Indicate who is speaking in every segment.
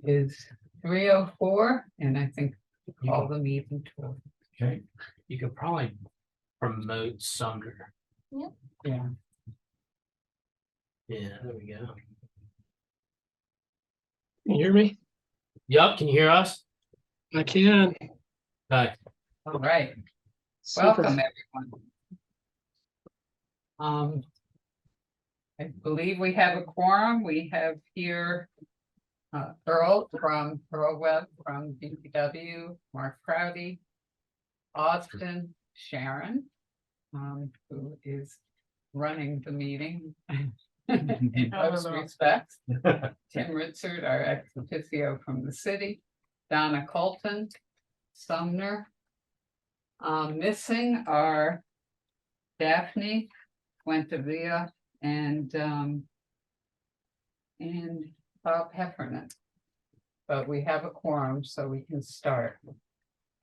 Speaker 1: is 3:04, and I think call the meeting to.
Speaker 2: Okay, you could probably promote Sumner.
Speaker 1: Yeah.
Speaker 2: Yeah, there we go.
Speaker 3: Can you hear me?
Speaker 2: Yup, can you hear us?
Speaker 3: I can.
Speaker 2: Hi.
Speaker 1: All right.
Speaker 3: Super.
Speaker 1: Welcome, everyone. I believe we have a quorum. We have here Earl Webb from BPW, Mark Prouty, Austin, Sharon, who is running the meeting in most respects. Tim Ritzert, our ex officio from the city, Donna Colton, Sumner. Missing are Daphne Fuentevilla and Bob Heffernan. But we have a quorum, so we can start.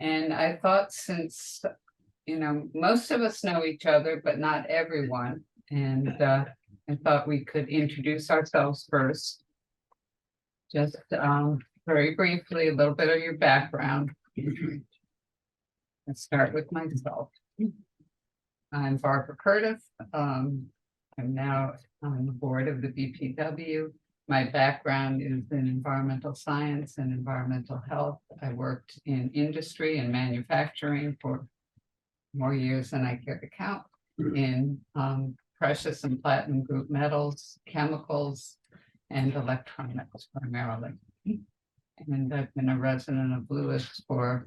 Speaker 1: And I thought, since most of us know each other, but not everyone, and I thought we could introduce ourselves first. Just very briefly, a little bit of your background. Let's start with myself. I'm Barbara Curtis. I'm now on the board of the BPW. My background is in environmental science and environmental health. I worked in industry and manufacturing for more years than I care to count, in precious and platinum group metals, chemicals, and electronics primarily. And I've been a resident of Lewes for,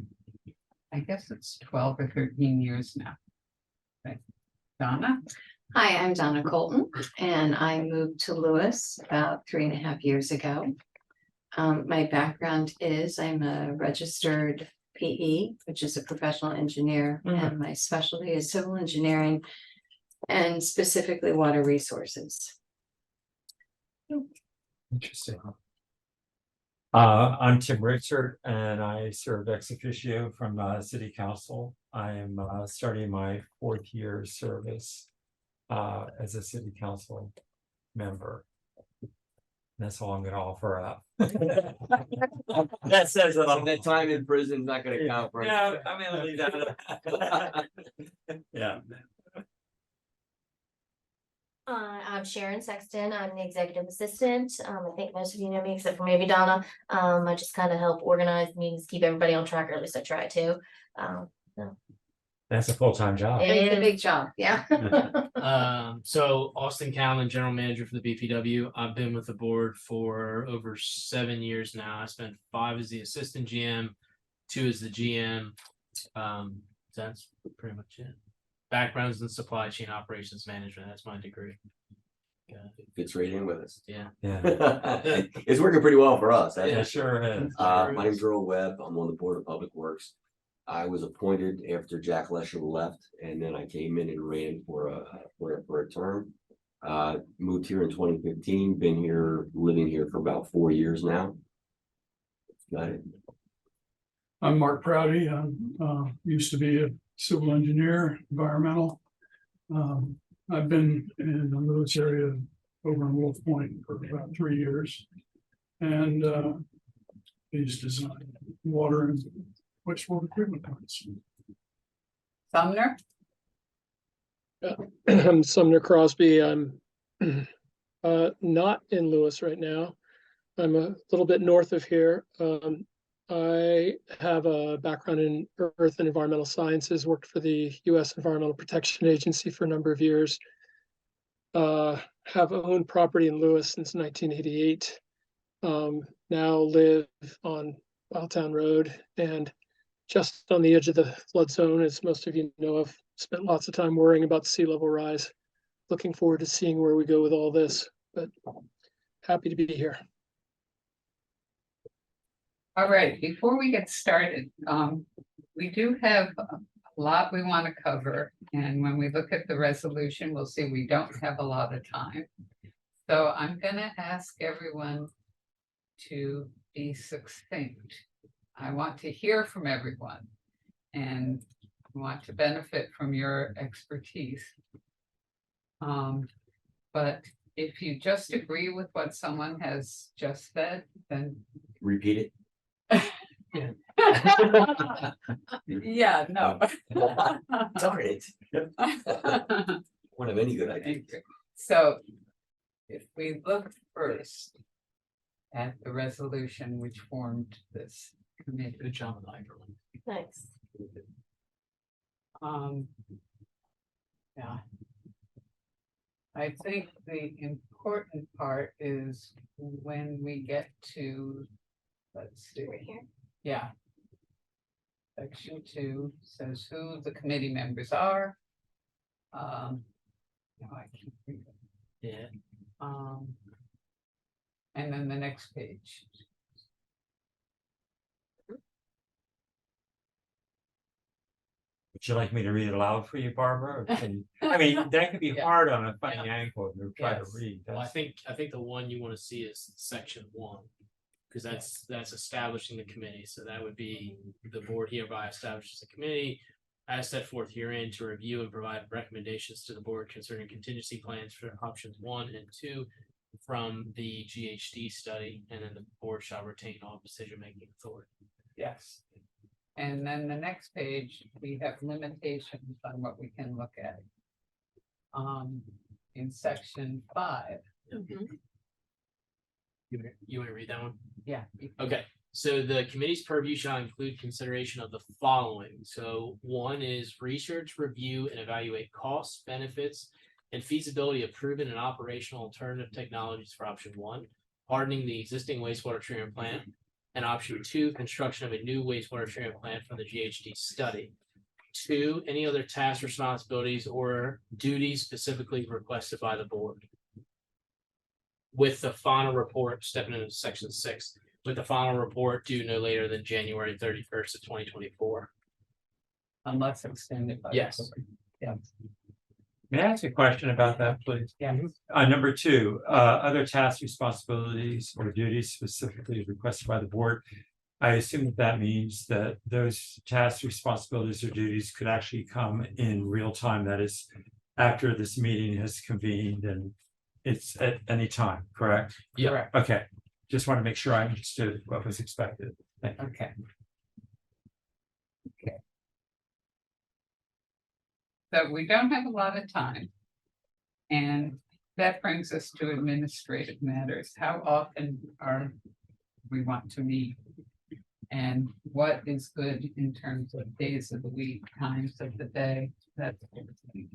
Speaker 1: I guess it's 12 or 13 years now. Okay. Donna?
Speaker 4: Hi, I'm Donna Colton, and I moved to Lewes about 3.5 years ago. My background is I'm a registered PE, which is a professional engineer, and my specialty is civil engineering and specifically water resources.
Speaker 5: Interesting. I'm Tim Ritzert, and I serve ex officio from City Council. I am starting my 4th year service as a City Council member. That's all I'm going to offer up. That says it all.
Speaker 6: That time in prison is not going to count for
Speaker 5: Yeah, I'm going to leave that. Yeah.
Speaker 7: I'm Sharon Sexton. I'm the executive assistant. I think most of you know me except for maybe Donna. I just kind of help organize meetings, keep everybody on track, or at least I try to.
Speaker 5: That's a full-time job.
Speaker 4: It's a big job, yeah.
Speaker 2: So Austin Callan, general manager for the BPW. I've been with the board for over 7 years now. I spent 5 as the assistant GM, 2 as the GM. That's pretty much it. Backgrounds in supply chain operations management. That's my degree.
Speaker 6: Fits right in with us.
Speaker 2: Yeah.
Speaker 5: Yeah,
Speaker 6: It's working pretty well for us.
Speaker 5: it sure is.
Speaker 6: My name's Earl Webb. I'm on the board of public works. I was appointed after Jack Lesher left, and then I came in and ran for a term. Moved here in 2015. Been here, living here for about 4 years now. Got it.
Speaker 3: I'm Mark Prouty. I'm used to be a civil engineer, environmental. I've been in the Lewes area over in Wolf Point for about 3 years. And he's designed water and wastewater treatment plants.
Speaker 1: Sumner?
Speaker 8: I'm Sumner Crosby. I'm not in Lewes right now. I'm a little bit north of here. I have a background in earth and environmental sciences, worked for the U.S. Environmental Protection Agency for a number of years. Have owned property in Lewes since 1988. Now live on Wildtown Road and just on the edge of the flood zone, as most of you know. I've spent lots of time worrying about sea level rise. Looking forward to seeing where we go with all this, but happy to be here.
Speaker 1: All right, before we get started, we do have a lot we want to cover. And when we look at the resolution, we'll see we don't have a lot of time. So I'm going to ask everyone to be succinct. I want to hear from everyone and want to benefit from your expertise. But if you just agree with what someone has just said, then
Speaker 6: Repeat
Speaker 1: Yeah, no.
Speaker 6: it. Darn it. Won't have any good idea.
Speaker 1: So if we look first at the resolution which formed this committee.
Speaker 2: Good job with the hyperlink.
Speaker 7: Nice.
Speaker 1: Yeah. I think the important part is when we get to, let's see,
Speaker 7: Right here.
Speaker 1: yeah. Section 2 says who the committee members are. No, I can't read it.
Speaker 2: Yeah.
Speaker 1: And then the next page.
Speaker 5: Would you like me to read it aloud for you, Barbara? Or I mean, that could be
Speaker 1: Yeah.
Speaker 5: hard on a funny ankle to try to
Speaker 1: Yes.
Speaker 5: read.
Speaker 2: Well, I
Speaker 5: That's-
Speaker 2: think the one you want to see is section 1. Because that's establishing the committee, so that would be the board hereby establishes a committee. As set forth herein to review and provide recommendations to the board concerning contingency plans for options 1 and 2. From the GHD study, and then the board shall retain all decision-making authority.
Speaker 1: Yes. And then the next page, we have limitations on what we can look at. In section 5,
Speaker 2: You want to read that one?
Speaker 1: yeah.
Speaker 2: Okay, so the committee's purview shall include consideration of the following. So 1 is research, review, and evaluate costs, benefits, and feasibility of proven and operational alternative technologies for option 1, hardening the existing wastewater treatment plant, and option 2, construction of a new wastewater treatment plant from the GHD study. 2, any other tasks, responsibilities, or duties specifically requested by the board. With the final report, stepping into section 6, with the final report due no later than January 31st of 2024.
Speaker 1: Unless extended by. the
Speaker 2: Yes.
Speaker 1: board. Yeah,
Speaker 5: May I ask a question about that, please?
Speaker 1: yeah.
Speaker 5: Number 2, other tasks, responsibilities, or duties specifically requested by the board. I assume that means that those tasks, responsibilities, or duties could actually come in real time. That is, after this meeting has convened and it's at any time, correct?
Speaker 2: Yeah.
Speaker 1: Correct.
Speaker 5: Okay, just want to make sure I understood what was expected. Thank you.
Speaker 1: Okay. Okay. So we don't have a lot of time. And that brings us to administrative matters. How often we want to meet? And what is good in terms of days of the week, times of the day, that sort of thing.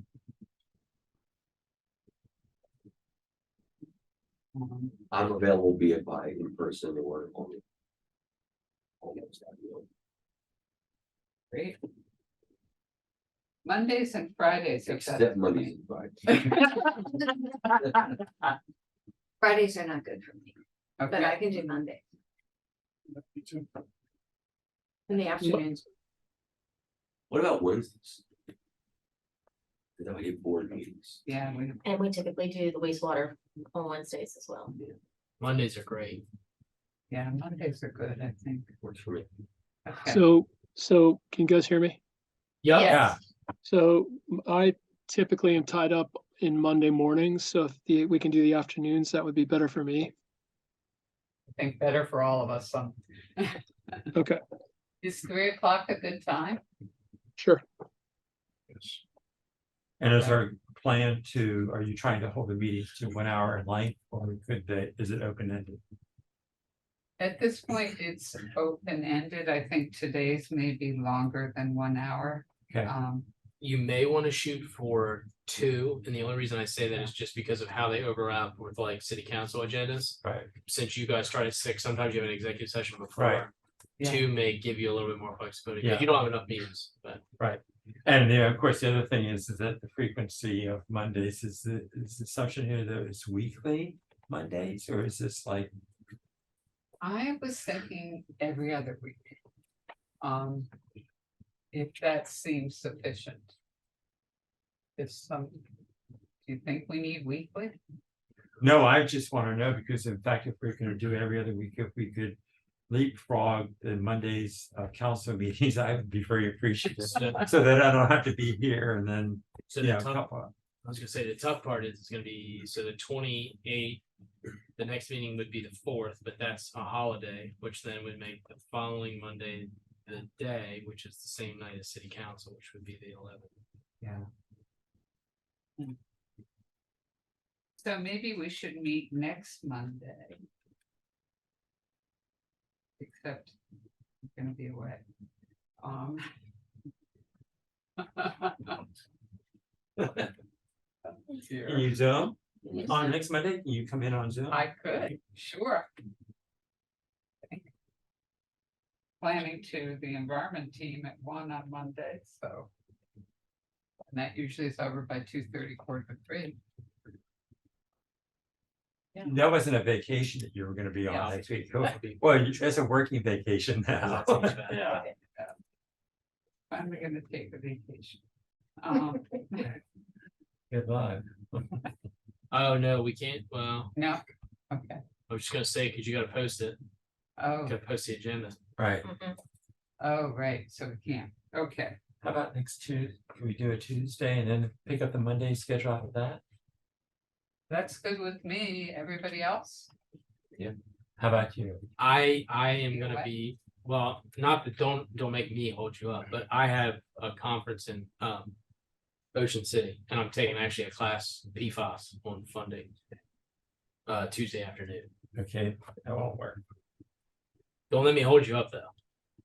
Speaker 6: I'm available, be it by in person or on. Almost that, you know.
Speaker 1: Great. Mondays and Fridays. are
Speaker 6: Except Mondays and Fridays.
Speaker 4: Fridays are not good for me, but
Speaker 1: Okay.
Speaker 4: I can do Monday in the afternoons.
Speaker 6: What about Wednesdays? Because I get board meetings.
Speaker 1: Yeah, we,
Speaker 7: And we typically do the wastewater on Wednesdays as well.
Speaker 2: Mondays are great.
Speaker 1: yeah, Mondays are good, I think.
Speaker 6: Works for me.
Speaker 1: Okay.
Speaker 8: So can you guys hear me?
Speaker 2: Yep.
Speaker 5: Yeah.
Speaker 8: So I typically am tied up in Monday mornings, so if we can do the afternoons, that would be better for me.
Speaker 1: I think better for all of us.
Speaker 8: Okay,
Speaker 1: Is 3 o'clock a good time?
Speaker 8: sure.
Speaker 5: And is our plan to, are you trying to hold the meetings to 1 hour in length, or is it open-ended?
Speaker 1: At this point, it's open-ended. I think today's may be longer than 1 hour.
Speaker 5: Okay.
Speaker 2: You may want to shoot for 2, and the only reason I say that is just because of how they overlap with like city council agendas.
Speaker 5: Right.
Speaker 2: Since you guys start at 6, sometimes you have an executive session before.
Speaker 5: Right.
Speaker 1: Yeah.
Speaker 2: 2 may give you a little bit more flexibility,
Speaker 5: Yeah.
Speaker 2: if you don't have enough meetings, but.
Speaker 5: And of course, the other thing is that the frequency of Mondays is the assumption here that it's weekly Mondays, or is this like?
Speaker 1: I was thinking every other week. If that seems sufficient. Do you think we need weekly?
Speaker 5: No, I just want to know, because in fact, if we're going to do it every other week, if we could leapfrog the Mondays council meetings, I would be very appreciative. So that I don't have to be here and then,
Speaker 2: So
Speaker 5: you
Speaker 2: the
Speaker 5: know,
Speaker 2: tough, I was gonna say, the tough part is it's gonna be, so the 28th the next meeting would be the 4th, but that's a holiday, which then would make the following Monday the day, which is the same night as city council, which would be the 11th.
Speaker 5: Yeah.
Speaker 1: So maybe we should meet next Monday. Except I'm gonna be away.
Speaker 5: Can you Zoom on next Monday? Can you come in on Zoom?
Speaker 1: I could, sure. Planning to the environment team at 1 on Monday, so. And that usually is over by 2:30, 2:45.
Speaker 5: That wasn't a vacation that you were gonna be on
Speaker 1: Yeah.
Speaker 5: next week. Well, it's a working vacation now.
Speaker 2: That seems bad.
Speaker 1: Yeah. Finally gonna take a vacation. Um,
Speaker 5: Good luck.
Speaker 2: Oh, no, we can't. Well,
Speaker 1: no, okay,
Speaker 2: I was just gonna say, cause you gotta post it,
Speaker 1: oh,
Speaker 2: gotta post the agenda.
Speaker 5: Right.
Speaker 1: oh, right, so we can't, okay.
Speaker 5: How about next Tuesday? Can we do a Tuesday and then pick up the Monday schedule after that?
Speaker 1: That's good with me, everybody else?
Speaker 5: How about you?
Speaker 2: I am
Speaker 1: You
Speaker 2: gonna
Speaker 1: what?
Speaker 2: be, well, not that, don't make me hold you up, but I have a conference in, Ocean City, and I'm taking actually a class, PFAS on funding. Tuesday afternoon.
Speaker 5: Okay, that won't work.
Speaker 2: Don't let me hold you up, though.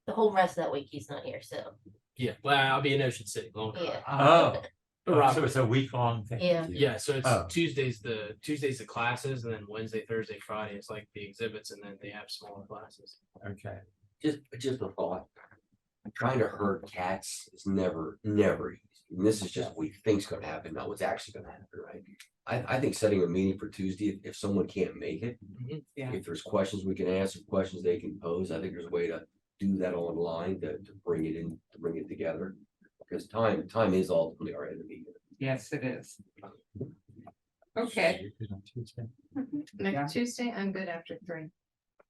Speaker 7: The whole rest of that week he's not here, so,
Speaker 2: Yeah, well, I'll be in Ocean City. Long
Speaker 7: yeah.
Speaker 5: Oh,
Speaker 2: Rob-
Speaker 5: so it's a week-long thing.
Speaker 7: Yeah.
Speaker 2: Yeah, so it's
Speaker 5: Oh.
Speaker 2: Tuesdays the classes, and then Wednesday, Thursday, Friday is like the exhibits, and then they have smaller classes.
Speaker 5: Okay.
Speaker 6: Just a thought. Trying to herd cats is never easy. And this is just what we think's gonna happen, not what's actually gonna happen, right? I think setting a meeting for Tuesday, if someone can't make it,
Speaker 1: Yeah.
Speaker 6: if there's questions we can ask, or questions they can pose, I think there's a way to do that online to bring it in, to bring it together. Because time is ultimately our enemy.
Speaker 1: Yes, it is. Okay,
Speaker 5: You're good on Tuesday.
Speaker 1: Yeah.
Speaker 4: Next Tuesday, I'm good after 3.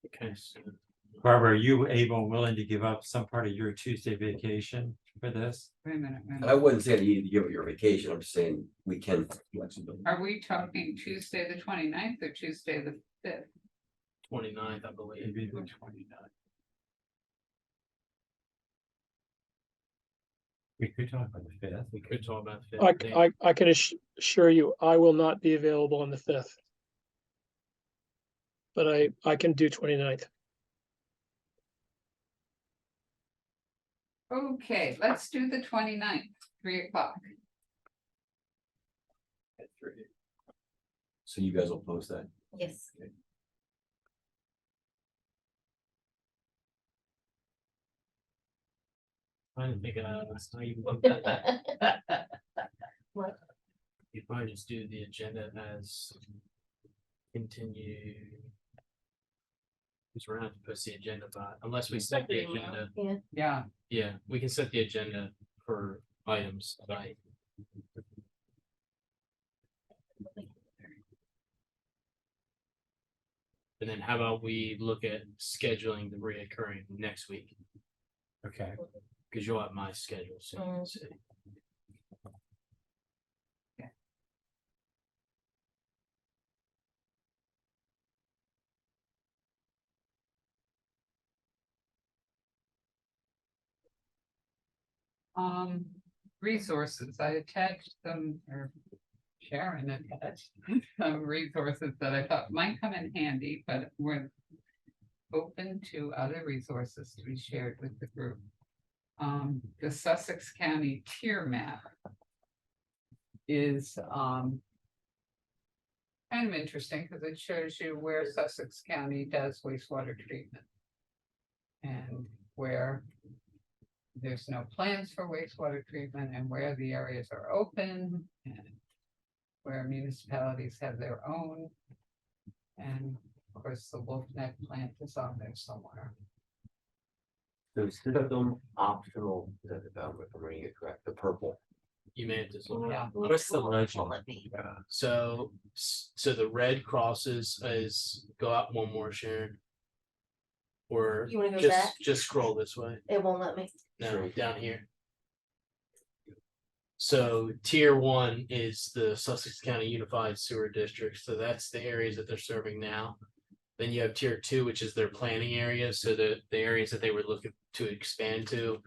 Speaker 2: Okay, so
Speaker 5: Barbara, are you able and willing to give up some part of your Tuesday vacation for this?
Speaker 1: wait a minute, wait a
Speaker 6: I
Speaker 1: minute.
Speaker 6: wouldn't say that you need to give up your vacation, I'm just saying we can flexibility.
Speaker 1: Are we talking Tuesday the 29th or Tuesday the 5th?
Speaker 2: 29th, I believe.
Speaker 5: Maybe the
Speaker 1: 29th.
Speaker 5: We could talk about the 5th.
Speaker 2: We could talk about the 5th.
Speaker 8: I can assure you, I will not be available on the 5th. But I can do 29th.
Speaker 1: Okay, let's do the 29th, 3:00.
Speaker 6: So you guys will post that.
Speaker 7: Yes.
Speaker 2: I didn't think of that's how you looked at that.
Speaker 7: What?
Speaker 2: You probably just do the agenda as continue. Because we're gonna have to post the agenda, but unless we set the agenda,
Speaker 7: Yeah.
Speaker 1: Yeah,
Speaker 2: yeah, we can set the agenda for items tonight. And then how about we look at scheduling the reoccurring next week,
Speaker 5: Okay.
Speaker 2: because you'll have my schedule, so you can see.
Speaker 1: resources, I attached some, or Sharon attached some resources that I thought might come in handy, but we're open to other resources to be shared with the group. The Sussex County tier map is kind of interesting because it shows you where Sussex County does wastewater treatment. And where there's no plans for wastewater treatment and where the areas are open and where municipalities have their own. And of course, the Wolf Neck plant is on there somewhere.
Speaker 6: The system optional, if I'm reading it correct, the purple.
Speaker 2: You may have to.
Speaker 1: Yeah.
Speaker 5: What's the legend?
Speaker 7: Won't let me.
Speaker 2: So the red crosses is, go out one more, Sharon. Or
Speaker 7: You wanna go back?
Speaker 2: just scroll this way.
Speaker 7: It won't let me.
Speaker 2: No, down here. So tier one is the Sussex County Unified Sewer District, so that's the areas that they're serving now. Then you have tier two, which is their planning areas, so the areas that they were looking to expand to.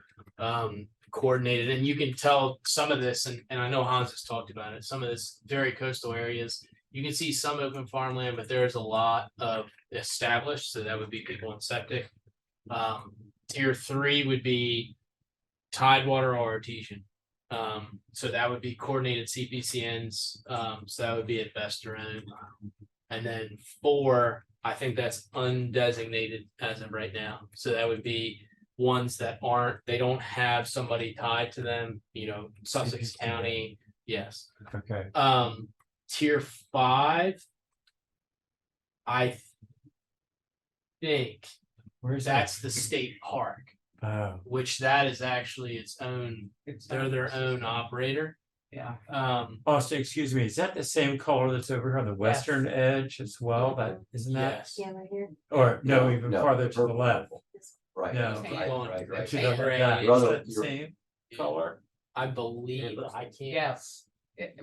Speaker 2: Coordinated, and you can tell some of this, and I know Hans has talked about it, some of this very coastal areas. You can see some open farmland, but there's a lot of established, so that would be people in septic. Tier three would be tidewater or artesian. So that would be coordinated CPCNs, so that would be at best around. And then four, I think that's undesignated as of right now, so that would be ones that they don't have somebody tied to them, Sussex
Speaker 5: CPCN.
Speaker 2: County, yes.
Speaker 5: Okay,
Speaker 2: Tier five. I think
Speaker 5: where's
Speaker 2: that's the state park,
Speaker 5: that?
Speaker 2: which that is actually its own,
Speaker 1: It's
Speaker 2: they're their own operator.
Speaker 1: Yeah.
Speaker 5: Austin, excuse me, is that the same color that's over here on the western edge as well? That, isn't that?
Speaker 2: Yes.
Speaker 7: right here.
Speaker 5: Or no,
Speaker 6: No,
Speaker 5: even
Speaker 6: no,
Speaker 5: farther to the
Speaker 6: purple.
Speaker 5: left?
Speaker 6: Right.
Speaker 5: No.
Speaker 6: Right.
Speaker 5: To the
Speaker 2: Gray.
Speaker 5: right,
Speaker 6: You're on
Speaker 5: is
Speaker 6: the-
Speaker 5: that the
Speaker 6: you're-
Speaker 5: same color?
Speaker 2: I believe, I can't.
Speaker 1: Yes,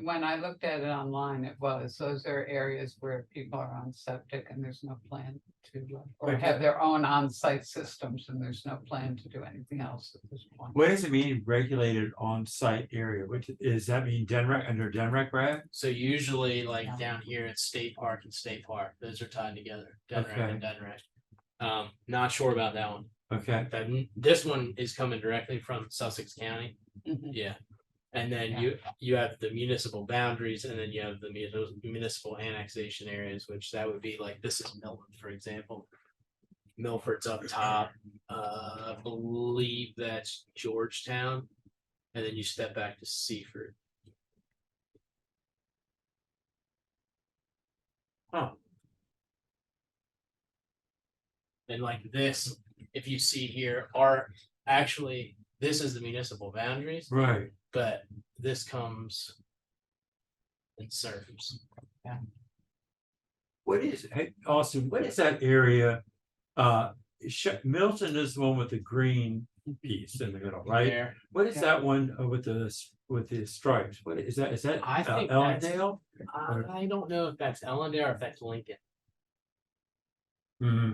Speaker 1: when I looked at it online, it was, those are areas where people are on septic and there's no plan to, or
Speaker 5: Okay.
Speaker 1: have their own on-site systems and there's no plan to do anything else at this point.
Speaker 5: What does it mean regulated on-site area? What does that mean DNREC under DNREC reg?
Speaker 2: So usually like
Speaker 1: Yeah.
Speaker 2: down here, it's state park and state park, those are tied together, Denrec
Speaker 5: Okay.
Speaker 2: and Denrec. Not sure about that one.
Speaker 5: Okay,
Speaker 2: This one is coming directly from Sussex County,
Speaker 1: Mhm.
Speaker 2: yeah. And then
Speaker 1: Yeah.
Speaker 2: you have the municipal boundaries, and then you have the municipal annexation areas, which that would be like, this is Milton, for example. Milford's up top, I believe that's Georgetown, and then you step back to Seaford.
Speaker 5: oh,
Speaker 2: And like this, if you see here, this is the municipal boundaries,
Speaker 5: right.
Speaker 2: but this comes and serves.
Speaker 5: What is, hey, Austin, what is that area? Milton is the one with the green piece in the middle, right?
Speaker 2: There.
Speaker 5: What is
Speaker 1: Yeah.
Speaker 5: that one with the stripes? What is that? Is that
Speaker 2: I think that's-
Speaker 5: Ellendale?
Speaker 2: I don't know if that's Ellendale or if that's Lincoln.
Speaker 5: Hmm.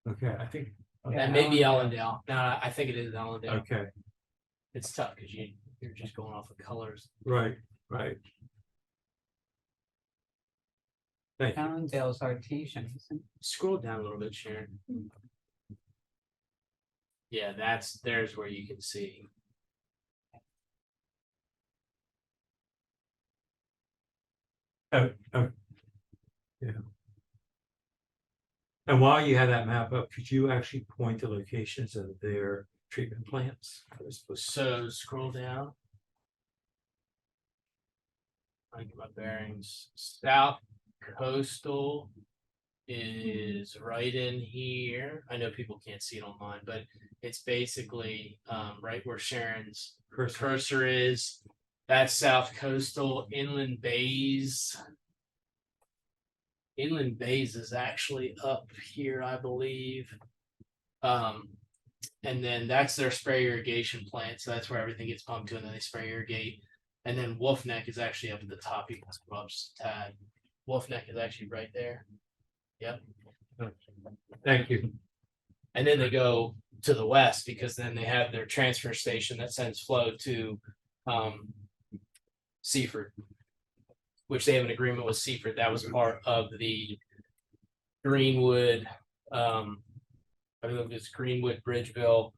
Speaker 5: Okay, I think,
Speaker 1: Yeah,
Speaker 2: That may be
Speaker 1: Ellendale.
Speaker 2: Ellendale. No, I think it is Ellendale.
Speaker 5: okay,
Speaker 2: It's tough because you're just going off of colors.
Speaker 5: right. Thank you.
Speaker 1: Allendale's artesian, isn't it?
Speaker 2: Scroll down a little bit, Sharon. Yeah, there's where you can see.
Speaker 5: Oh, yeah. And while you have that map up, could you actually point the locations of their treatment plants?
Speaker 2: So scroll down. I get my bearings. South Coastal is right in here. I know people can't see it online, but it's basically right where Sharon's cursor is. That's South Coastal. Inland Bays. Inland Bays is actually up here, I believe. And then that's their spray irrigation plant. So that's where everything gets pumped to, and then they spray irrigate. And then Wolf Neck is actually up at the top. You can scroll up just a tad. Wolf Neck is actually right there. Yep.
Speaker 5: Thank you.
Speaker 2: And then they go to the west because then they have their transfer station that sends flow to Seaford, which they have an agreement with Seaford. That was part of the Greenwood, I believe it's Greenwood Bridge bill.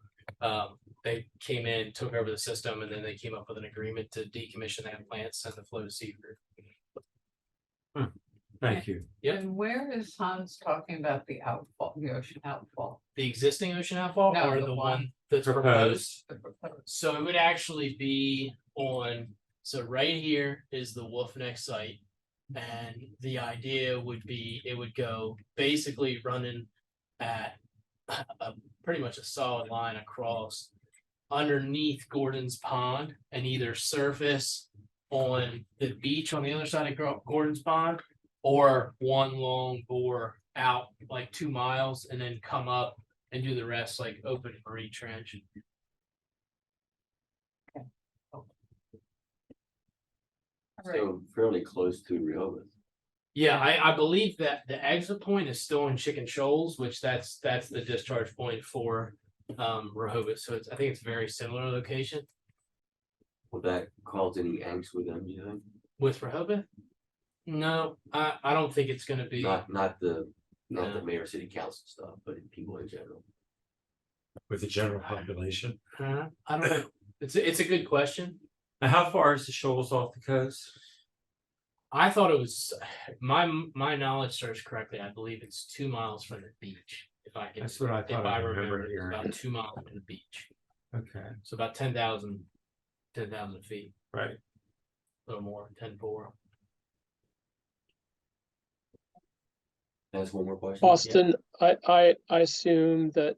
Speaker 2: They came in, took over the system, and then they came up with an agreement to decommission that plant, send the flow to Seaford.
Speaker 5: Thank you.
Speaker 2: Yep.
Speaker 1: And where is Hans talking about the outfall, the ocean outfall?
Speaker 2: The existing ocean outfall
Speaker 1: No,
Speaker 2: or
Speaker 1: the
Speaker 2: the
Speaker 1: one
Speaker 2: one that's
Speaker 5: proposed.
Speaker 2: proposed?
Speaker 1: The proposed?
Speaker 2: So it would actually be on, so right here is the Wolf Neck site. And the idea would be, it would go basically running at pretty much a solid line across underneath Gordon's Pond and either surface on the beach on the other side of Gordon's Pond or one long bore out like 2 miles and then come up and do the rest like open Marie Trench.
Speaker 6: So fairly close to Rehoboth.
Speaker 2: Yeah, I believe that the exit point is still in Chicken Shoals, which that's the discharge point for Rehoboth. So I think it's a very similar location
Speaker 6: Will that cause any angst with them, you think?
Speaker 2: with Rehoboth. No, I don't think it's gonna be.
Speaker 6: Not the
Speaker 2: No.
Speaker 6: mayor, city council stuff, but people in general.
Speaker 5: With the general population.
Speaker 2: I don't know. It's a good question.
Speaker 5: Now, how far is the Shoals off the coast?
Speaker 2: I thought it was my knowledge serves correctly. I believe it's 2 miles from the beach. If I can,
Speaker 5: That's what I
Speaker 2: if
Speaker 5: thought
Speaker 2: I
Speaker 5: I
Speaker 2: remember,
Speaker 5: remember
Speaker 2: it's
Speaker 5: hearing.
Speaker 2: about 2 miles from the beach.
Speaker 5: Okay,
Speaker 2: So about 10,000 feet,
Speaker 5: right.
Speaker 2: a little more, 10,400.
Speaker 6: That's one more question.
Speaker 8: Austin, I assume that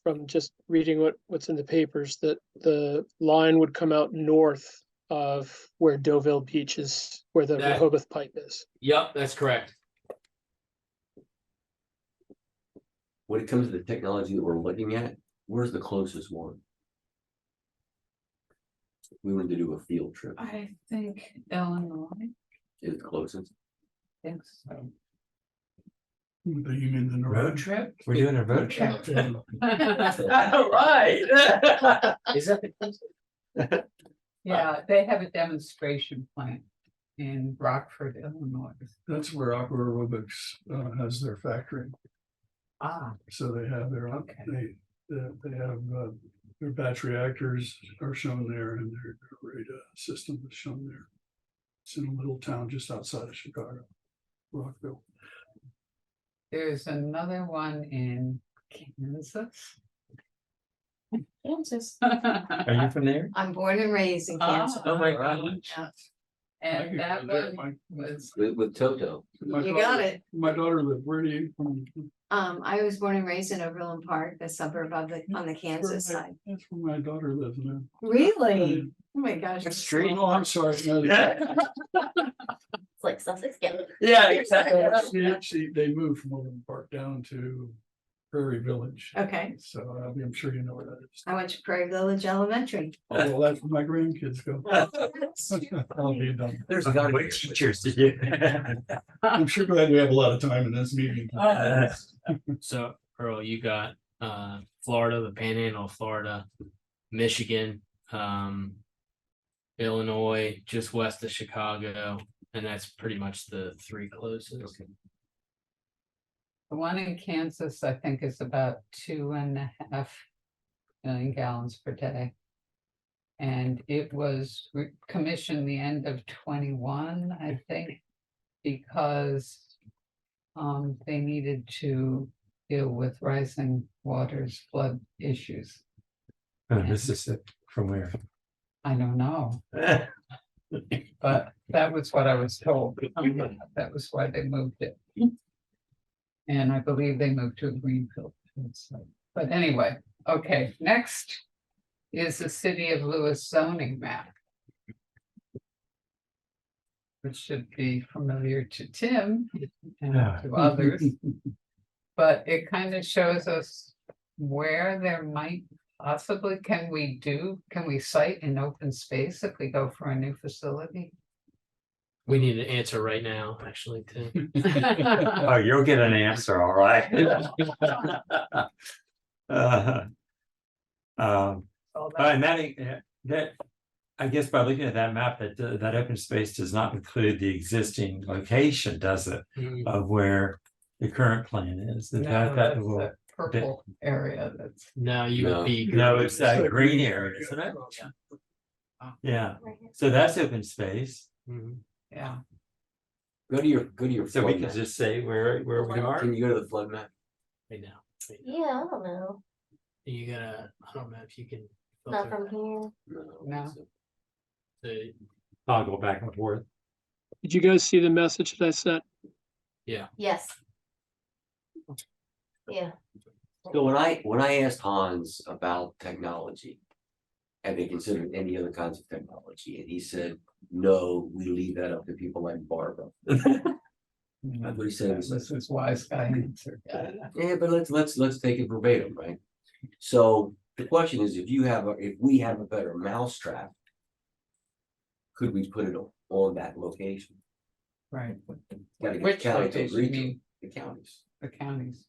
Speaker 8: from just reading what's in the papers, that the line would come out north of where Deauville Beach is, where the
Speaker 2: That-
Speaker 8: Rehoboth Pipe is.
Speaker 2: Yep, that's correct.
Speaker 6: When it comes to the technology that we're looking at, where's the closest one? We wanted to do a field trip.
Speaker 1: I think Illinois
Speaker 6: Is the closest?
Speaker 1: thinks so.
Speaker 3: You mean the
Speaker 5: Road trip? We're doing a road trip.
Speaker 2: Right. Is that the closest?
Speaker 1: Yeah, they have a demonstration plant in Rockford, Illinois.
Speaker 3: That's where Aqua Aerobics has their factory.
Speaker 1: Ah,
Speaker 3: So they have their,
Speaker 1: Okay.
Speaker 3: they have, their batch reactors are shown there and their radar system is shown there. It's in a little town just outside of Chicago, Rockville.
Speaker 1: there's another one in Kansas.
Speaker 7: Kansas.
Speaker 5: Are you from there?
Speaker 4: I'm born and raised in Kansas.
Speaker 5: Oh my
Speaker 6: Right.
Speaker 5: God.
Speaker 4: Yeah.
Speaker 3: I
Speaker 1: And
Speaker 3: could
Speaker 1: that
Speaker 3: go there.
Speaker 1: one was,
Speaker 6: With Toto.
Speaker 3: My
Speaker 4: You
Speaker 3: daughter-
Speaker 4: got it.
Speaker 3: My daughter lived, where do you?
Speaker 4: I was born and raised in Overland Park, a suburb on the Kansas side.
Speaker 3: That's where my daughter lives now.
Speaker 4: Really? Oh my gosh.
Speaker 5: What street?
Speaker 3: Oh, I'm sorry. No,
Speaker 7: It's like Sussex County.
Speaker 5: Yeah,
Speaker 3: they moved from Overland Park down to Prairie Village.
Speaker 4: Okay,
Speaker 3: So I'm sure you know where that is.
Speaker 4: I went to Prairie Village Elementary.
Speaker 3: Oh, well, that's where my grandkids go. I'll be done.
Speaker 5: There's gotta be teachers to do.
Speaker 3: I'm sure glad we have a lot of time in this meeting.
Speaker 2: So Earl, you got Florida, the Panhandle of Florida, Michigan, Illinois, just west of Chicago, and that's pretty much the 3 closest.
Speaker 1: the one in Kansas, I think is about 2.5 million gallons per day. And it was commissioned the end of 21, I think, because they needed to deal with rising waters, flood issues.
Speaker 5: Mississippi, from where?
Speaker 1: I don't know, but that was what I was told. That was why they moved it. And I believe they moved to a greenfield. But anyway, okay, next is the city of Lewes zoning map, which should be familiar to Tim and
Speaker 5: Yeah.
Speaker 1: to others. But it kind of shows us where there might possibly, can we cite an open space if we go for a new facility?
Speaker 2: We need an answer right now, actually, Tim.
Speaker 5: Oh, you'll get an answer, all right. And that, I guess by looking at that map, that open space does not include the existing location, does it?
Speaker 2: Mm,
Speaker 5: Of where the current plan is.
Speaker 1: No,
Speaker 5: That
Speaker 1: that's
Speaker 5: will,
Speaker 1: that purple area that's.
Speaker 2: No, you
Speaker 6: No.
Speaker 2: would be.
Speaker 5: no, it's that green area, isn't it? Yeah, so that's open space.
Speaker 2: Mhm.
Speaker 1: Yeah,
Speaker 6: Go to your.
Speaker 5: So we
Speaker 6: flood
Speaker 5: could
Speaker 6: map.
Speaker 5: just say where we are.
Speaker 6: Can you go to the flood map?
Speaker 2: Right now.
Speaker 7: Yeah, I don't know.
Speaker 2: You gotta, I don't know if you can.
Speaker 7: Not
Speaker 2: filter
Speaker 7: from here.
Speaker 1: No.
Speaker 2: the-
Speaker 5: Toggle back and forth.
Speaker 8: Did you guys see the message that I sent?
Speaker 7: Yes. Yeah.
Speaker 6: So when I asked Hans about technology, have they considered any other kinds of technology? And he said, no, we leave that up to people like Barbara. That's what he said.
Speaker 1: this is wise guy answer.
Speaker 6: Yeah, but let's take it verbatim, right? So the question is, if we have a better mousetrap, could we put it on that location.
Speaker 1: Right.
Speaker 6: Gotta get the
Speaker 1: Which
Speaker 6: county to
Speaker 1: location,
Speaker 6: agree
Speaker 1: you
Speaker 6: to it,
Speaker 1: mean,
Speaker 6: the counties.
Speaker 1: the counties?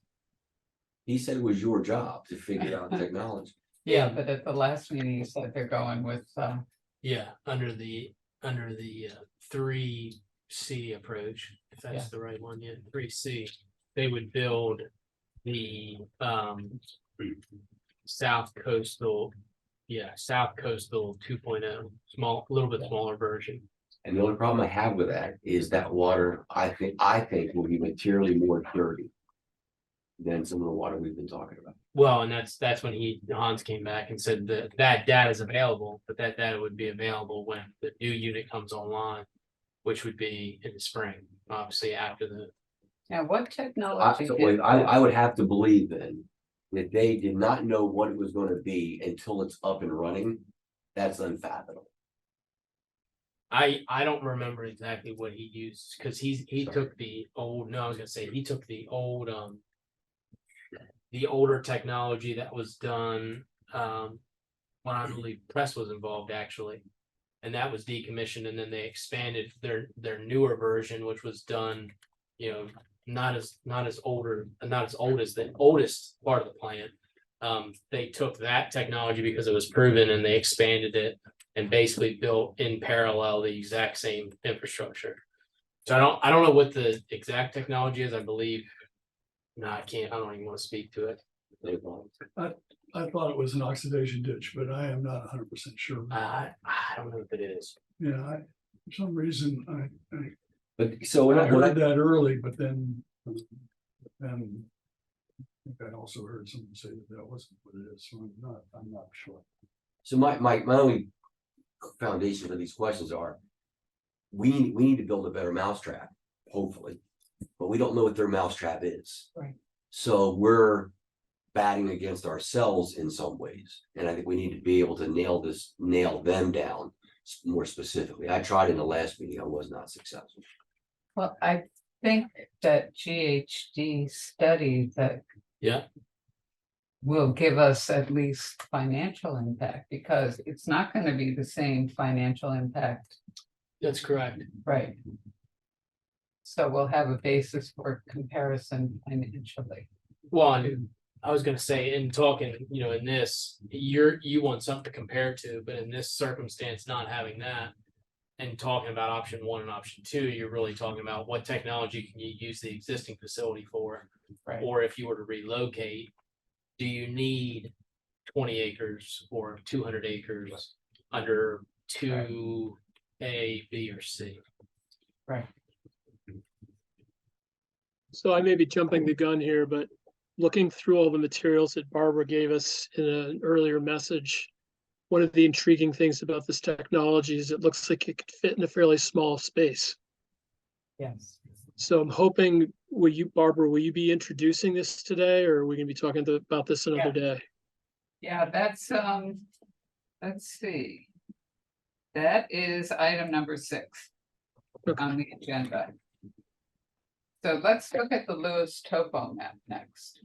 Speaker 6: He said it was your job to figure out technology.
Speaker 1: Yeah, but at the last meeting, you said they're going with,
Speaker 2: Yeah, under the 3C approach, if that's
Speaker 1: Yeah.
Speaker 2: the right one, yeah, 3C. They would build the South Coastal 2.0, small, a little bit smaller version.
Speaker 6: And the only problem I have with that is that water, I think will be materially more dirty than some of the water we've been talking about.
Speaker 2: Well, and that's when Hans came back and said that data is available, but that data would be available when the new unit comes online, which would be in the spring, obviously after the.
Speaker 1: now what technology?
Speaker 6: So
Speaker 1: is
Speaker 6: I
Speaker 1: that?
Speaker 6: would have to believe then that they did not know what it was gonna be until it's up and running. That's unfathomable.
Speaker 2: I don't remember exactly what he used, because he
Speaker 6: Sorry.
Speaker 2: took the old, no, I was gonna say, he took the old, the older technology that was done, when I believe press was involved actually. And that was decommissioned, and then they expanded their newer version, which was done, you know, not as old as the oldest part of the plant. They took that technology because it was proven, and they expanded it and basically built in parallel the exact same infrastructure. So I don't know what the exact technology is. I believe. No, I can't. I don't even want to speak to it.
Speaker 3: I thought it was an oxidation ditch, but I am not 100% sure.
Speaker 2: I don't know if it is.
Speaker 3: Yeah, for some reason,
Speaker 6: But so
Speaker 3: I
Speaker 6: when
Speaker 3: heard that early, but then, I think I also heard someone say that wasn't what it is, so I'm not sure.
Speaker 6: So my only foundation for these questions are. We need to build a better mousetrap, hopefully, but we don't know what their mousetrap is.
Speaker 1: Right.
Speaker 6: So we're batting against ourselves in some ways, and I think we need to be able to nail them down more specifically. I tried in the last meeting, I was not successful.
Speaker 1: Well, I think that GHD study that
Speaker 2: Yeah.
Speaker 1: will give us at least financial impact, because it's not gonna be the same financial impact,
Speaker 2: That's correct.
Speaker 1: right? So we'll have a basis for comparison financially.
Speaker 2: Well, and I was gonna say, in talking, you know, in this, you want something to compare to, but in this circumstance, not having that. And talking about option 1 and option 2, you're really talking about what technology can you use the existing facility for?
Speaker 1: Right.
Speaker 2: Or if you were to relocate, do you need 20 acres or 200 acres under 2A, B, or C?
Speaker 1: Right.
Speaker 8: So I may be jumping the gun here, but looking through all the materials that Barbara gave us in an earlier message, one of the intriguing things about this technology is it looks like it could fit in a fairly small space.
Speaker 1: Yes.
Speaker 8: So I'm hoping, Barbara, will you be introducing this today, or are we gonna be talking about this another day?
Speaker 1: Yeah, that's, let's see. That is item number 6
Speaker 8: Okay.
Speaker 1: on the agenda. So let's look at the Lewes topo map next.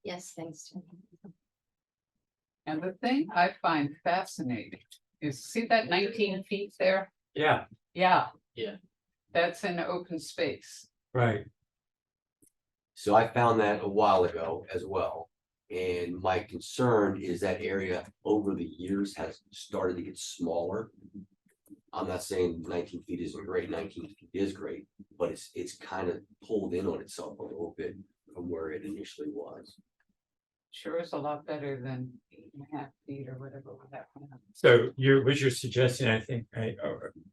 Speaker 4: Yes, thanks.
Speaker 1: And the thing I find fascinating is, see that 19 feet there?
Speaker 5: Yeah,
Speaker 1: Yeah.
Speaker 2: Yeah.
Speaker 1: That's an open space.
Speaker 5: right.
Speaker 6: So I found that a while ago as well. And my concern is that area over the years has started to get smaller. I'm not saying 19 feet isn't great, 19 feet is great, but it's kind of pulled in on itself a little bit from where it initially was.
Speaker 1: Sure is a lot better than 8.5 feet or whatever that one.
Speaker 5: So what you're suggesting, I think,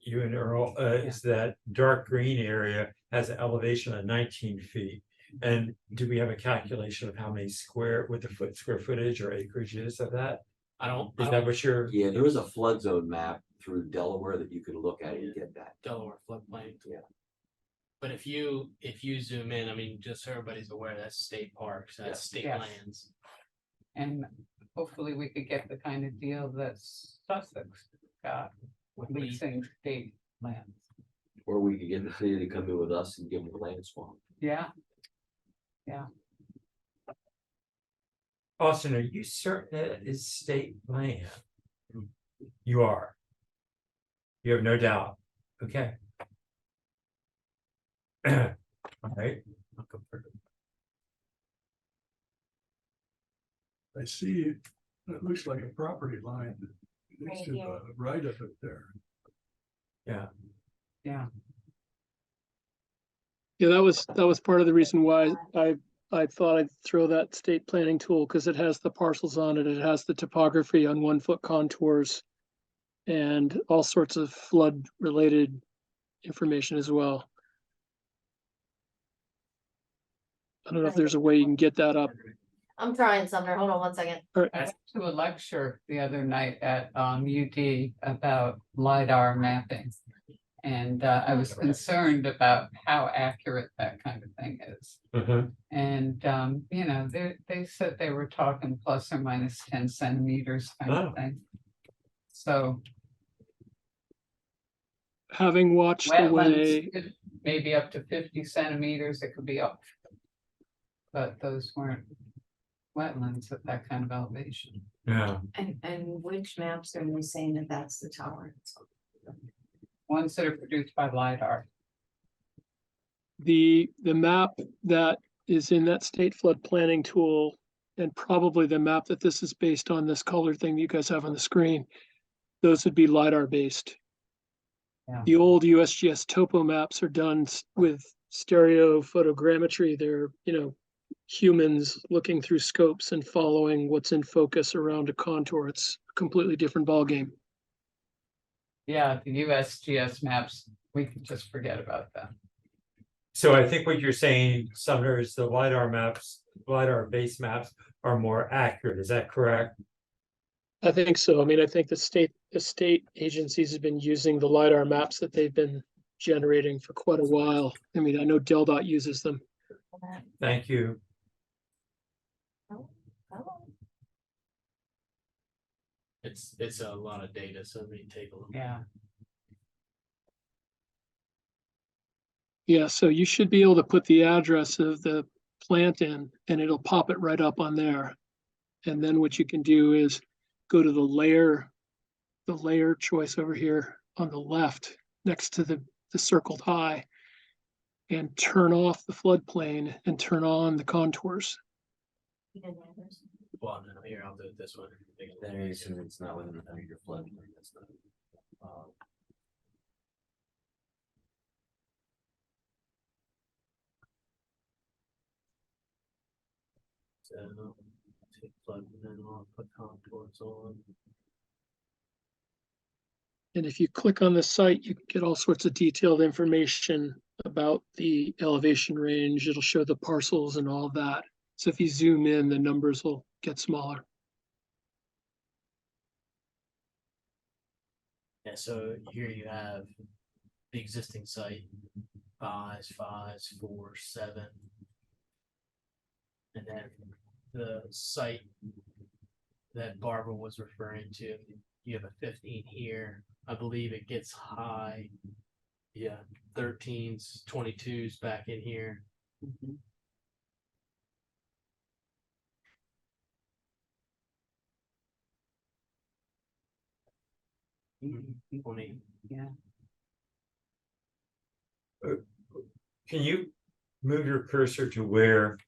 Speaker 5: you and Earl, is that dark green area has an elevation of 19 feet. And do we have a calculation of how many square footage or acreage is of that?
Speaker 2: I don't.
Speaker 5: Is that what you're?
Speaker 6: Yeah, there is a flood zone map through Delaware that you could look at and get that.
Speaker 2: Delaware floodplain.
Speaker 6: Yeah.
Speaker 2: But if you zoom in, I mean, just so everybody's aware, that's state parks, that's state
Speaker 1: Yes.
Speaker 2: lands.
Speaker 1: And hopefully we could get the kind of deal that Sussex got with leasing state lands.
Speaker 6: Or we could get the city to come in with us and give them a land swap.
Speaker 1: Yeah,
Speaker 5: Austin, are you certain that it's state land? You are. You have no doubt. Okay. All right. I'll go for it.
Speaker 3: I see, it looks like a property line.
Speaker 7: Right
Speaker 3: It's to
Speaker 7: here.
Speaker 3: the right of it there.
Speaker 5: Yeah.
Speaker 1: yeah.
Speaker 8: Yeah, that was part of the reason why I thought I'd throw that state planning tool, because it has the parcels on it, it has the topography on 1 foot contours. And all sorts of flood related information as well. I don't know if there's a way you can get that up.
Speaker 7: I'm trying, Sumner. Hold on 1 second.
Speaker 1: I went to a lecture the other night at UD about LiDAR mapping. And I was concerned about how accurate that kind of thing is. And, you know, they said they were talking plus or minus 10 centimeters kind
Speaker 5: Oh.
Speaker 1: of thing. So
Speaker 8: Having watched the way,
Speaker 1: wetlands, maybe up to 50 centimeters, it could be off. But those weren't wetlands at that kind of elevation.
Speaker 5: Yeah.
Speaker 4: And which maps are they saying that that's the tolerance?
Speaker 1: Ones that are produced by LiDAR.
Speaker 8: the map that is in that state flood planning tool, and probably the map that this is based on, this color thing that you guys have on the screen, those would be LiDAR based.
Speaker 1: Yeah.
Speaker 8: The old USGS topo maps are done with stereo photogrammetry. They're, humans looking through scopes and following what's in focus around a contour. It's a completely different ballgame.
Speaker 1: Yeah, the USGS maps, we can just forget about them.
Speaker 5: So I think what you're saying, Sumner, is the LiDAR maps, LiDAR base maps are more accurate. Is that correct?
Speaker 8: I think so. I mean, I think the state agencies have been using the LiDAR maps that they've been generating for quite a while. I mean, I know DelDOT uses them.
Speaker 5: Thank you.
Speaker 2: It's a lot of data, so let me take a look.
Speaker 1: Yeah,
Speaker 8: Yeah, so you should be able to put the address of the plant in and it'll pop it right up on there. And then what you can do is go to the layer choice over here on the left next to the circled high and turn off the floodplain and turn on the contours.
Speaker 2: Well, no, here, I'll do it this one.
Speaker 6: Then I assume it's not within your flood. That's not.
Speaker 2: So, take flood and then I'll put contours on.
Speaker 8: And if you click on the site, you get all sorts of detailed information about the elevation range. It'll show the parcels and all of that. So if you zoom in, the numbers will get smaller.
Speaker 2: Yeah, so here you have the existing site, 5, 4, 7. And then the site that Barbara was referring to, you have a 15 here. I believe it gets high. Yeah, 13s, 22s back in here.
Speaker 1: mhm.
Speaker 2: 20.
Speaker 1: Yeah,
Speaker 5: Can you move your cursor to where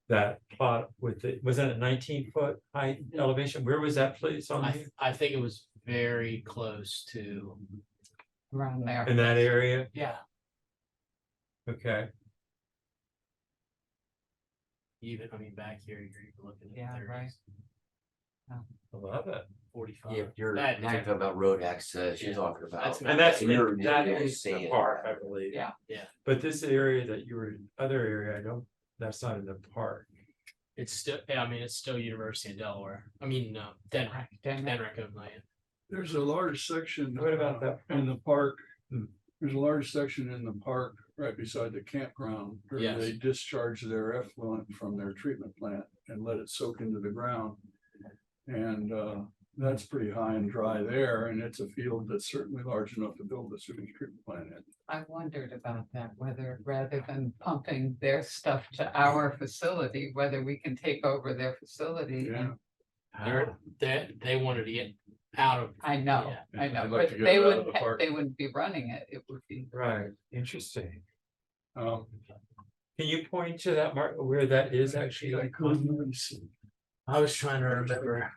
Speaker 5: that plot with it, was that a 19-foot height elevation? Where was that place on here?
Speaker 2: I think it was very close to,
Speaker 1: around there.
Speaker 5: In that area?
Speaker 2: yeah,
Speaker 5: Okay.
Speaker 2: even, I mean, back here, you're even looking at
Speaker 1: Yeah,
Speaker 2: 30s,
Speaker 1: right.
Speaker 5: I love it.
Speaker 2: 45.
Speaker 6: Yeah, you're now
Speaker 2: That-
Speaker 6: you're talking about road access. You're
Speaker 2: Yeah.
Speaker 6: talking about.
Speaker 2: That's-
Speaker 5: And that's,
Speaker 6: You're-
Speaker 5: that
Speaker 6: you're
Speaker 5: is the
Speaker 6: saying-
Speaker 5: park, I believe.
Speaker 1: Yeah.
Speaker 2: Yeah.
Speaker 5: But this area that you were, other area, I don't, that's not in the park.
Speaker 2: It's still, yeah, I mean, it's still University of Delaware. I mean, no, Denrick, Denrick owned land.
Speaker 3: There's a large section.
Speaker 5: What about that?
Speaker 3: In the park.
Speaker 5: Hmm.
Speaker 3: There's a large section in the park right beside the campground where
Speaker 2: Yes.
Speaker 3: they discharge their effluent from their treatment plant and let it soak into the ground. And that's pretty high and dry there, and it's a field that's certainly large enough to build a sewage treatment plant in.
Speaker 1: I wondered about that, whether rather than pumping their stuff to our facility, whether we can take over their facility.
Speaker 3: Yeah.
Speaker 2: They wanted to get out of.
Speaker 1: I know,
Speaker 2: Yeah.
Speaker 1: I know,
Speaker 3: I'd like to
Speaker 1: but
Speaker 3: get
Speaker 1: they
Speaker 3: it out of
Speaker 1: wouldn't,
Speaker 3: the park.
Speaker 1: they wouldn't be running it, it would be.
Speaker 5: Right, interesting.
Speaker 3: Um,
Speaker 5: Can you point to that mark where that is actually?
Speaker 3: I couldn't really see.
Speaker 2: I was trying to remember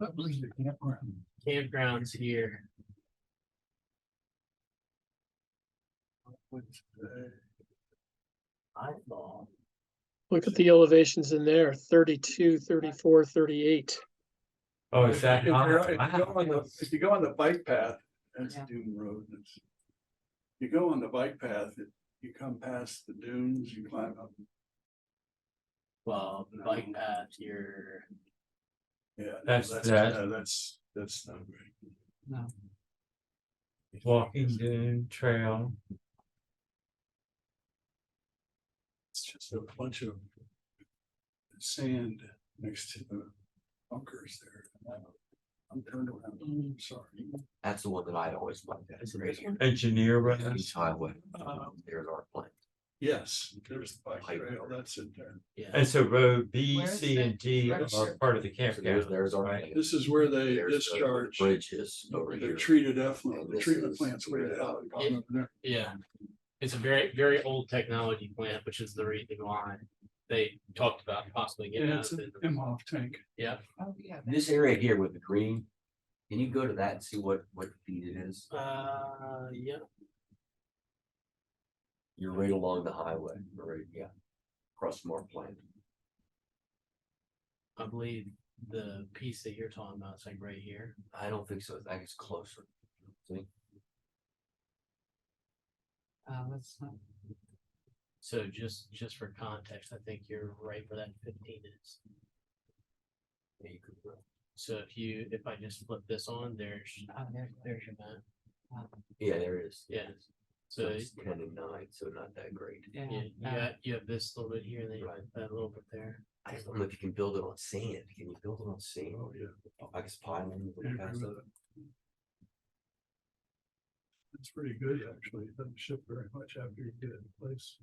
Speaker 3: That was the campground.
Speaker 2: campgrounds here. I thought.
Speaker 8: Look at the elevations in there, 32, 34, 38.
Speaker 5: Oh, is that?
Speaker 3: If you
Speaker 5: high?
Speaker 3: go on the, if you go on the bike path, that's
Speaker 1: Yeah.
Speaker 3: Dune Road. You go on the bike path, you come past the dunes, you climb up.
Speaker 2: Well, the bike path here.
Speaker 3: Yeah.
Speaker 5: That's
Speaker 3: not great.
Speaker 1: No,
Speaker 5: Walking dune trail.
Speaker 3: It's just a bunch of sand next to the bunkers there. I'm turned around, I'm sorry.
Speaker 6: That's the one that I always liked. That's great.
Speaker 5: Engineer
Speaker 6: East
Speaker 5: runs.
Speaker 6: Highway,
Speaker 3: Um,
Speaker 6: there's our plant.
Speaker 3: Yes, there's the bike trail, that's it there.
Speaker 2: Yeah.
Speaker 5: And so road B,
Speaker 1: Where's
Speaker 5: C,
Speaker 1: the
Speaker 5: and D are
Speaker 1: register?
Speaker 5: part of the
Speaker 6: So there's,
Speaker 5: campground.
Speaker 6: there's our.
Speaker 5: right?
Speaker 6: plant.
Speaker 3: This is where they
Speaker 6: There's the
Speaker 3: discharge
Speaker 6: Bridge is over
Speaker 3: their
Speaker 6: here.
Speaker 3: treated effluent,
Speaker 6: And
Speaker 3: the
Speaker 6: this
Speaker 3: treatment
Speaker 6: is
Speaker 3: plant's way
Speaker 6: where-
Speaker 3: out.
Speaker 2: Yeah. It's a very, very old technology plant, which is the reason why they talked about possibly getting
Speaker 3: Yeah,
Speaker 2: out
Speaker 3: it's
Speaker 2: of
Speaker 3: an
Speaker 2: it.
Speaker 3: MHOF tank.
Speaker 2: Yeah.
Speaker 1: oh, yeah.
Speaker 6: This area here with the green, can you go to that and see what feed it is?
Speaker 2: Yeah.
Speaker 6: You're right along the highway, right, yeah. Across from our plant.
Speaker 2: I believe the piece that you're talking about is like right here.
Speaker 6: I don't think so, I think it's closer. See?
Speaker 1: That's not.
Speaker 2: So just for context, I think you're right where that 15 is.
Speaker 6: Yeah, you could go.
Speaker 2: So if I just flip this on, there's there's your map.
Speaker 6: Yeah, there it is.
Speaker 2: Yeah.
Speaker 6: So
Speaker 2: So
Speaker 6: it's 10 and 9, so not that great.
Speaker 2: yeah, you have this little bit here, and then you
Speaker 6: Right.
Speaker 2: have that little bit there.
Speaker 6: I just don't know if you can build it on sand. Can you build it on sand?
Speaker 3: Oh, yeah.
Speaker 6: I guess piling.
Speaker 3: I agree with that. It's pretty good, actually. It doesn't ship very much after you get it in place.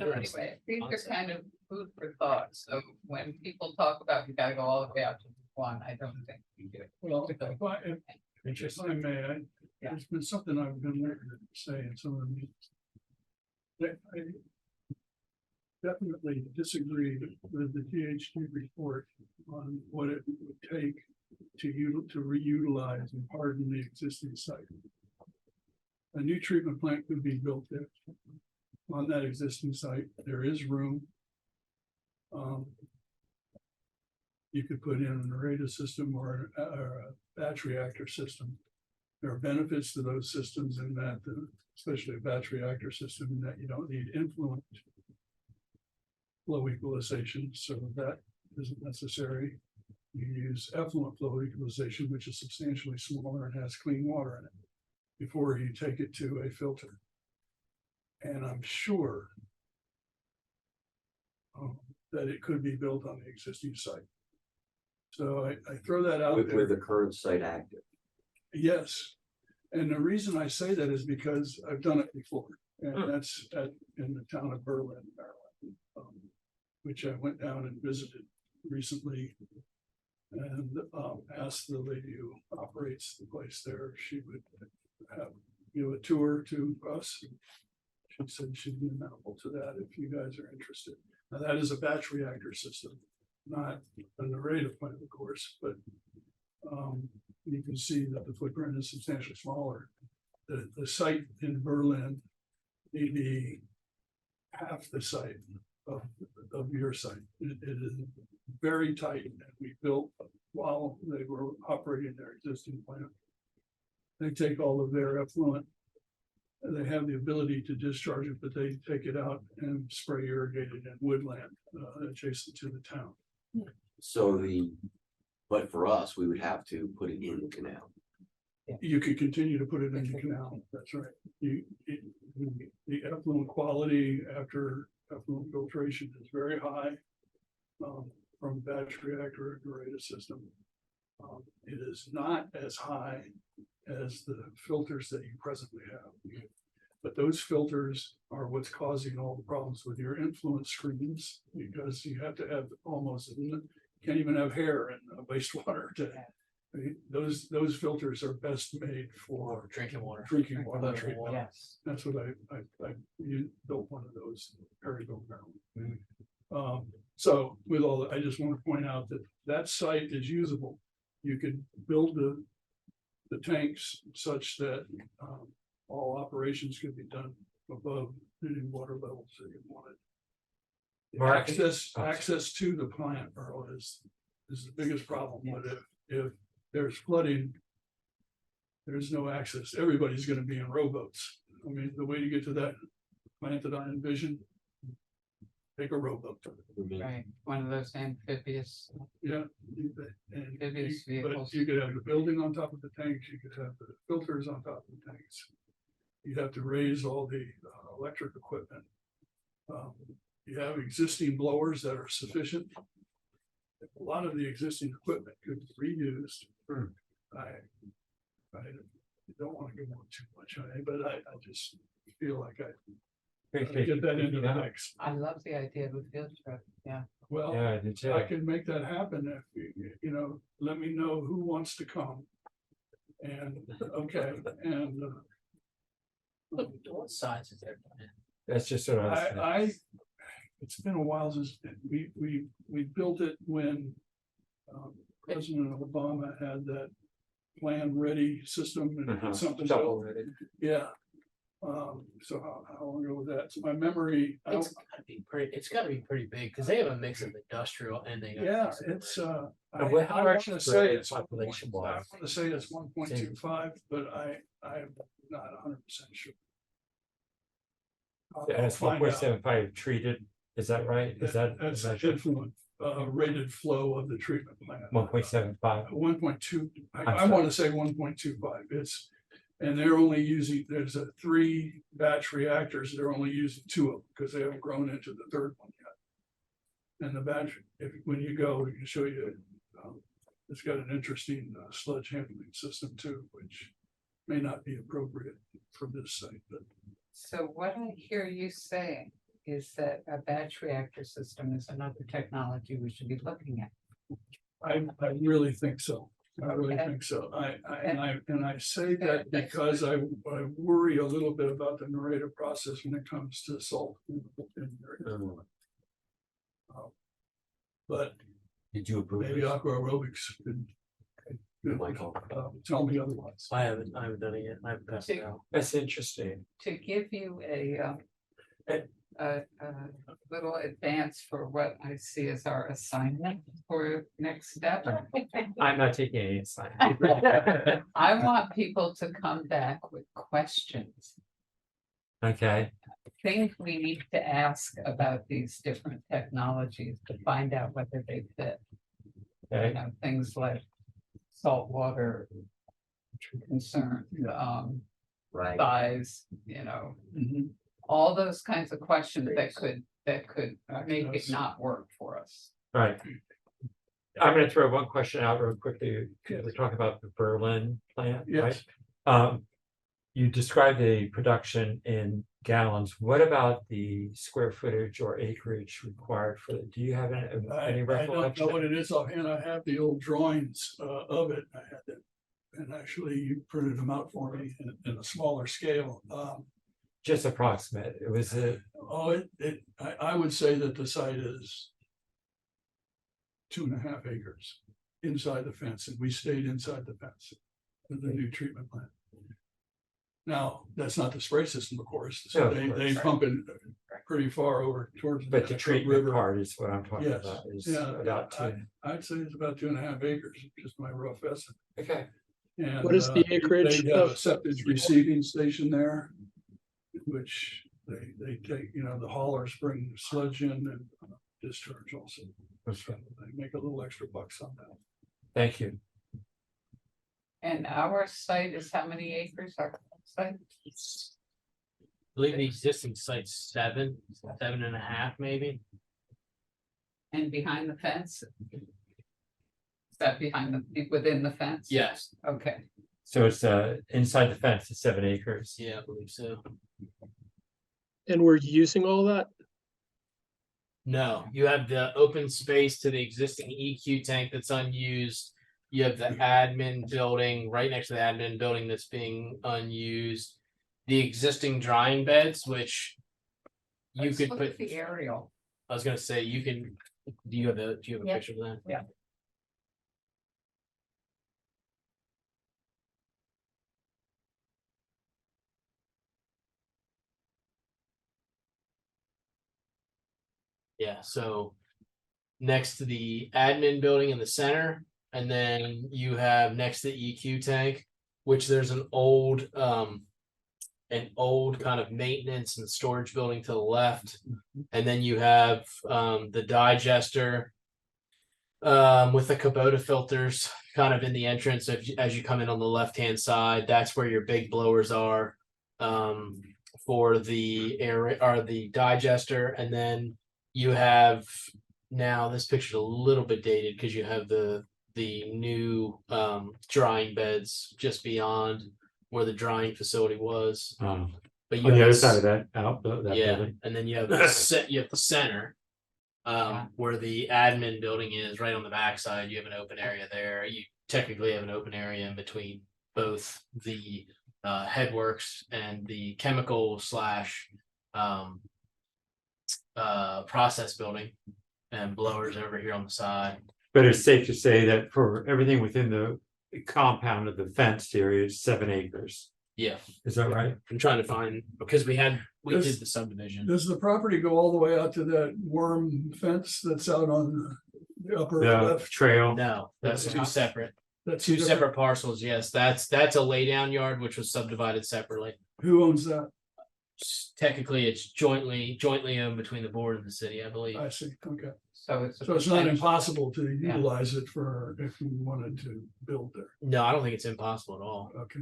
Speaker 1: So anyway, these are kind of food for thought, so when people talk about you gotta go all the way out to one, I don't think we do.
Speaker 3: Well, if I may, there's been something I've been wanting to say in some of the meetings. I definitely disagree with the GHG report on what it would take to reutilize and harden the existing site. A new treatment plant could be built there on that existing site. There is room. You could put in an array system or a batch reactor system. There are benefits to those systems in that, especially a batch reactor system, in that you don't need influent flow equalization, so that isn't necessary. You use effluent flow equalization, which is substantially smaller and has clean water in it before you take it to a filter. And I'm sure that it could be built on the existing site. So I throw that out
Speaker 6: With
Speaker 3: there.
Speaker 6: the current site active.
Speaker 3: Yes, and the reason I say that is because I've done it before, and that's in the town of Berlin, Maryland. Which I went down and visited recently. And asked the lady who operates the place there, if she would give a tour to us. She said she'd be amenable to that if you guys are interested. Now, that is a batch reactor system, not an array plant, of course, but you can see that the footprint is substantially smaller. The site in Berlin may be half the site of your site. It is very tight, and we built while they were operating their existing plant. They take all of their effluent, and they have the ability to discharge it, but they take it out and spray irrigate it in woodland adjacent to the town.
Speaker 6: So but for us, we would have to put it in the canal.
Speaker 3: You could continue to put it in the canal, that's right. The effluent quality after effluent filtration is very high. From batch reactor generator system. It is not as high as the filters that you presently have. But those filters are what's causing all the problems with your influence screens, because you have to have almost, can't even have hair in wastewater to. Those filters are best made for
Speaker 2: Drinking water.
Speaker 3: drinking water
Speaker 2: Potable
Speaker 3: treatment.
Speaker 2: water.
Speaker 1: Yes.
Speaker 3: That's what you built one of those, Perryville, Maryland. So with all that, I just want to point out that that site is usable. You could build the tanks such that all operations could be done above any water levels that you wanted.
Speaker 5: Mark-
Speaker 3: Access to the plant, Earl, is the biggest problem, but if there's flooding, there's no access. Everybody's gonna be in rowboats. I mean, the way to get to that plant that I envision, take a rowboat.
Speaker 1: Right, one of those amphibious.
Speaker 3: Yeah. And
Speaker 1: Amphibious
Speaker 3: but
Speaker 1: vehicles.
Speaker 3: you could have the building on top of the tanks, you could have the filters on top of the tanks. You'd have to raise all the electric equipment. You have existing blowers that are sufficient. A lot of the existing equipment could be reused. I don't want to go on too much on it, but I just feel like I get that into the mix.
Speaker 1: I love the idea of a field trip, yeah.
Speaker 3: Well,
Speaker 5: Yeah, I did too.
Speaker 3: I can make that happen if you know, let me know who wants to come. And, okay, and
Speaker 2: What size is their plant?
Speaker 5: That's just what I was saying.
Speaker 3: it's been a while since we built it when President Obama had that plan ready system and something.
Speaker 5: Shovel ready.
Speaker 3: Yeah. So how long ago was that? So my memory,
Speaker 2: It's gotta be pretty big, because they have a mix of industrial and they. got a
Speaker 3: yeah,
Speaker 2: mix of
Speaker 3: it's
Speaker 2: commercial.
Speaker 3: I
Speaker 5: And how
Speaker 3: want
Speaker 5: much
Speaker 3: to
Speaker 5: is
Speaker 3: say
Speaker 5: the
Speaker 3: it's
Speaker 5: population
Speaker 3: I
Speaker 5: wise?
Speaker 3: want to say it's 1.25, but I'm not 100% sure. I'll
Speaker 5: And it's
Speaker 3: find out.
Speaker 5: 1.75 treated, is that right? Is that
Speaker 3: That's
Speaker 5: the
Speaker 3: the
Speaker 5: measure?
Speaker 3: influent, rated flow of the treatment plant.
Speaker 5: 1.75?
Speaker 3: 1.2,
Speaker 5: I'm
Speaker 3: I
Speaker 5: sorry.
Speaker 3: want to say 1.25, and they're only using, there's 3 batch reactors, they're only using 2 of them, because they haven't grown into the 3rd one yet. And the batch, when you go, we can show you, it's got an interesting sludge handling system too, which may not be appropriate for this site, but
Speaker 1: So what I hear you saying is that a batch reactor system is another technology we should be looking at.
Speaker 3: I really think so. I really
Speaker 1: Okay.
Speaker 3: think so. And I say that because I worry a little bit about the narrative process when it comes to salt. But
Speaker 5: Did you approve
Speaker 3: maybe
Speaker 5: this?
Speaker 3: aqua aerobics could
Speaker 6: Michael.
Speaker 3: tell me otherwise.
Speaker 2: I haven't done it yet. I haven't passed it out.
Speaker 5: That's interesting.
Speaker 1: To give you a little advance for what I see as our assignment for next step.
Speaker 5: I'm not taking any assignment.
Speaker 1: I want people to come back with questions,
Speaker 5: Okay,
Speaker 1: things we need to ask about these different technologies to find out whether they fit. You
Speaker 5: okay,
Speaker 1: know, things like saltwater concern,
Speaker 6: Right.
Speaker 1: size, you know, all those kinds of questions that could make it not work for us.
Speaker 5: right. I'm gonna throw one question out real quickly. We're talking about the Berlin plant, right?
Speaker 3: Yes.
Speaker 5: You described the production in gallons. What about the square footage or acreage required for it? Do you have any
Speaker 3: I don't know
Speaker 5: recollection?
Speaker 3: what it is offhand. I have the old drawings of it. I had them. And actually you printed them out for me in a smaller scale.
Speaker 5: Just approximate. It was a,
Speaker 3: I would say that the site is 2.5 acres inside the fence, and we stayed inside the fence of the new treatment plant. Now, that's not the spray system, of course.
Speaker 5: No,
Speaker 3: So
Speaker 5: of
Speaker 3: they
Speaker 5: course.
Speaker 3: pump it pretty far over towards.
Speaker 5: but the
Speaker 3: Netherlands
Speaker 5: treatment
Speaker 3: River.
Speaker 5: part is what I'm talking
Speaker 3: Yes,
Speaker 5: about. Is
Speaker 3: yeah,
Speaker 5: about two.
Speaker 3: I'd say it's about 2.5 acres, just my rough estimate.
Speaker 5: Okay.
Speaker 3: And
Speaker 8: What is the acreage
Speaker 3: they have a
Speaker 8: of-
Speaker 3: septic receiving station there, which they take, you know, the haulers bring sludge in and discharge also. So they make a little extra bucks on that.
Speaker 5: Thank you.
Speaker 1: And our site is how many acres, our site?
Speaker 2: believe the existing site's 7.5 maybe.
Speaker 1: And behind the fence? Is that within the fence?
Speaker 2: Yes,
Speaker 1: Okay,
Speaker 5: So it's inside the fence, it's 7 acres.
Speaker 2: yeah, I believe so.
Speaker 8: And we're using all that?
Speaker 2: No, you have the open space to the existing EQ tank that's unused. You have the admin building right next to the admin building that's being unused. The existing drying beds, which you
Speaker 1: let's
Speaker 2: could
Speaker 1: look
Speaker 2: put,
Speaker 1: at the aerial.
Speaker 2: I was gonna say, you can, do you have a
Speaker 7: Yep.
Speaker 2: picture of that?
Speaker 1: Yeah.
Speaker 2: Yeah, so next to the admin building in the center, and then you have next to the EQ tank, which there's an old kind of maintenance and storage building to the left. And then you have the digester with the Kubota filters kind of in the entrance as you come in on the left-hand side. That's where your big blowers are for the air or the digester. And then you have now this picture's a little bit dated because you have the new drying beds just beyond where the drying facility was.
Speaker 5: On
Speaker 2: But you
Speaker 5: the
Speaker 2: have
Speaker 5: other
Speaker 2: this-
Speaker 5: side of that
Speaker 2: yeah,
Speaker 5: building.
Speaker 2: and then you have the center. Where the admin building is, right on the backside, you have an open area there. You technically have an open area in between both the headworks and the chemical slash process building and blowers over here on the side.
Speaker 5: But it's safe to say that for everything within the compound of the fenced area, it's 7 acres.
Speaker 2: Yeah,
Speaker 5: Is that right?
Speaker 2: I'm trying to find, because we
Speaker 3: Does-
Speaker 2: did the subdivision.
Speaker 3: Does the property go all the way out to that worm fence that's out on the upper
Speaker 5: The
Speaker 3: left?
Speaker 5: trail.
Speaker 2: No, that's two separate,
Speaker 3: That's
Speaker 2: two
Speaker 3: different.
Speaker 2: separate parcels. Yes, that's a laydown yard, which was subdivided separately.
Speaker 3: Who owns that?
Speaker 2: Technically, it's jointly owned between the board and the city, I believe.
Speaker 3: I see, okay.
Speaker 1: So it's.
Speaker 3: So it's not
Speaker 1: potential-
Speaker 3: impossible to utilize it for if we wanted to build there,
Speaker 2: No, I don't think it's impossible at all.
Speaker 3: okay.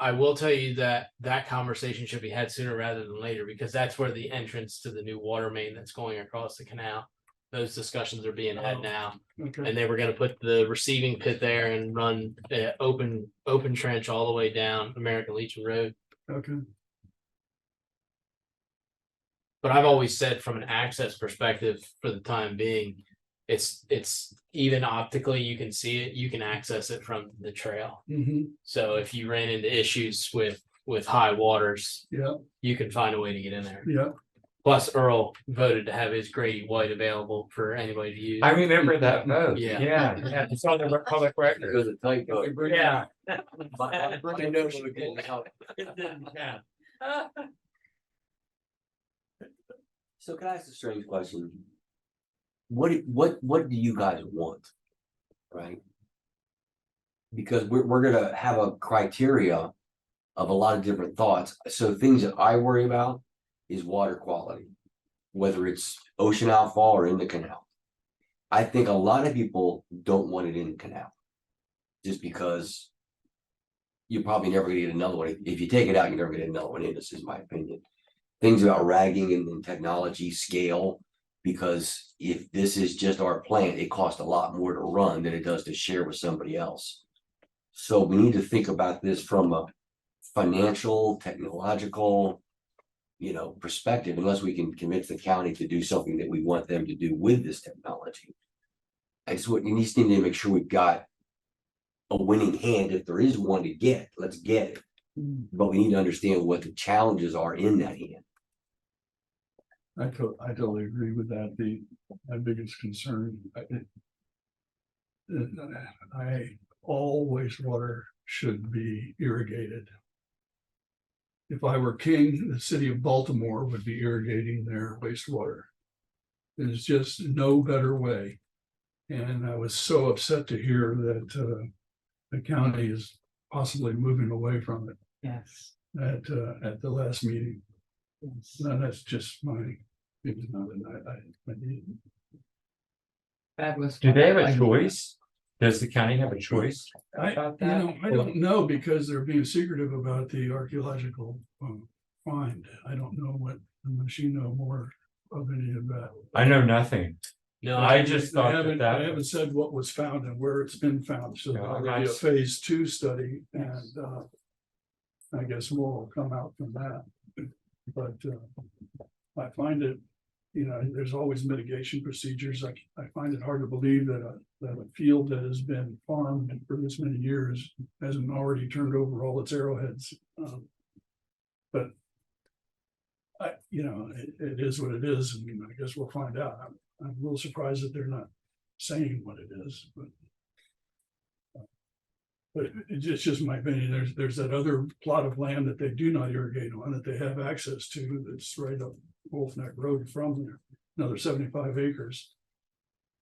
Speaker 2: I will tell you that conversation should be had sooner rather than later, because that's where the entrance to the new water main that's going across the canal. Those discussions are being had
Speaker 3: Oh.
Speaker 2: now,
Speaker 3: Okay,
Speaker 2: and they were gonna put the receiving pit there and run open trench all the way down American Legion Road.
Speaker 3: okay,
Speaker 2: But I've always said from an access perspective, for the time being, it's even optically, you can see it, you can access it from the trail. So if you ran into issues with high waters,
Speaker 3: yeah,
Speaker 2: you can find a way to get in there.
Speaker 3: yeah,
Speaker 2: Plus Earl voted to have his Grady White available for anybody to use.
Speaker 5: I remember that vote.
Speaker 2: Yeah.
Speaker 5: Yeah, it's on the public record.
Speaker 6: It was a tight vote.
Speaker 5: Yeah.
Speaker 6: I know it didn't help.
Speaker 5: It didn't count.
Speaker 6: So can I ask a strange question? What do you guys want? Right? Because we're gonna have a criteria of a lot of different thoughts. So things that I worry about is water quality, whether it's ocean outfall or in the canal. I think a lot of people don't want it in the canal. Just because you're probably never gonna get another one. If you take it out, you're never gonna get another one in. This is my opinion. Things about ragging and technology scale, because if this is just our plant, it costs a lot more to run than it does to share with somebody else. So we need to think about this from a financial, technological, perspective, unless we can convince the county to do something that we want them to do with this technology. I just want, you need to make sure we've got a winning hand. If there is one to get, let's get it. But we need to understand what the challenges are in that hand.
Speaker 3: I totally agree with that. My biggest concern. All wastewater should be irrigated. If I were king, the city of Baltimore would be irrigating their wastewater. There's just no better way. And I was so upset to hear that the county is possibly moving away from it
Speaker 1: Yes.
Speaker 3: at the last meeting.
Speaker 1: Yes.
Speaker 3: No, that's just my.
Speaker 1: That was.
Speaker 5: Do they have
Speaker 1: what
Speaker 5: a
Speaker 1: I-
Speaker 5: choice? Does the county have a choice
Speaker 3: I
Speaker 5: about that?
Speaker 3: don't know, because they're being secretive about the archaeological find. I don't know what, unless you know more of any of that.
Speaker 5: I know nothing.
Speaker 2: No,
Speaker 5: I
Speaker 2: I
Speaker 5: just
Speaker 3: They
Speaker 5: thought that
Speaker 3: haven't,
Speaker 5: that
Speaker 3: they haven't
Speaker 5: was-
Speaker 3: said what was found and where it's been found, so
Speaker 5: Yeah,
Speaker 3: there'll
Speaker 5: I
Speaker 3: be a
Speaker 5: s-
Speaker 3: phase 2 study and, I guess more will come out from that. But, I find it, you know, there's always mitigation procedures. I find it hard to believe that a field that has been farmed for this many years hasn't already turned over all its arrowheads. But you know, it is what it is, and I guess we'll find out. I'm a little surprised that they're not saying what it is, but. But it's just my opinion. There's that other plot of land that they do not irrigate on, that they have access to, that's right up Wolf Neck Road from there. Another 75 acres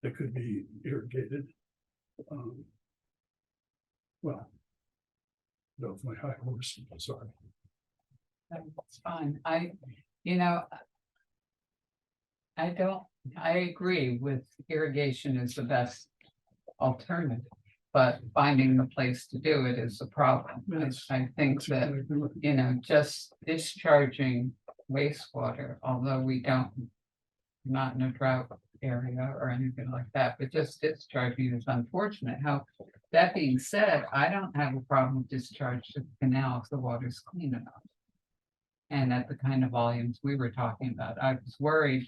Speaker 3: that could be irrigated. Well, no, my high horse, sorry.
Speaker 1: That's fine. I agree with irrigation is the best alternative, but finding the place to do it is a problem.
Speaker 3: Yes.
Speaker 1: I think that, just discharging wastewater, although we don't, not in a drought area or anything like that, but just discharging is unfortunate. How, that being said, I don't have a problem with discharge to the canal if the water's clean enough. And at the kind of volumes we were talking about, I was worried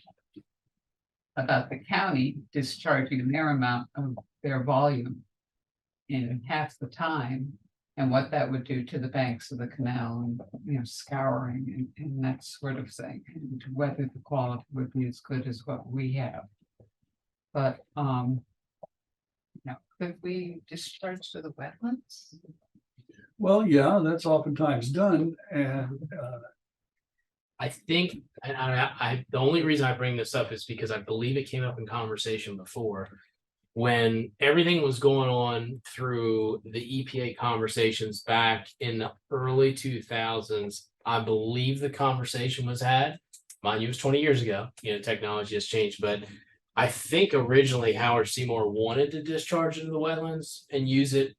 Speaker 1: about the county discharging their amount of their volume in half the time, and what that would do to the banks of the canal and, scouring and that sort of thing, and whether the quality would be as good as what we have. But, could we discharge to the wetlands?
Speaker 3: Well, yeah, that's oftentimes done, and
Speaker 2: I think, and the only reason I bring this up is because I believe it came up in conversation before. When everything was going on through the EPA conversations back in the early 2000s, I believe the conversation was had. Mind you, it was 20 years ago. Technology has changed, but I think originally Howard Seymour wanted to discharge into the wetlands and use it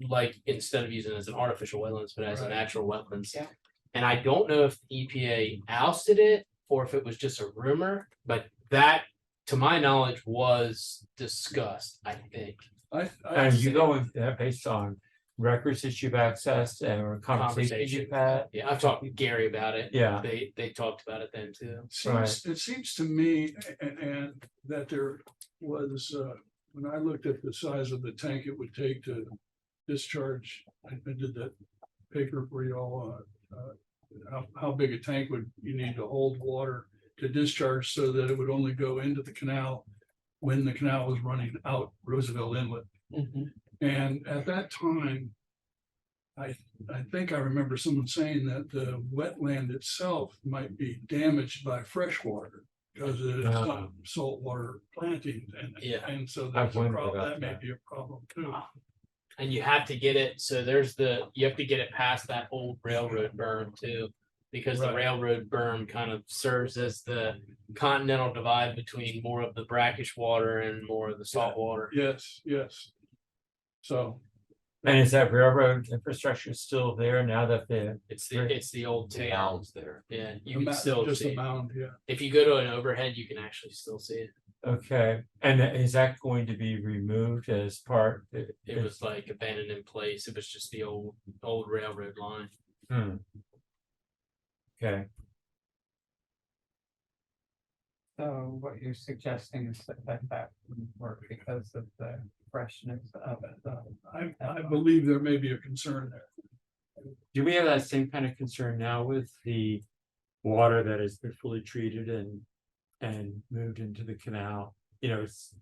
Speaker 2: like instead of using it as an artificial wetlands, but as a
Speaker 3: Right.
Speaker 2: natural wetlands.
Speaker 1: Yeah.
Speaker 2: And I don't know if EPA ousted it or if it was just a rumor, but that, to my knowledge, was discussed, I think.
Speaker 5: And you go with that based on records that you've accessed or conversations you've had?
Speaker 2: Yeah, I've talked to Gary about it.
Speaker 5: Yeah.
Speaker 2: They talked about it then too.
Speaker 3: It seems to me, and that there was, when I looked at the size of the tank it would take to discharge, I did that paper for y'all, how big a tank would you need to hold water to discharge so that it would only go into the canal when the canal was running out Roosevelt Inlet. And at that time, I think I remember someone saying that the wetland itself might be damaged by fresh water because it's not saltwater plantings,
Speaker 2: Yeah.
Speaker 3: and so
Speaker 5: I've
Speaker 3: that's a
Speaker 5: wondered
Speaker 3: problem.
Speaker 5: about
Speaker 3: That may
Speaker 5: that.
Speaker 3: be a problem too.
Speaker 2: And you have to get it, so you have to get it past that old railroad berm too. Because the
Speaker 3: Right.
Speaker 2: railroad berm kind of serves as the continental divide between more of the brackish water and more of the salt water.
Speaker 3: Yes. So,
Speaker 5: And is that railroad infrastructure still there now that
Speaker 2: It's the old
Speaker 6: The
Speaker 2: tail.
Speaker 6: mounds there.
Speaker 2: Yeah, you
Speaker 3: a
Speaker 2: can
Speaker 3: ma-
Speaker 2: still
Speaker 3: just
Speaker 2: see
Speaker 3: a
Speaker 2: it.
Speaker 3: mound, yeah.
Speaker 2: If you go to an overhead, you can actually still see it.
Speaker 5: okay, and is that going to be removed as part?
Speaker 2: It was like abandoned in place. It was just the old railroad line.
Speaker 5: Okay,
Speaker 1: So what you're suggesting is that wouldn't work because of the freshness of it.
Speaker 3: I believe there may be a concern there.
Speaker 5: do we have that same kind of concern now with the water that has been fully treated and moved into the canal? It's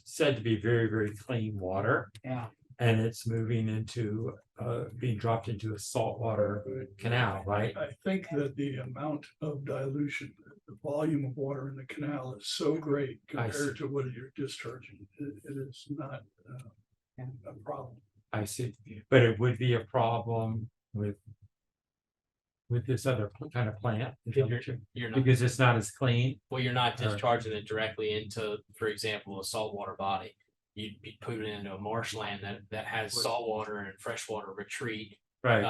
Speaker 5: said to be very, very clean water.
Speaker 1: Yeah.
Speaker 5: And it's moving into being dropped into a saltwater canal, right?
Speaker 3: I think that the amount of dilution, the volume of water in the canal is so great
Speaker 5: I see.
Speaker 3: compared to what you're discharging. It is not a problem.
Speaker 5: I see, but it would be a problem with this other kind of plant.
Speaker 2: You're not,
Speaker 5: Because it's not as clean.
Speaker 2: well, you're not discharging it directly into, for example, a saltwater body. You'd be putting it into a marshland that has saltwater and freshwater retreat.
Speaker 5: Right,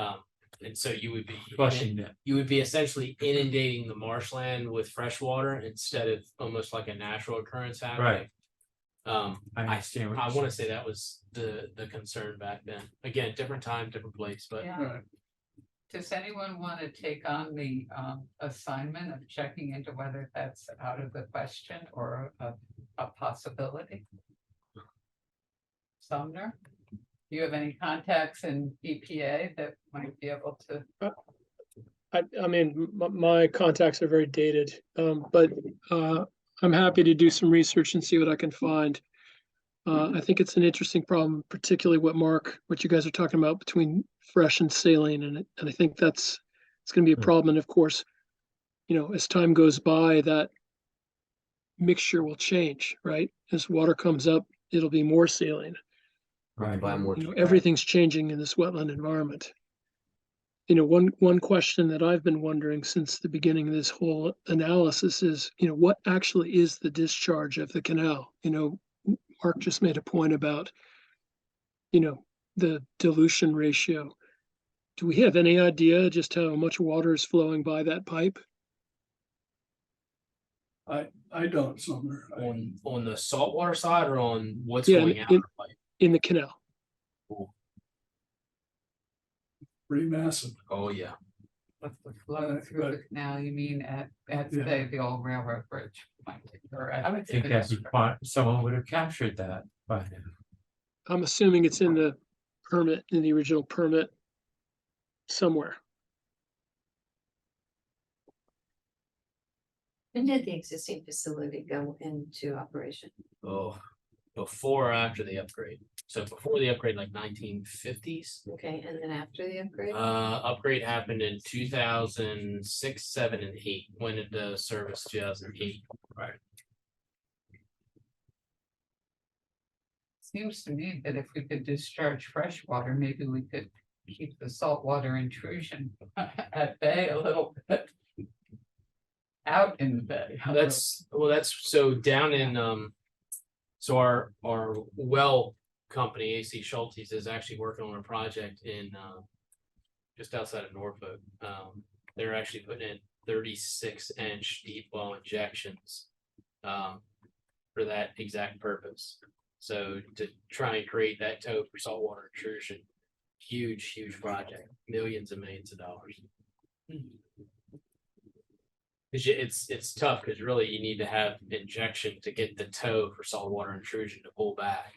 Speaker 2: And so you would be
Speaker 5: Flushing it.
Speaker 2: you would be essentially inundating the marshland with fresh water instead of almost like a natural occurrence happening.
Speaker 5: Right.
Speaker 2: I
Speaker 5: understand. what
Speaker 2: I
Speaker 5: you're
Speaker 2: want to
Speaker 5: saying.
Speaker 2: say that was the concern back then. Again, different time, different place, but
Speaker 1: Yeah.
Speaker 3: Right.
Speaker 1: Does anyone want to take on the assignment of checking into whether that's out of the question or a possibility? Sumner, do you have any contacts in EPA that might be able to?
Speaker 8: I mean, my contacts are very dated, but I'm happy to do some research and see what I can find. I think it's an interesting problem, particularly what you guys are talking about between fresh and saline, and I think it's going to be a problem. And of course, as time goes by, that mixture will change, right? As water comes up, it'll be more saline.
Speaker 5: Right.
Speaker 6: Buy more.
Speaker 8: Everything's changing in this wetland environment. One question that I've been wondering since the beginning of this whole analysis is, what actually is the discharge of the canal? Mark just made a point about, the dilution ratio. Do we have any idea just how much water is flowing by that pipe?
Speaker 3: I don't, Sumner.
Speaker 2: on the saltwater side or on what's
Speaker 8: Yeah,
Speaker 2: going out
Speaker 8: in-
Speaker 2: of the pipe?
Speaker 8: In the canal?
Speaker 3: Pretty massive.
Speaker 2: Oh, yeah.
Speaker 1: What's the flow through the canal, you mean at
Speaker 3: Yeah.
Speaker 1: the old railroad bridge? Or at
Speaker 5: I would think
Speaker 1: the
Speaker 5: that
Speaker 1: district?
Speaker 5: someone would have captured that by now.
Speaker 8: I'm assuming it's in the original permit somewhere.
Speaker 4: When did the existing facility go into operation?
Speaker 2: Oh, before or after the upgrade? So before the upgrade, like 1950s.
Speaker 4: Okay, and then after the upgrade?
Speaker 2: Upgrade happened in 2006, 7, and 8. Went into service 2008. Right.
Speaker 1: Seems to me that if we could discharge fresh water, maybe we could keep the saltwater intrusion at bay a little bit. Out in the bay.
Speaker 2: That's so down in so our well company AC Schultes is actually working on a project in just outside of Norfolk. They're actually putting in 36-inch deep well injections for that exact purpose. So to try and create that tow for saltwater intrusion, huge project, millions and millions of dollars. It's tough because really you need to have injection to get the tow for saltwater intrusion to pull back.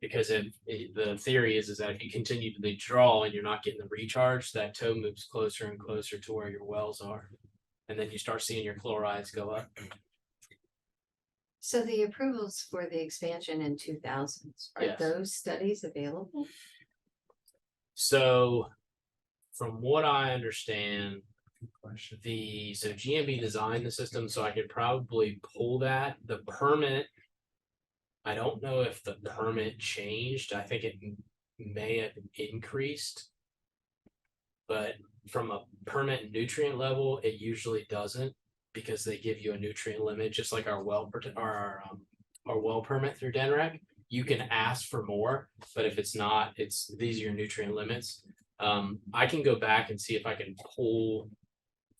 Speaker 2: Because the theory is that if you continue to draw and you're not getting the recharge, that tow moves closer and closer to where your wells are. And then you start seeing your chlorides go up.
Speaker 4: So the approvals for the expansion in 2000s, are
Speaker 2: Yes.
Speaker 4: those studies available?
Speaker 2: So from what I understand, so GMB designed the system, so I could probably pull that. The permit, I don't know if the permit changed. I think it may have increased. But from a permit nutrient level, it usually doesn't, because they give you a nutrient limit, just like our well permit through DNREC. You can ask for more, but if it's not, these are your nutrient limits. I can go back and see if I can pull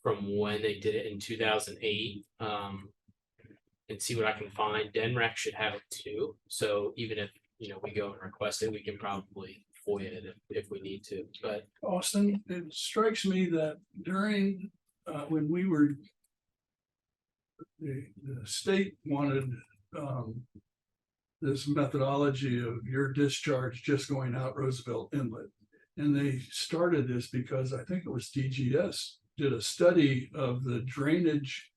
Speaker 2: from when they did it in 2008, and see what I can find. DNREC should have it too. So even if we go and request it, we can probably FOIA it if we need to. But
Speaker 3: Austin, it strikes me that during, when we were, the state wanted, this methodology of your discharge just going out Roosevelt Inlet. And they started this because I think it was DGS did a study of the drainage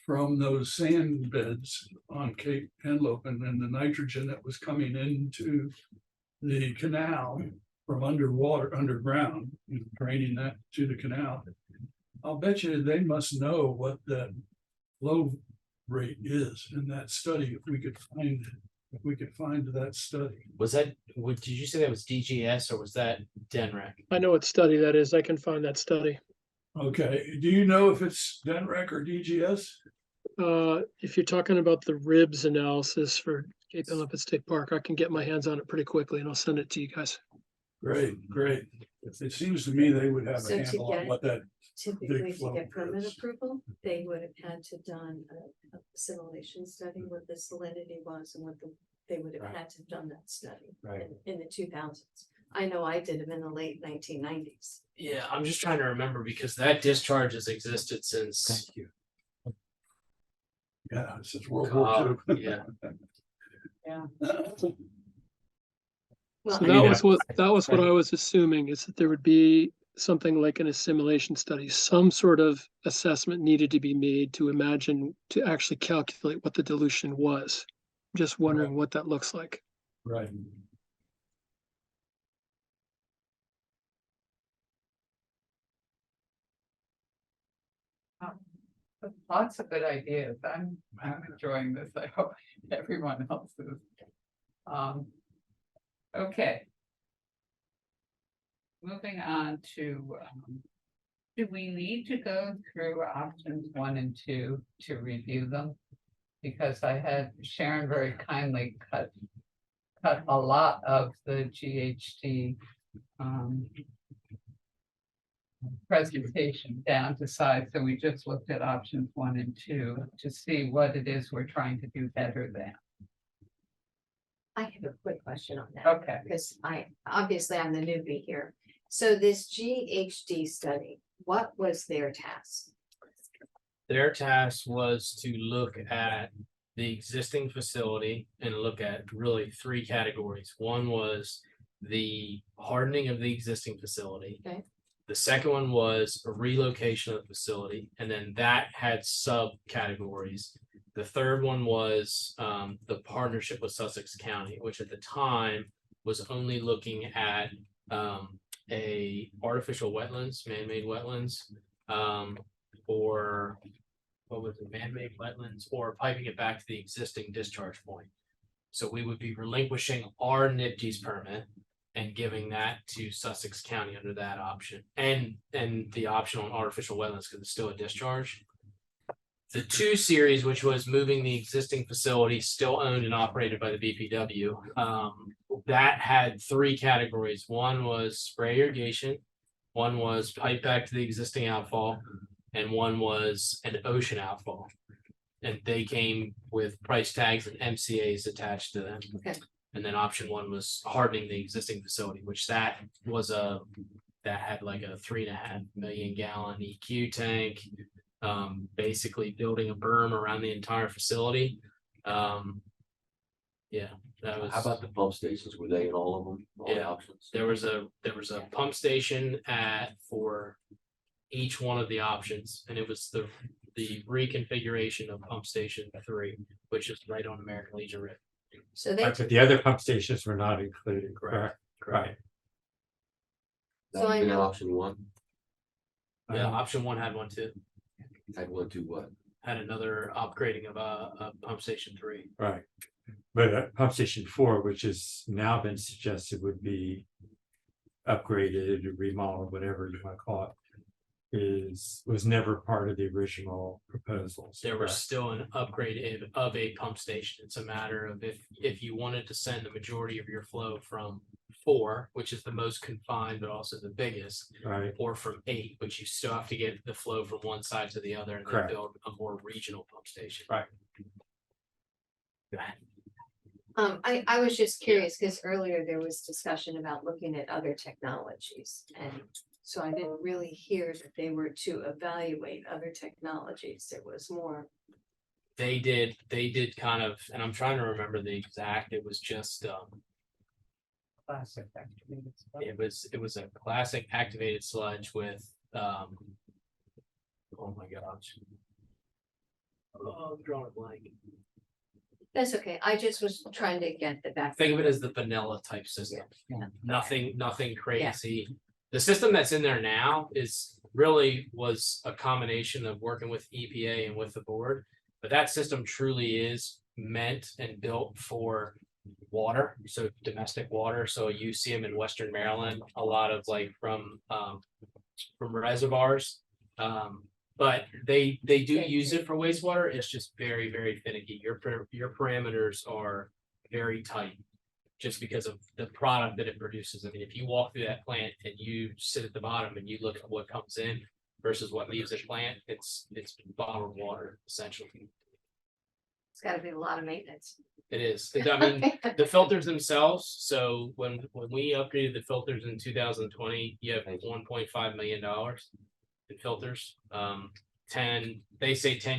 Speaker 3: from those sand beds on Cape Henlopen and the nitrogen that was coming into the canal from underground, draining that to the canal. I'll bet you they must know what that flow rate is in that study, if we could find that study.
Speaker 2: did you say that was DGS or was that DNREC?
Speaker 8: I know what study that is. I can find that study.
Speaker 3: Okay, do you know if it's DNREC or DGS?
Speaker 8: If you're talking about the RIBS analysis for Cape Henlopen State Park, I can get my hands on it pretty quickly and I'll send it to you guys.
Speaker 3: Great, great. It seems to me they would have
Speaker 4: So
Speaker 3: a
Speaker 4: to
Speaker 3: handle on
Speaker 4: get-
Speaker 3: what that,
Speaker 4: Typically, to
Speaker 3: flow
Speaker 4: get permit
Speaker 3: is.
Speaker 4: approval, they would have had to done a simulation study, what the salinity was and what they would have
Speaker 5: Right.
Speaker 4: had to have done that study
Speaker 5: Right.
Speaker 4: in the 2000s. I know I did them in the late 1990s.
Speaker 2: Yeah, I'm just trying to remember because that discharge has existed since.
Speaker 5: Thank you.
Speaker 3: yeah, since World War II.
Speaker 2: Yeah,
Speaker 4: Well,
Speaker 8: So
Speaker 4: I
Speaker 8: that
Speaker 4: mean,
Speaker 8: was what I was assuming, is that there would be something like an assimilation study, some sort of assessment needed to be made to actually calculate what the dilution was. Just wondering what that looks like.
Speaker 3: Right.
Speaker 1: Lots of good ideas. I'm enjoying this. I hope everyone else is. Okay. Moving on to, do we need to go through options 1 and 2 to review them? Because I had Sharon very kindly cut a lot of the GHD presentation down to size, so we just looked at options 1 and 2 to see what it is we're trying to do better than.
Speaker 4: I have a quick question on that.
Speaker 1: Okay.
Speaker 4: Because I'm the newbie here. So this GHD study, what was their task?
Speaker 2: their task was to look at the existing facility and look at really 3 categories. One was the hardening of the existing facility.
Speaker 4: Okay.
Speaker 2: The second one was a relocation of the facility, and then that had subcategories. The third one was the partnership with Sussex County, which at the time was only looking at a artificial wetlands, man-made wetlands, or what was it, man-made wetlands, or piping it back to the existing discharge point. So we would be relinquishing our NIPD's permit and giving that to Sussex County under that option, and the option on artificial wetlands because it's still a discharge. The 2 series, which was moving the existing facility, still owned and operated by the BPW, that had 3 categories. One was spray irrigation, one was pipe back to the existing outfall, and one was an ocean outfall. And they came with price tags and MCAs attached to them.
Speaker 4: Okay.
Speaker 2: And then option 1 was hardening the existing facility, which that had like a 3.5 million gallon EQ tank. Basically building a berm around the entire facility. Yeah, that was.
Speaker 6: How about the pump stations? Were they in all of them? All the
Speaker 2: Yeah.
Speaker 6: options?
Speaker 2: There was a pump station for each one of the options, and it was the reconfiguration of pump station 3, which is right on American Legion Road.
Speaker 4: So they,
Speaker 5: But the other pump stations were not included, correct? Right.
Speaker 6: That
Speaker 4: So
Speaker 6: would
Speaker 4: I
Speaker 6: have been
Speaker 4: know-
Speaker 6: option 1.
Speaker 2: Yeah, option 1 had one too.
Speaker 6: Had 1 to what?
Speaker 2: Had another upgrading of a pump station 3.
Speaker 5: Right. But pump station 4, which has now been suggested would be upgraded, remodeled, whatever you want to call it, was never part of the original proposals.
Speaker 2: There was
Speaker 5: correct?
Speaker 2: still an upgrade of a pump station. It's a matter of if you wanted to send the majority of your flow from 4, which is the most confined, but also the biggest,
Speaker 5: Right,
Speaker 2: or from 8, but you still have to get the flow from one side to the other and then
Speaker 5: Correct.
Speaker 2: build a more regional pump station.
Speaker 5: Right.
Speaker 2: Go ahead.
Speaker 4: I was just curious, because earlier there was discussion about looking at other technologies, and so I didn't really hear that they were to evaluate other technologies. There was more.
Speaker 2: They did kind of, and I'm trying to remember the exact, it was just,
Speaker 1: Classic activated stuff.
Speaker 2: it was a classic activated sludge with, oh my gosh. Oh, I'm drawing a blank.
Speaker 4: That's okay. I just was trying to get the back.
Speaker 2: Think of it as the vanilla type system.
Speaker 1: Yeah.
Speaker 2: Nothing crazy. The system that's in there now was a combination of working with EPA and with the board. But that system truly is meant and built for water, so domestic water. So you see them in Western Maryland, a lot of like from reservoirs. But they do use it for wastewater. It's just very, very finicky. Your parameters are very tight. just because of the product that it produces. I mean, if you walk through that plant and you sit at the bottom and you look at what comes in versus what leaves the plant, it's bottled water essentially.
Speaker 4: It's gotta be a lot of maintenance.
Speaker 2: It is. I mean, the filters themselves. So when we upgraded the filters in 2020, you have $1.5 million in filters. 10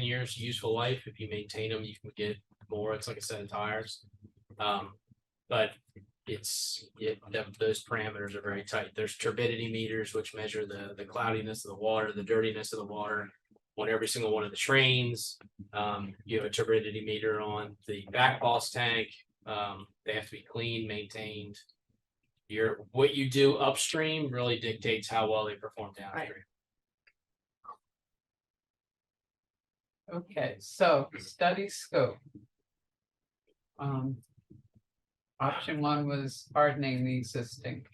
Speaker 2: years useful life. If you maintain them, you can get more. It's like a set of tires. But those parameters are very tight. There's turbidity meters, which measure the cloudiness of the water, the dirtiness of the water on every single one of the trains. You have a turbidity meter on the backboss tank. They have to be clean, maintained. What you do upstream really dictates how well they perform downstream.
Speaker 1: Okay, so study scope. Option 1 was hardening the existing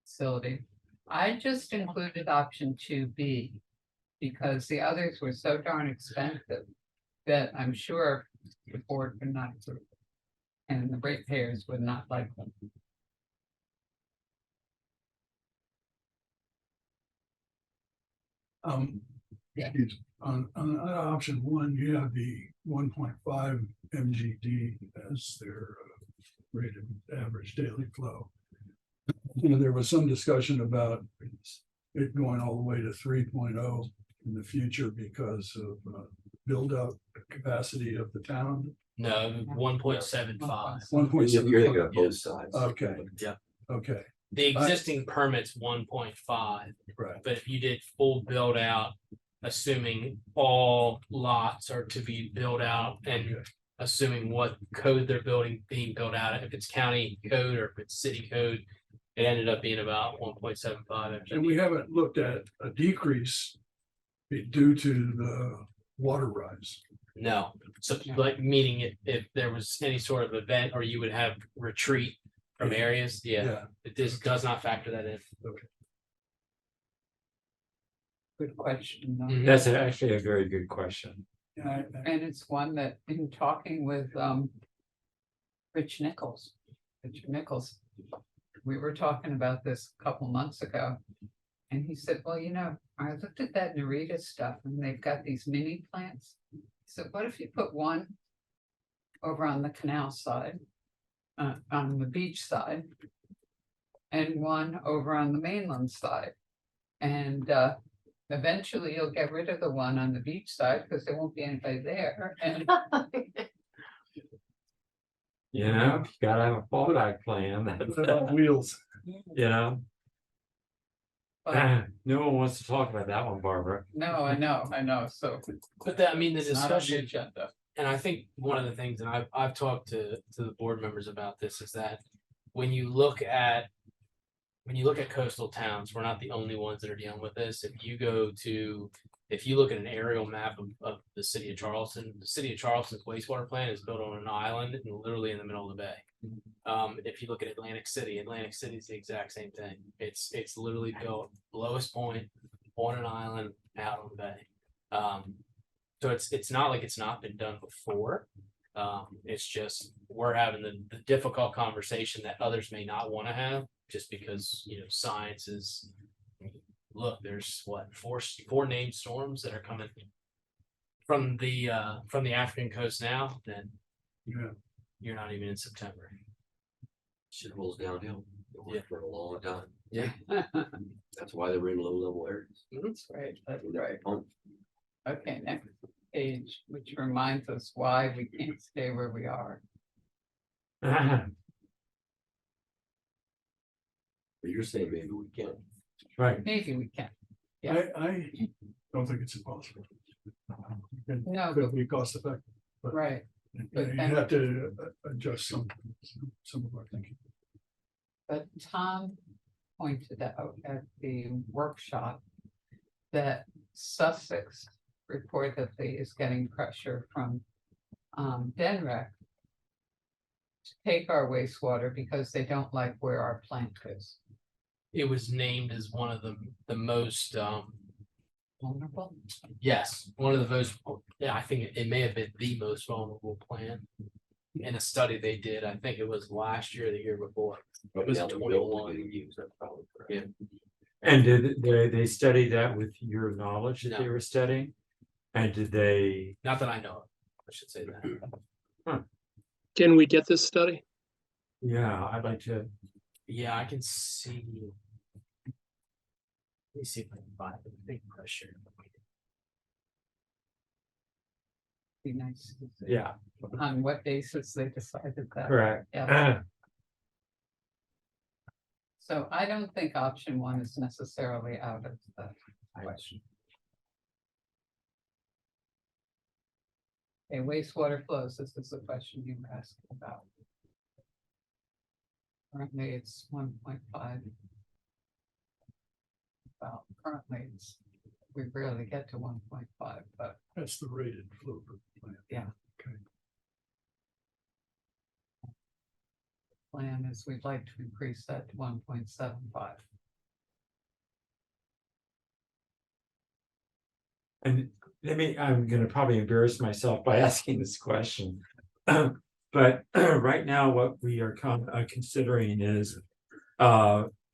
Speaker 1: facility. I just included option 2B because the others were so darn expensive that I'm sure the board would not approve. And the ratepayers would not like them.
Speaker 3: Yeah. On option 1, you have the 1.5 MGD as their rated average daily flow. And there was some discussion about it going all the way to 3.0 in the future because of build out capacity of the town.
Speaker 2: No, 1.75.
Speaker 3: 1.7.
Speaker 6: You're thinking of both
Speaker 2: Yes.
Speaker 6: sides.
Speaker 3: Okay.
Speaker 2: Yeah.
Speaker 3: Okay,
Speaker 2: The existing permit's 1.5,
Speaker 3: right.
Speaker 2: but if you did full build out, assuming all lots are to be built out and assuming what code they're being built out, if it's county code or if it's city code, it ended up being about 1.75.
Speaker 3: And we haven't looked at a decrease due to the water rise.
Speaker 2: No, so like meaning if there was any sort of event or you would have retreat from areas, this does not factor that in.
Speaker 1: Good question. though.
Speaker 2: Mhm.
Speaker 5: That's actually a very good question.
Speaker 1: And it's one that in talking with Richard Nichols, we were talking about this a couple months ago. And he said, well, I looked at that Narita stuff and they've got these mini plants. He said, what if you put one over on the canal side, on the beach side, and one over on the mainland side? And eventually you'll get rid of the one on the beach side because there won't be anybody there. And
Speaker 5: You know, you gotta have a fallback plan.
Speaker 3: Wheels.
Speaker 5: You know,
Speaker 1: but,
Speaker 5: no one wants to talk about that one, Barbara.
Speaker 1: no, I know. So
Speaker 2: But that, I mean, the
Speaker 1: it's not on the
Speaker 2: discussion,
Speaker 1: agenda.
Speaker 2: and I think one of the things, and I've talked to the board members about this, is that when you look at coastal towns, we're not the only ones that are dealing with this. If you look at an aerial map of the city of Charleston, the city of Charleston's wastewater plant is built on an island and literally in the middle of the bay. If you look at Atlantic City is the exact same thing. It's literally built lowest point on an island out on the bay. So it's not like it's not been done before. It's just we're having the difficult conversation that others may not want to have just because science is. Look, there's four named storms that are coming from the African coast now. Then you're not even in September.
Speaker 6: Shit rolls downhill. It went
Speaker 2: Yeah.
Speaker 6: for a long time.
Speaker 2: Yeah.
Speaker 6: That's why they're in low level areas.
Speaker 1: That's right. That's
Speaker 6: They're
Speaker 1: right.
Speaker 6: pumped.
Speaker 1: Okay, next page, which reminds us why we can't stay where we are.
Speaker 6: But you're saying maybe we can.
Speaker 5: Right.
Speaker 1: Maybe we can. Yeah.
Speaker 3: I don't think it's impossible.
Speaker 1: No,
Speaker 3: Could be cost effective.
Speaker 1: Right. But
Speaker 3: You
Speaker 1: then-
Speaker 3: have to adjust some of our thinking.
Speaker 1: But Tom pointed out at the workshop that Sussex reportedly is getting pressure from Denrec to take our wastewater because they don't like where our plant is.
Speaker 2: It was named as one of the most
Speaker 1: Vulnerable.
Speaker 2: yes, one of the most. Yeah, I think it may have been the most vulnerable plant. in a study they did, I think it was last year or the year before. It was
Speaker 6: Now the bill
Speaker 2: 21.
Speaker 6: to use, that's probably correct.
Speaker 2: Yeah.
Speaker 5: And did they study that with your knowledge that they
Speaker 2: No.
Speaker 5: were studying? And did they,
Speaker 2: Not that I know of, I should say that.
Speaker 8: Can we get this study?
Speaker 5: yeah, I'd like to,
Speaker 2: Yeah, I can see. Let me see if I can find the big pressure.
Speaker 1: Be nice. to see
Speaker 5: yeah,
Speaker 1: On what basis they decided that.
Speaker 5: correct.
Speaker 1: Yeah. So I don't think option one is necessarily out of the question. Okay, wastewater flows, this is the question you were asking about. Currently, it's 1.5. Well, currently, we rarely get to 1.5, but
Speaker 3: That's the rated flow plan.
Speaker 1: Yeah.
Speaker 3: Okay.
Speaker 1: plan is we'd like to increase that to 1.75.
Speaker 5: And I'm gonna probably embarrass myself by asking this question. But right now, what we are considering is,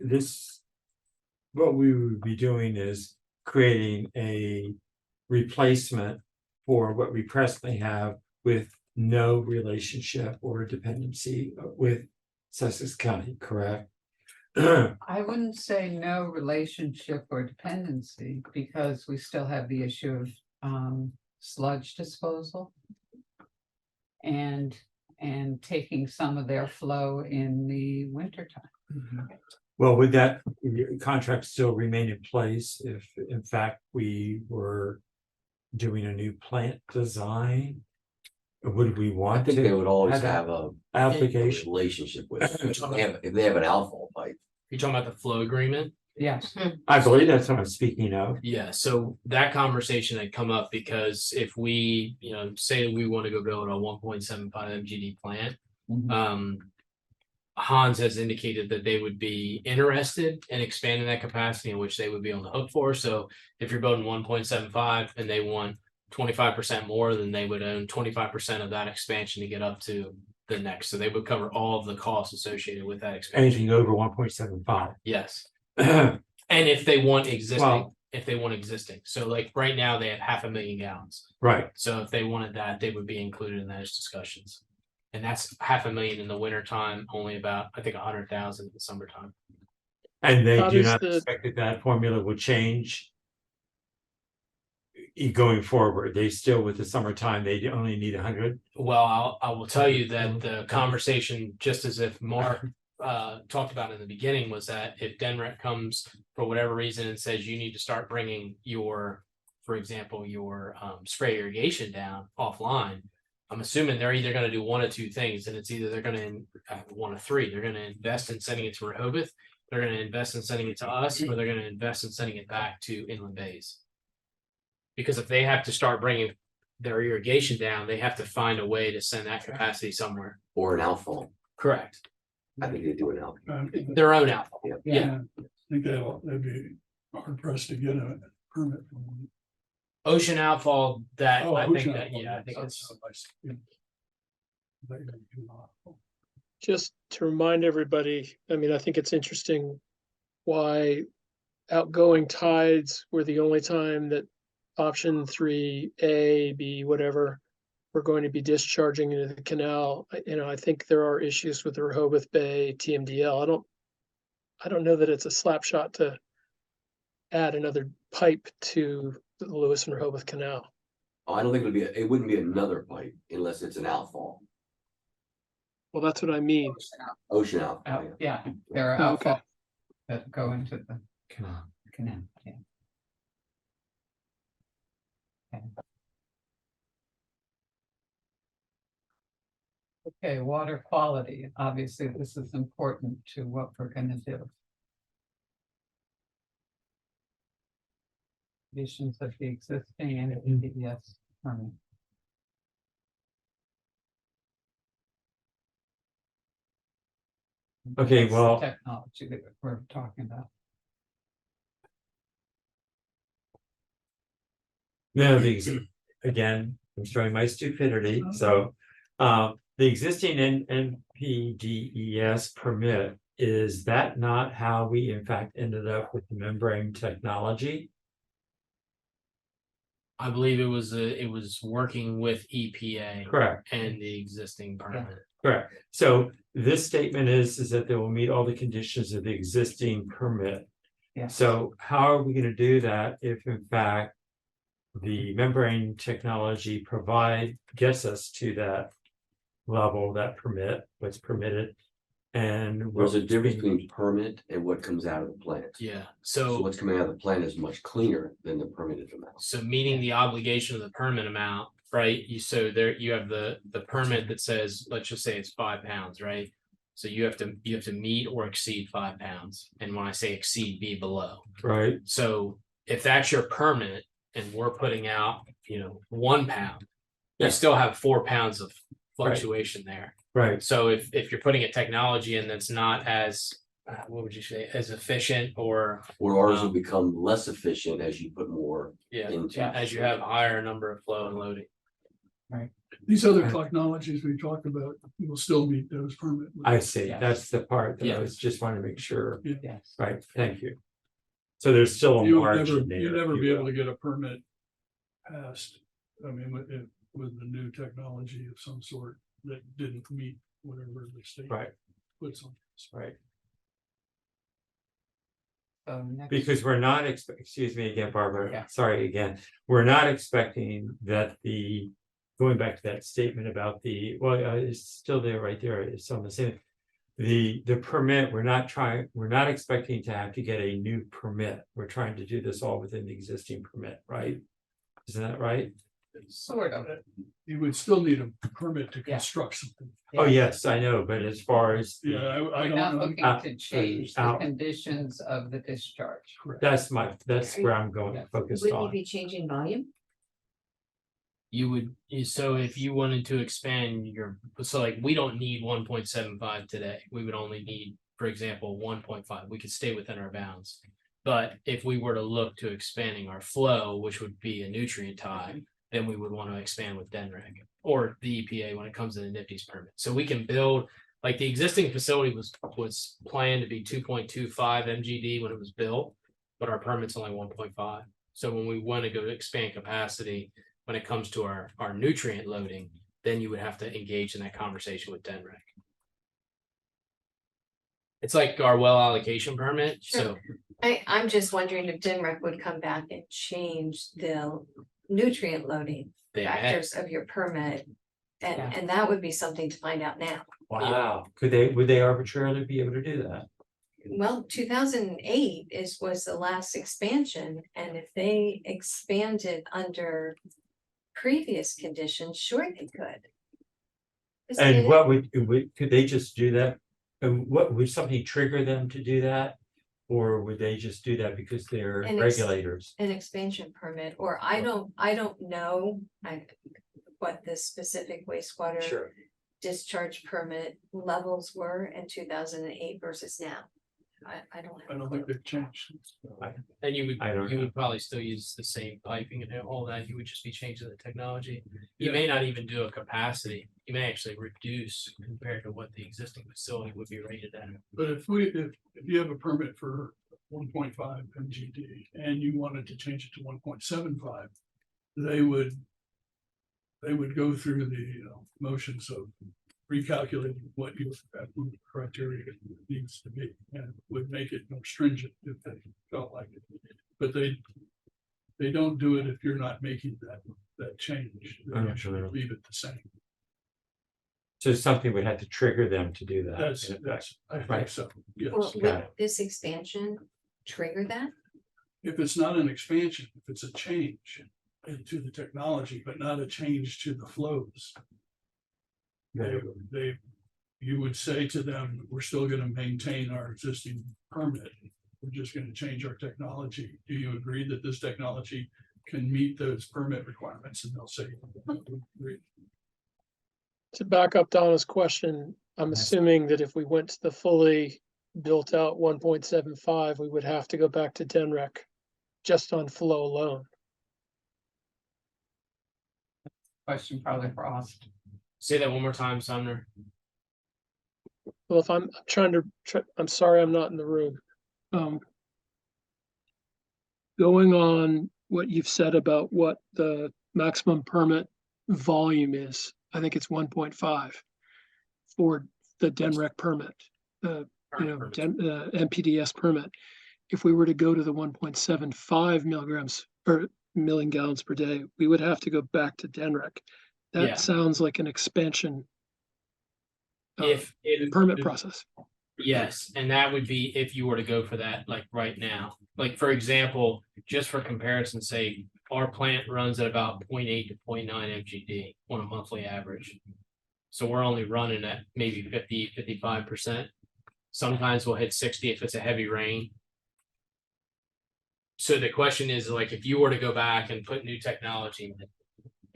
Speaker 5: this. What we would be doing is creating a replacement for what we presently have with no relationship or dependency with Sussex County, correct?
Speaker 1: I wouldn't say no relationship or dependency because we still have the issue of sludge disposal. And taking some of their flow in the wintertime.
Speaker 5: Well, would that contract still remain in place if in fact we were doing a new plant design? Would we
Speaker 6: I
Speaker 5: want
Speaker 6: think
Speaker 5: to?
Speaker 6: they would always
Speaker 5: that
Speaker 6: have a
Speaker 5: application.
Speaker 6: relationship with it. If they have an outfall pipe.
Speaker 2: You talking about the flow agreement?
Speaker 1: Yes,
Speaker 5: I believe that's what I'm speaking of.
Speaker 2: Yeah, so that conversation had come up because if we, say we want to go build a 1.75 MGD plant.
Speaker 1: Mhm.
Speaker 2: Hans has indicated that they would be interested in expanding that capacity in which they would be on the hook for. So if you're building 1.75 and they want 25% more, then they would own 25% of that expansion to get up to the next. So they would cover all of the costs associated with that expansion.
Speaker 5: Anything over 1.75.
Speaker 2: Yes. And if they want existing,
Speaker 5: Well-
Speaker 2: so like right now they have 500,000 gallons.
Speaker 5: Right,
Speaker 2: So if they wanted that, they would be included in those discussions. And that's 500,000 in the winter time, only about, I think, 100,000 in the summertime.
Speaker 5: and they
Speaker 8: How
Speaker 5: do
Speaker 8: does
Speaker 5: not
Speaker 8: the-
Speaker 5: expect that formula will change. Going forward, they still with the summertime, they only need 100.
Speaker 2: Well, I will tell you that the conversation, just as if Mark talked about in the beginning, was that if Denrec comes for whatever reason and says you need to start bringing your, for example, your spray irrigation down offline, I'm assuming they're either going to do one of two things, and it's either they're going to one of three. They're going to invest in sending it to Rehoboth, they're going to invest in sending it to us, or they're going to invest in sending it back to Inland Bays. Because if they have to start bringing their irrigation down, they have to find a way to send that capacity somewhere.
Speaker 6: Or an outfall.
Speaker 2: Correct.
Speaker 6: I think they do an outfall.
Speaker 2: Their own outfall.
Speaker 1: yeah,
Speaker 3: I think that'd be hard pressed to get a permit from them.
Speaker 2: Ocean outfall, that
Speaker 3: Oh,
Speaker 2: I think
Speaker 3: ocean
Speaker 2: that,
Speaker 3: outfall,
Speaker 2: yeah, I think
Speaker 3: that's
Speaker 2: it's,
Speaker 3: nice. Yeah. They don't do outfall.
Speaker 8: Just to remind everybody, I mean, I think it's interesting why outgoing tides were the only time that option 3A, B, whatever, we're going to be discharging into the canal. I think there are issues with the Rehoboth Bay TMDL. I don't know that it's a slap shot to add another pipe to the Lewes and Rehoboth Canal.
Speaker 6: Oh, I don't think it wouldn't be another pipe unless it's an outfall,
Speaker 8: Well, that's what I mean.
Speaker 6: ocean outfall.
Speaker 1: out,
Speaker 6: yeah.
Speaker 1: yeah, there are
Speaker 8: Oh, okay.
Speaker 1: outfalls that go into the canal, yeah. Okay, water quality, obviously, this is important to what we're gonna do. Conditions of the existing and PDS permit.
Speaker 5: Okay,
Speaker 1: That's the
Speaker 5: well-
Speaker 1: technology that we're talking about.
Speaker 5: No, these, again, I'm showing my stupidity, so, the existing NPDES permit, is that not how we in fact ended up with the membrane technology?
Speaker 2: I believe it was working with EPA
Speaker 5: Correct,
Speaker 2: and the existing permit.
Speaker 5: correct. So this statement is that they will meet all the conditions of the existing permit.
Speaker 1: Yeah.
Speaker 5: So how are we gonna do that if in fact the membrane technology gets us to that level, that permit, what's permitted? And
Speaker 6: There's a
Speaker 5: what's
Speaker 6: difference
Speaker 5: being-
Speaker 6: between permit and what comes out of the plant.
Speaker 2: Yeah,
Speaker 6: So
Speaker 2: so
Speaker 6: what's coming out of the plant is much cleaner than the permitted amount.
Speaker 2: meeting the obligation of the permit amount, right? You have the permit that says, let's just say it's 5 pounds, right? So you have to meet or exceed 5 pounds. And when I say exceed, be below.
Speaker 5: Right,
Speaker 2: So if that's your permit and we're putting out, 1 pound, you
Speaker 5: Yeah.
Speaker 2: still have 4 pounds of fluctuation there.
Speaker 5: right,
Speaker 2: So if you're putting a technology in that's not as, what would you say, as efficient or,
Speaker 6: Or ours will become less efficient as you put more
Speaker 2: yeah,
Speaker 6: into.
Speaker 2: as you have higher number of flow and loading.
Speaker 3: These other technologies we talked about will still meet those permit.
Speaker 5: I see,
Speaker 1: Yes.
Speaker 5: that's the part that I
Speaker 2: Yeah.
Speaker 5: was just wanting to make sure,
Speaker 1: Yes.
Speaker 5: right, thank you. So there's still a
Speaker 3: You'll
Speaker 5: margin there.
Speaker 3: you'll never
Speaker 5: if
Speaker 3: be
Speaker 5: you
Speaker 3: able
Speaker 5: will.
Speaker 3: to get a permit passed, I mean, with the new technology of some sort that didn't meet whatever the state
Speaker 5: Right,
Speaker 3: puts on.
Speaker 5: right,
Speaker 1: So next.
Speaker 5: because we're not excuse me again, Barbara,
Speaker 1: Yeah.
Speaker 5: sorry again, we're not expecting that going back to that statement about it's still there, right there, it's on the same. The permit, we're not expecting to have to get a new permit, we're trying to do this all within the existing permit, right? Isn't that right?
Speaker 1: Sort of.
Speaker 3: You would still need a permit to
Speaker 1: Yeah.
Speaker 3: construct something.
Speaker 5: Oh, yes, I know, but as far as,
Speaker 3: Yeah, I
Speaker 1: We're
Speaker 3: don't
Speaker 1: not
Speaker 3: know.
Speaker 1: looking to change the
Speaker 5: out.
Speaker 1: conditions of the discharge.
Speaker 3: Correct.
Speaker 5: that's where I'm going,
Speaker 1: Yeah.
Speaker 5: focused
Speaker 4: Wouldn't you
Speaker 5: on.
Speaker 4: be changing volume?
Speaker 2: So if you wanted to expand so like, we don't need 1.75 today, we would only need, for example, 1.5, we could stay within our bounds. But if we were to look to expanding our flow, which would be a nutrient tie, then we would want to expand with DENREG or the EPA when it comes to the NIPD's permit. So we can build, like the existing facility was planned to be 2.25 MGD when it was built, but our permit's only 1.5. So when we want to go to expand capacity, when it comes to our nutrient loading, then you would have to engage in that conversation with DENREG. It's like our well allocation permit, so
Speaker 4: I'm just wondering if DNREC would come back and change the nutrient loading
Speaker 2: they may.
Speaker 4: factors of your permit.
Speaker 1: Yeah.
Speaker 4: And that would be something to find out now.
Speaker 5: Wow, would they arbitrarily be able to do that?
Speaker 4: Well, 2008 was the last expansion, and if they expanded under previous conditions, sure they could. Isn't
Speaker 5: And
Speaker 4: it-
Speaker 5: what could they just do that? And what would something trigger them to do that? Or would they just do that because they're
Speaker 4: And
Speaker 5: regulators?
Speaker 4: An expansion permit, or I don't know, what the specific wastewater discharge permit levels were in 2008 versus now. I don't
Speaker 3: I
Speaker 4: have.
Speaker 3: don't think they've changed.
Speaker 2: And you
Speaker 5: I don't know.
Speaker 2: would probably still use the same piping and all that, you would just be changing the technology. You
Speaker 3: Yeah.
Speaker 2: may not even do a capacity, you may actually reduce compared to what the existing facility would be rated at.
Speaker 3: But if you have a permit for 1.5 MGD and you wanted to change it to 1.75, they would go through the motions of recalculating what your criteria needs to be, and would make it more stringent if they felt like it. But they don't do it if you're not making that change. They usually leave it the same.
Speaker 5: So something would have to trigger them to do that.
Speaker 3: That's, I think
Speaker 5: Right.
Speaker 3: so, yes.
Speaker 4: Well,
Speaker 5: got
Speaker 4: would
Speaker 5: it.
Speaker 4: this expansion trigger that?
Speaker 3: If it's not an expansion, if it's a change into the technology, but not a change to the flows. You would say to them, we're still gonna maintain our existing permit. We're just gonna change our technology. Do you agree that this technology can meet those permit requirements? And they'll say, "We agree."
Speaker 8: To back up Donna's question, I'm
Speaker 1: Yes.
Speaker 8: assuming that if we went to the fully built out 1.75, we would have to go back to DNREC just on flow alone.
Speaker 1: Question probably for Austin.
Speaker 2: Say that one more time, Sumner.
Speaker 8: Well, if I'm trying to, I'm sorry, I'm not in the room. Going on what you've said about what the maximum permit volume is, I think it's 1.5 for the DENREC permit. MPDS permit. If we were to go to the 1.75 milligrams or million gallons per day, we would have to go back to DENREC. That
Speaker 2: Yeah.
Speaker 8: sounds like an expansion
Speaker 2: If
Speaker 8: permit process.
Speaker 2: Yes, and that would be if you were to go for that, like right now. Like, for example, just for comparison, say our plant runs at about 0.8 to 0.9 MGD on a monthly average. So we're only running at maybe 55%. Sometimes we'll hit 60 if it's a heavy rain. So the question is, like, if you were to go back and put new technology in,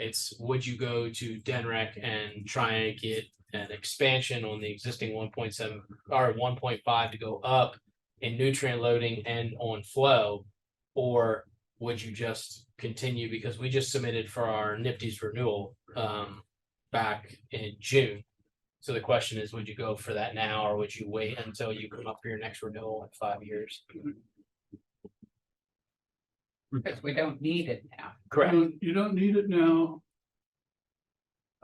Speaker 2: it's would you go to DENREC and try and get an expansion on the existing 1.7 or 1.5 to go up in nutrient loading and on flow, or would you just continue, because we just submitted for our NIPD's renewal back in June. So the question is, would you go for that now, or would you wait until you come up for your next renewal in 5 years?
Speaker 1: Because we don't need it now.
Speaker 2: Correct.
Speaker 3: You don't need it now.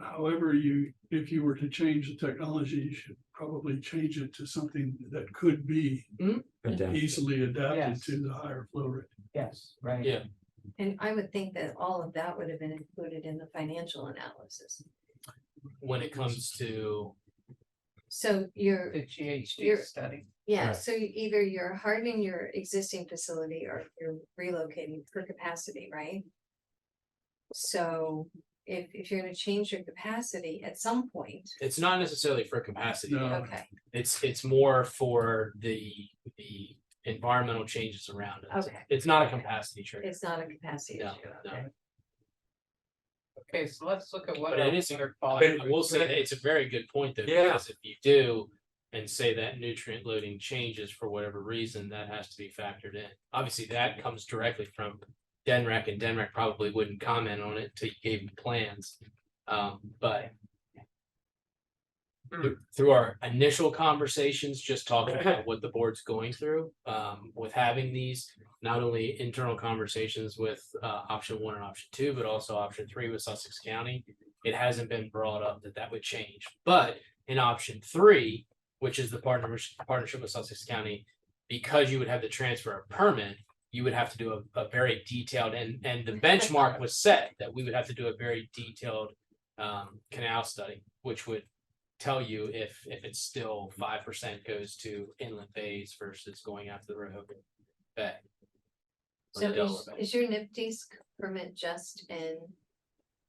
Speaker 3: However, if you were to change the technology, you should probably change it to something that could be easily adapted
Speaker 1: Yes.
Speaker 3: to the higher flow rate.
Speaker 1: Yes, right.
Speaker 2: Yeah.
Speaker 4: And I would think that all of that would have been included in the financial analysis.
Speaker 2: When it comes to
Speaker 4: So you're,
Speaker 1: The GHD
Speaker 4: You're-
Speaker 1: study.
Speaker 4: yeah,
Speaker 5: Right.
Speaker 4: so either you're hardening your existing facility or you're relocating for capacity, right? So if you're gonna change your capacity at some point,
Speaker 2: it's not necessarily for capacity.
Speaker 3: No.
Speaker 4: okay,
Speaker 2: It's more for the environmental changes around it.
Speaker 4: okay,
Speaker 2: It's not a capacity trade.
Speaker 4: it's not a capacity
Speaker 2: No,
Speaker 4: issue,
Speaker 2: no.
Speaker 4: okay.
Speaker 1: Okay, so let's look at what.
Speaker 2: But
Speaker 1: our
Speaker 2: it is,
Speaker 1: water
Speaker 2: but
Speaker 1: quality
Speaker 2: I will say that it's a very good point though,
Speaker 5: Yeah.
Speaker 2: because if you do and say that nutrient loading changes for whatever reason, that has to be factored in. Obviously, that comes directly from DENREC, and DENREC probably wouldn't comment on it until you gave them plans. But through our initial conversations, just talking about what the board's going through, with having these, not only internal conversations with option 1 and option 2, but also option 3 with Sussex County, it hasn't been brought up that that would change. But in option 3, which is the partnership with Sussex County, because you would have the transfer of permit, you would have to do a very detailed, and the benchmark was set that we would have to do a very detailed canal study, which would tell you if it's still 5% goes to inland bays versus going after the Rehoboth Bay. or
Speaker 4: So
Speaker 2: Delaware Bay.
Speaker 4: is your NIPD's permit just in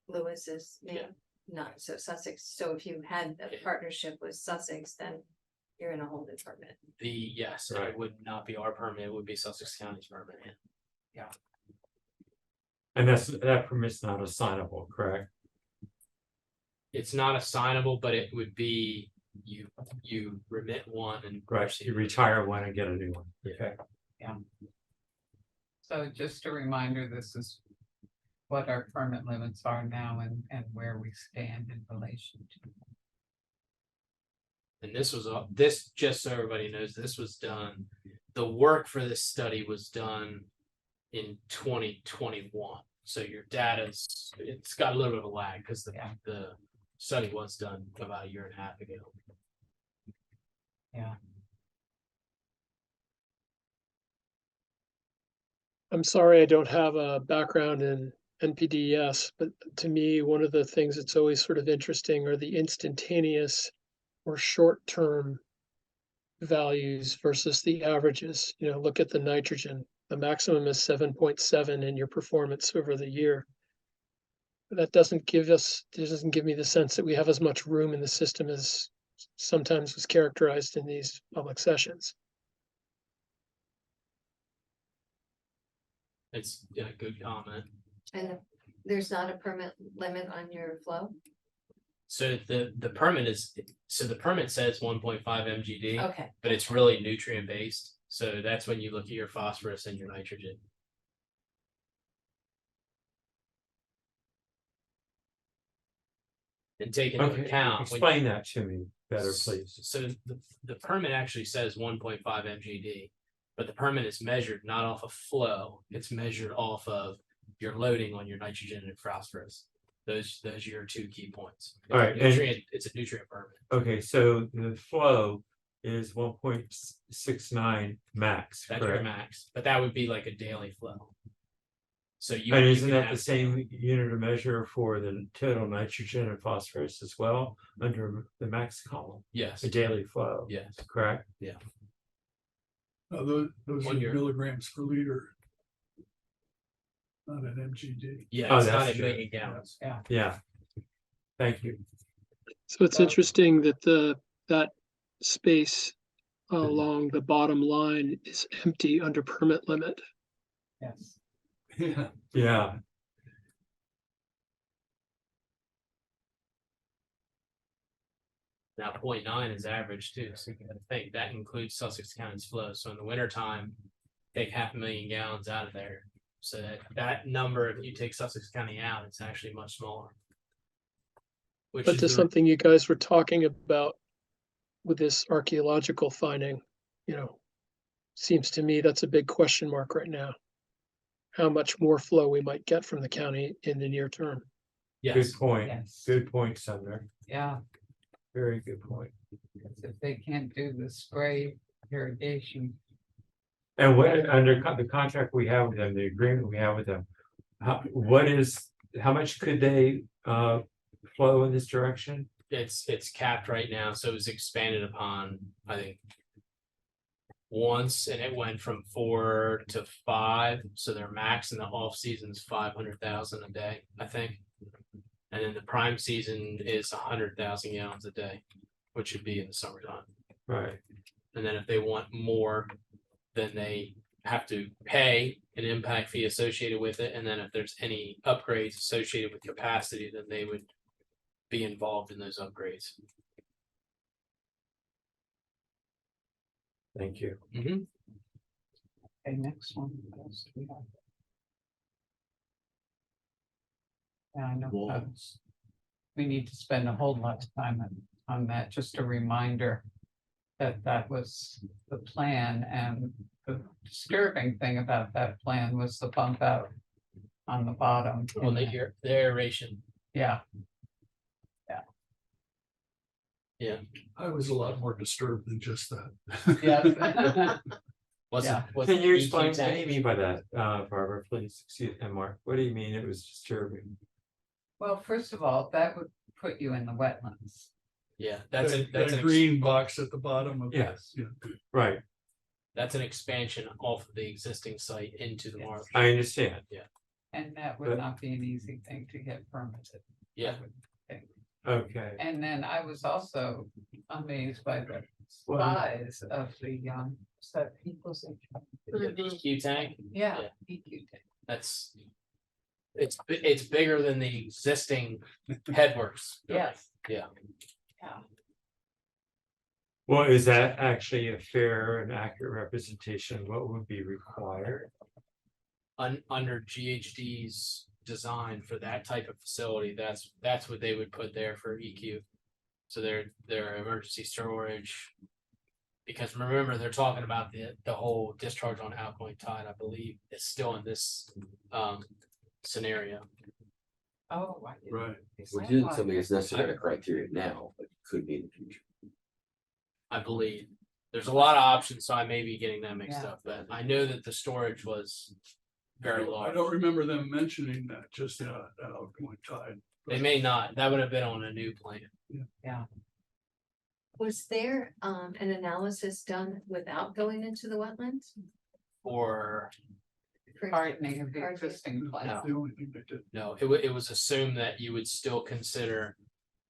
Speaker 4: Lewis's
Speaker 2: Yeah.
Speaker 4: name? Not, so Sussex, so if you had a
Speaker 2: Yeah.
Speaker 4: partnership with Sussex, then you're in a whole new permit.
Speaker 2: Yes,
Speaker 5: Right.
Speaker 2: it would not be our permit, it would be Sussex County's permit. Yeah.
Speaker 5: And that permit's not assignable, correct?
Speaker 2: It's not assignable, but it would be, you remit one and.
Speaker 5: Right, you retire one and get a new one.
Speaker 2: Yeah.
Speaker 5: Okay.
Speaker 1: So just a reminder, this is what our permit limits are now and where we stand in relation to.
Speaker 2: And this was, this, just so everybody knows, this was done, the work for this study was done in 2021. So your data's, it's got a little bit of a lag because the study was done about a year and a half ago.
Speaker 1: Yeah.
Speaker 8: I'm sorry, I don't have a background in NPDES, but to me, one of the things that's always sort of interesting are the instantaneous or short-term values versus the averages. You know, look at the nitrogen. The maximum is 7.7 in your performance over the year. That doesn't give me the sense that we have as much room in the system as sometimes was characterized in these public sessions.
Speaker 2: It's a good comment.
Speaker 4: And there's not a permit limit on your flow?
Speaker 2: So the permit is, so the permit says 1.5 MGD,
Speaker 4: Okay,
Speaker 2: but it's really nutrient based. So that's when you look at your phosphorus and your nitrogen. And take into
Speaker 5: Okay,
Speaker 2: account. when-
Speaker 5: explain that to me better, please.
Speaker 2: So the permit actually says 1.5 MGD, but the permit is measured not off of flow, it's measured off of your loading on your nitrogen and phosphorus. Those are your two key points.
Speaker 5: All right, and-
Speaker 2: It's a nutrient permit.
Speaker 5: Okay, so the flow is 1.69 max,
Speaker 2: That's your
Speaker 5: correct?
Speaker 2: max, but that would be like a daily flow. So you.
Speaker 5: And
Speaker 2: you
Speaker 5: isn't
Speaker 2: can
Speaker 5: that the
Speaker 2: have-
Speaker 5: same unit of measure for the total nitrogen and phosphorus as well, under the max column,
Speaker 2: Yes,
Speaker 5: a daily flow,
Speaker 2: yes.
Speaker 5: correct?
Speaker 3: Those are
Speaker 2: When you're-
Speaker 3: milligrams per liter. Not an MGD.
Speaker 2: Yeah,
Speaker 5: Oh,
Speaker 2: it's not
Speaker 5: that's
Speaker 2: a
Speaker 5: true.
Speaker 2: million gallons.
Speaker 5: Yeah. Thank you.
Speaker 8: So it's interesting that that space along the bottom line is empty under permit limit.
Speaker 1: Yes.
Speaker 3: Yeah.
Speaker 5: Yeah,
Speaker 2: Now 0.9 is average too, so you gotta think that includes Sussex County's flow. So in the winter time, take 500,000 gallons out of there. So that number, if you take Sussex County out, it's actually much smaller. Which
Speaker 8: But
Speaker 2: is
Speaker 8: to
Speaker 2: the-
Speaker 8: something you guys were talking about with this archaeological finding, seems to me that's a big question mark right now. How much more flow we might get from the county in the near term.
Speaker 5: good
Speaker 2: Yes,
Speaker 5: point.
Speaker 1: Yes.
Speaker 5: Good point, Sumner.
Speaker 1: Yeah,
Speaker 5: Very good point.
Speaker 1: because if they can't do the spray irrigation,
Speaker 5: And what, under the contract we have with them, the agreement we have with them, how much could they flow in this direction?
Speaker 2: it's capped right now, so it was expanded upon, I think. Once, and it went from 4 to 5, so their max in the off season is 500,000 a day, I think. And then the prime season is 100,000 gallons a day, which would be in the summertime.
Speaker 5: Right.
Speaker 2: And then if they want more, then they have to pay an impact fee associated with it. And then if there's any upgrades associated with capacity, then they would be involved in those upgrades.
Speaker 5: Thank you.
Speaker 2: Mm-hmm.
Speaker 1: okay, next one. what else do we have? Yeah, I know.
Speaker 6: Walls.
Speaker 1: We need to spend a whole lot of time on that, just a reminder that that was the plan, and the disturbing thing about that plan was the bump out on the bottom.
Speaker 2: Well, they hear the aeration.
Speaker 1: Yeah,
Speaker 3: I was a lot more disturbed than just that.
Speaker 1: yeah.
Speaker 5: Can you explain, what do you mean by that, Barbara, please, excuse, and Mark, what do you mean it was disturbing?
Speaker 1: Well, first of all, that would put you in the wetlands.
Speaker 2: Yeah, that's
Speaker 3: That
Speaker 2: an
Speaker 3: green box at the bottom of.
Speaker 5: Yes.
Speaker 3: Yeah.
Speaker 5: Right,
Speaker 2: that's an expansion off of the existing site into the
Speaker 1: Yes.
Speaker 2: marsh.
Speaker 5: I understand,
Speaker 1: And that would
Speaker 5: But-
Speaker 1: not be an easy thing to get permitted. I
Speaker 2: Yeah,
Speaker 1: would think.
Speaker 5: okay,
Speaker 1: And then I was also amazed by the
Speaker 5: Well-
Speaker 1: size of the, so people's.
Speaker 2: the EQ tank,
Speaker 1: Yeah.
Speaker 2: Yeah.
Speaker 1: EQ tank.
Speaker 2: that's. It's bigger than the existing headworks.
Speaker 1: Yes.
Speaker 2: Yeah.
Speaker 1: Yeah.
Speaker 5: well, is that actually a fair and accurate representation of what would be required?
Speaker 2: Under GHD's design for that type of facility, that's what they would put there for EQ. So their emergency storage. Because remember, they're talking about the whole discharge on outgoing tide, I believe, is still in this scenario.
Speaker 1: Oh. I didn't
Speaker 3: Right.
Speaker 1: think
Speaker 6: Which
Speaker 1: so.
Speaker 6: isn't something that's necessarily a criteria now, but could be in the future.
Speaker 2: I believe. There's a lot of options, so I may be getting that mixed
Speaker 1: Yeah.
Speaker 2: up, but I know that the storage was very
Speaker 3: I
Speaker 2: large.
Speaker 3: don't remember them mentioning that, just that outgoing tide.
Speaker 2: They may not, that would have been on a new plan.
Speaker 4: Was there an analysis done without going into the wetlands?
Speaker 2: Or,
Speaker 1: Hardening of the
Speaker 4: Hardening.
Speaker 1: existing
Speaker 3: That's
Speaker 1: plant.
Speaker 3: the only thing they did.
Speaker 2: no, it was assumed that you would still consider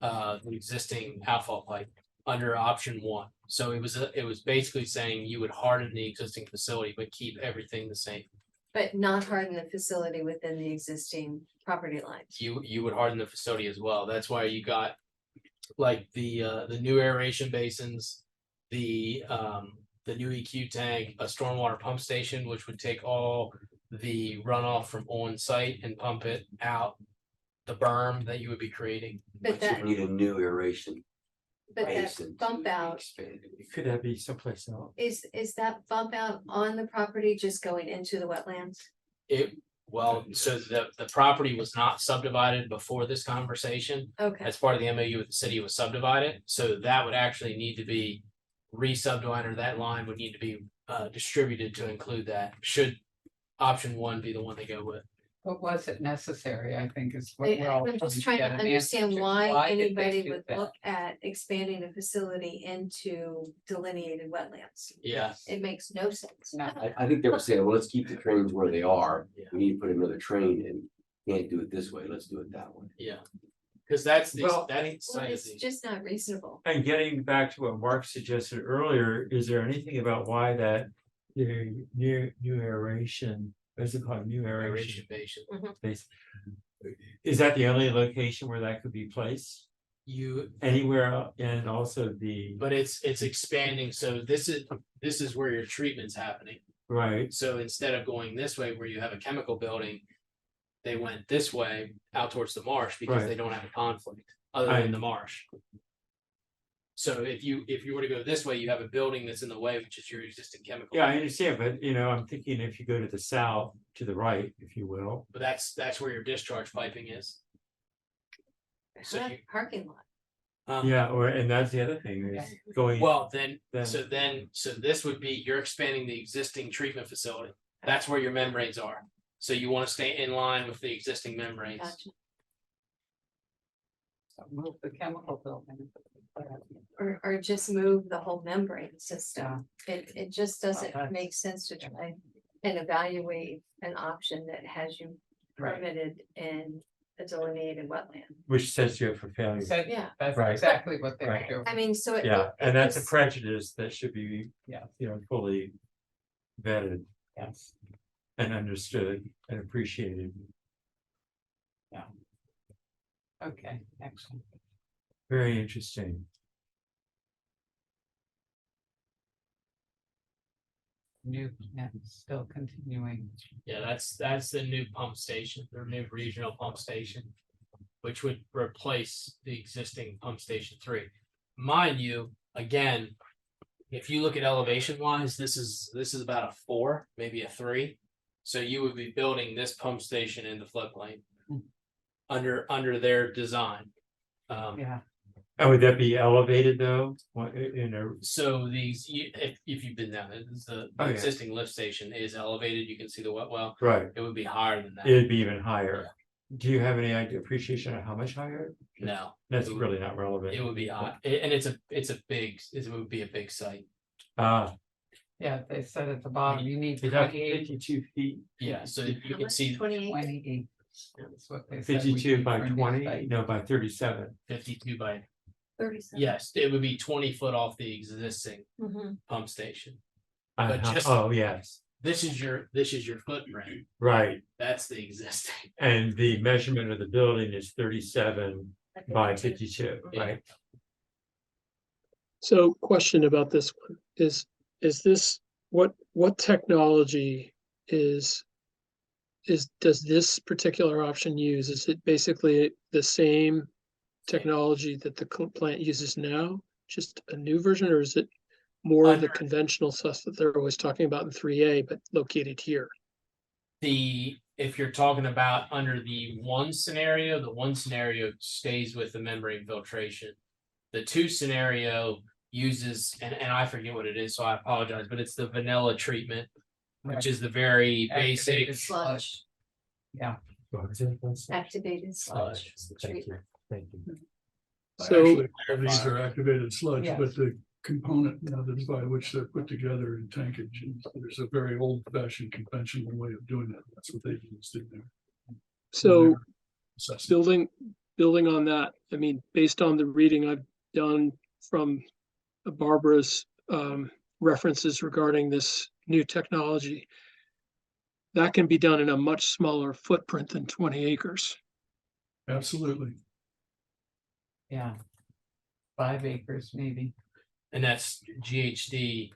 Speaker 2: the existing outfall pipe under option 1. So it was basically saying you would harden the existing facility, but keep everything the same.
Speaker 4: But not harden the facility within the existing property lines.
Speaker 2: You would harden the facility as well. That's why you got like the new aeration basins, the new EQ tank, a stormwater pump station, which would take all the runoff from on site and pump it out the berm that you would be creating.
Speaker 4: But
Speaker 6: You
Speaker 4: that,
Speaker 6: need a new aeration.
Speaker 4: but that
Speaker 6: basin to
Speaker 4: bump out,
Speaker 6: expand it.
Speaker 5: Could that be someplace else?
Speaker 4: is that bump out on the property just going into the wetlands?
Speaker 2: So the property was not subdivided before this conversation.
Speaker 4: Okay,
Speaker 2: As part of the MOU with the city, it was subdivided, so that would actually need to be re-subdivided, or that line would need to be distributed to include that, should option one be the one they go with.
Speaker 1: But was it necessary, I think is what
Speaker 4: I-
Speaker 1: we're all
Speaker 4: I'm just
Speaker 1: trying
Speaker 4: trying
Speaker 1: to
Speaker 4: to
Speaker 1: get an answer
Speaker 4: understand
Speaker 1: to.
Speaker 4: why
Speaker 1: did they
Speaker 4: anybody
Speaker 1: do
Speaker 4: would
Speaker 1: that?
Speaker 4: look at expanding a facility into delineated wetlands.
Speaker 2: Yeah,
Speaker 4: It makes no sense.
Speaker 1: No.
Speaker 6: I think they were saying, well, let's keep the trains where they are.
Speaker 2: Yeah.
Speaker 6: We need to put another train in. Can't do it this way. Let's do it that way.
Speaker 2: yeah, because that's
Speaker 5: Well,
Speaker 2: that
Speaker 4: Well,
Speaker 2: side of
Speaker 4: it's
Speaker 2: the.
Speaker 4: just not reasonable.
Speaker 5: And getting back to what Mark suggested earlier, is there anything about why that new aeration, what is it called, new aeration
Speaker 2: Aeration basin.
Speaker 5: base? Is that the only location where that could be placed?
Speaker 2: You,
Speaker 5: Anywhere and also the,
Speaker 2: but it's expanding, so this is where your treatment's happening.
Speaker 5: right,
Speaker 2: So instead of going this way where you have a chemical building, they went this way out towards the marsh because
Speaker 5: Right.
Speaker 2: they don't have a conflict other than the marsh. So if you were to go this way, you have a building that's in the way, which is your existing chemical.
Speaker 5: yeah, I understand, but I'm thinking if you go to the south, to the right, if you will.
Speaker 2: But that's where your discharge piping is. So
Speaker 4: Have
Speaker 2: you-
Speaker 4: parking lot.
Speaker 5: Yeah, and that's the other thing is going.
Speaker 2: Well, then,
Speaker 5: Then-
Speaker 2: so this would be, you're expanding the existing treatment facility. That's where your membranes are. So you want to stay in line with the existing membranes.
Speaker 4: Gotcha.
Speaker 1: So Move the chemical building.
Speaker 4: Or just move the whole membrane system. It just doesn't
Speaker 1: that's-
Speaker 4: make sense to try and evaluate an option that has you
Speaker 1: Right.
Speaker 4: permitted in a delineated wetland.
Speaker 5: Which sets you up for failure.
Speaker 1: Said,
Speaker 4: Yeah,
Speaker 1: that's
Speaker 5: Right.
Speaker 1: exactly what they were
Speaker 5: Right.
Speaker 1: doing.
Speaker 4: I mean, so.
Speaker 5: Yeah, and that's a
Speaker 4: just-
Speaker 5: prejudice that should be,
Speaker 1: Yeah.
Speaker 5: fully vetted
Speaker 1: Yes.
Speaker 5: and understood and appreciated.
Speaker 1: Okay, excellent.
Speaker 5: Very interesting.
Speaker 1: New, yeah, still continuing.
Speaker 2: Yeah, that's the new pump station, their new regional pump station. Which would replace the existing pump station 3. Mind you, again. If you look at elevation wise, this is about a 4, maybe a 3. So you would be building this pump station in the floodplain. Under their design.
Speaker 1: Yeah,
Speaker 5: And would that be elevated though?
Speaker 2: So if you've been down, the
Speaker 5: Oh, yeah.
Speaker 2: existing lift station is elevated, you can see the wet well,
Speaker 5: Right,
Speaker 2: it would be higher than that.
Speaker 5: it'd be even higher. Do you have any idea, appreciation of how much higher?
Speaker 2: No,
Speaker 5: That's
Speaker 2: it would-
Speaker 5: really not relevant.
Speaker 2: it would be high, and it would be a big site.
Speaker 1: yeah, they said at the bottom, you need
Speaker 5: It's up
Speaker 1: 28,
Speaker 5: 52 feet,
Speaker 2: Yeah, so you
Speaker 4: How
Speaker 2: can
Speaker 4: much?
Speaker 2: see
Speaker 4: 28.
Speaker 1: 28. That's what they said. we
Speaker 5: 52
Speaker 1: need
Speaker 5: by
Speaker 1: for a new
Speaker 5: 20,
Speaker 1: site.
Speaker 5: no, by 37.
Speaker 2: 52 by,
Speaker 4: 37.
Speaker 2: yes, it would be 20 foot off the existing
Speaker 4: Mhm.
Speaker 2: pump station. But just-
Speaker 5: Oh, yes,
Speaker 2: This is your footprint,
Speaker 5: right.
Speaker 2: that's the existing.
Speaker 5: And the measurement of the building is 37 by 52,
Speaker 2: Yeah.
Speaker 5: right?
Speaker 8: So question about this one is this, what technology does this particular option use? Is it basically the same technology that the plant uses now? Just a new version, or is it more of the
Speaker 2: Under-
Speaker 8: conventional stuff that they're always talking about in 3A, but located here?
Speaker 2: If you're talking about under the one scenario stays with the membrane filtration. The 2 scenario uses, and I forget what it is, so I apologize, but it's the vanilla treatment.
Speaker 1: Right.
Speaker 2: Which is the very basic
Speaker 1: Activated
Speaker 4: Sludge,
Speaker 5: What is it? That's-
Speaker 4: activated sludge. is the
Speaker 5: Thank you,
Speaker 4: treatment.
Speaker 5: thank you.
Speaker 8: So-
Speaker 3: Actually, all these are activated sludge,
Speaker 1: Yes.
Speaker 3: but the component methods by which they're put together in tankage, and there's a very old fashioned conventional way of doing that. That's what they used in there.
Speaker 8: So
Speaker 3: Assessment.
Speaker 8: building on that, I mean, based on the reading I've done from Barbara's references regarding this new technology, that can be done in a much smaller footprint than 20 acres.
Speaker 3: Absolutely.
Speaker 1: Yeah. 5 acres maybe.
Speaker 2: And that's GHD,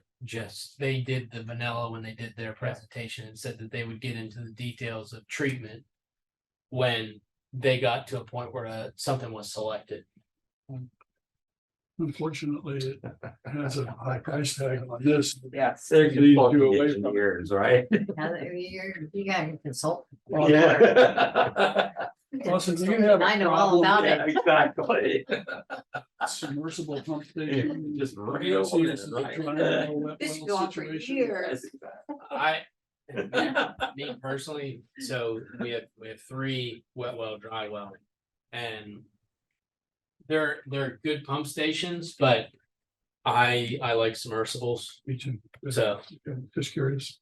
Speaker 2: they did the vanilla when they did their presentation and said that they would get into the details of treatment. When they got to a point where something was selected.
Speaker 3: Unfortunately, it has a high price tag on this.
Speaker 1: Yes.
Speaker 5: They're
Speaker 3: Lead you
Speaker 5: consulting
Speaker 3: away from-
Speaker 5: engineers, right?
Speaker 4: You gotta consult.
Speaker 5: Yeah.
Speaker 3: Austin, do you have a
Speaker 4: I know all
Speaker 3: problem
Speaker 4: about
Speaker 5: Yeah,
Speaker 4: it.
Speaker 5: exactly.
Speaker 3: with submersible pump station?
Speaker 5: Just
Speaker 3: Have
Speaker 5: bring
Speaker 3: you
Speaker 5: it
Speaker 3: seen
Speaker 5: on
Speaker 3: this
Speaker 5: in,
Speaker 3: as a
Speaker 5: right?
Speaker 3: triangle wet
Speaker 4: This
Speaker 3: well
Speaker 4: should go on for
Speaker 3: situation?
Speaker 4: years.
Speaker 2: I, me personally, so we have 3 wet well, dry well, and they're good pump stations, but I like submersibles.
Speaker 3: Me too.
Speaker 2: So
Speaker 3: Okay, just curious.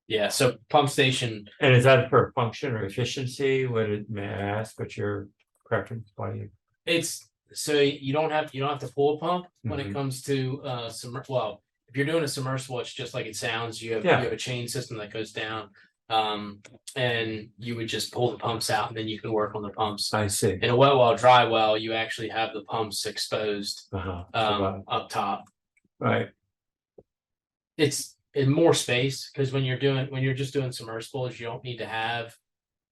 Speaker 2: yeah, so pump station,
Speaker 5: And is that for function or efficiency? May I ask what your preference? Why you?
Speaker 2: it's so you don't have to pull a pump when it
Speaker 5: Mhm.
Speaker 2: comes to well, if you're doing a submersible, it's just like it sounds. You have
Speaker 5: Yeah.
Speaker 2: a chain system that goes down, and you would just pull the pumps out, and then you can work on the pumps.
Speaker 5: I see.
Speaker 2: In a wet well, dry well, you actually have the pumps exposed
Speaker 5: Uh-huh.
Speaker 2: up top.
Speaker 5: Right.
Speaker 2: It's in more space because when you're just doing submersibles, you don't need to have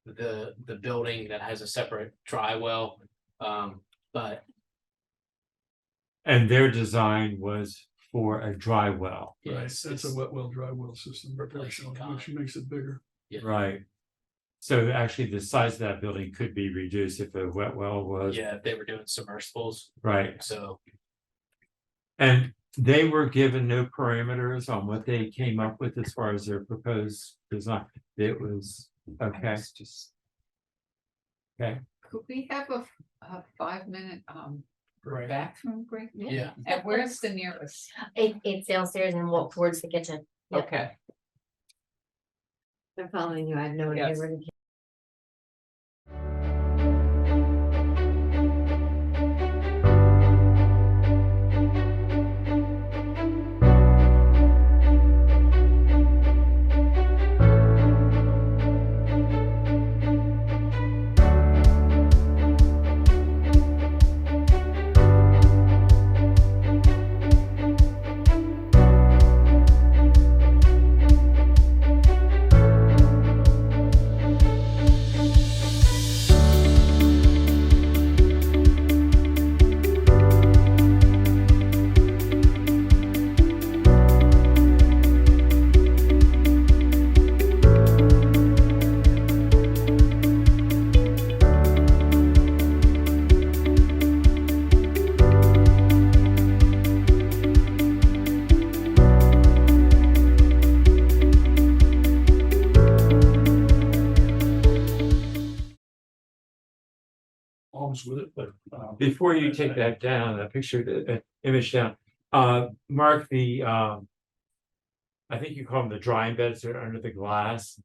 Speaker 2: the building that has a separate dry well. But
Speaker 5: And their design was for a dry well.
Speaker 3: Right,
Speaker 2: yes,
Speaker 3: that's a wet well, dry well system, proportional, which makes it bigger.
Speaker 5: Right. So actually the size of that building could be reduced if a wet well was.
Speaker 2: yeah, they were doing submersibles.
Speaker 5: Right.
Speaker 2: So
Speaker 5: And they were given no parameters on what they came up with as far as their proposed design. It was, okay. Okay,
Speaker 1: Could we have a 5-minute
Speaker 3: Right.
Speaker 1: bathroom break?
Speaker 2: yeah.
Speaker 1: And where's the nearest?
Speaker 7: It's downstairs and walk towards the kitchen. Yep.
Speaker 1: Okay.
Speaker 4: I'm following you. I have no idea
Speaker 1: Yes.
Speaker 4: where to.
Speaker 3: Almost with it, but.
Speaker 5: before you take that down, that picture, the image down, Mark, I think you call them the drying beds that are under the glass,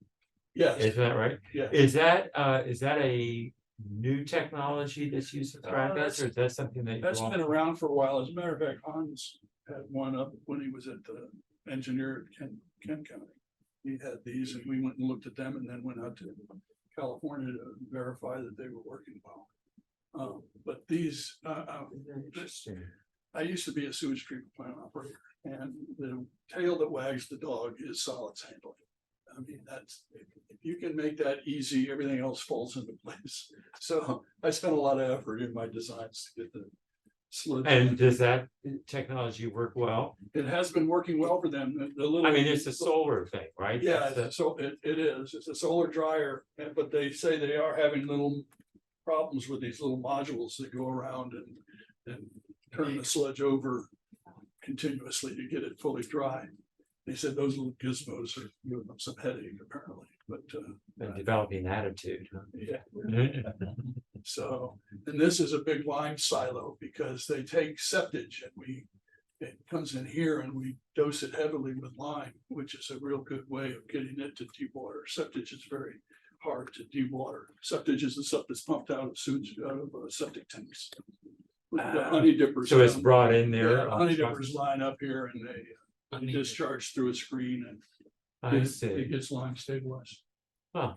Speaker 3: Yes,
Speaker 5: isn't that right?
Speaker 3: yes.
Speaker 5: Is that a new technology that's used for drying beds, or is that something that?
Speaker 3: That's been around for a while. As a matter of fact, Hans had one up when he was at the engineer at Kent County. He had these and we went and looked at them and then went out to California to verify that they were working well. But these,
Speaker 5: Interesting.
Speaker 3: I used to be a sewage treatment plant operator, and the tail that wags the dog is solids handling. I mean, that's, if you can make that easy, everything else falls into place. So I spent a lot of effort in my designs to get the slids.
Speaker 5: And does that technology work well?
Speaker 3: It has been working well for them. The little.
Speaker 5: I mean, it's a solar thing, right?
Speaker 3: Yeah,
Speaker 5: That's
Speaker 3: so it is. It's a solar dryer, but they say they are having little problems with these little modules that go around and turn the sludge over continuously to get it fully dry. They said those little gizmos are giving them some headache apparently, but
Speaker 5: and developing attitude. Huh?
Speaker 3: yeah. So, and this is a big lime silo because they take septage and it comes in here and we dose it heavily with lime, which is a real good way of getting it to deep water. Septage is very hard to dewater. Septage is the stuff that's pumped out of sewage, out of septic tanks. With the honey dippers.
Speaker 5: So it's brought in there.
Speaker 3: Yeah, honey dippers line up here and they discharge through a screen
Speaker 5: I
Speaker 3: and
Speaker 5: see.
Speaker 3: it gets lime stabilized.
Speaker 5: Huh.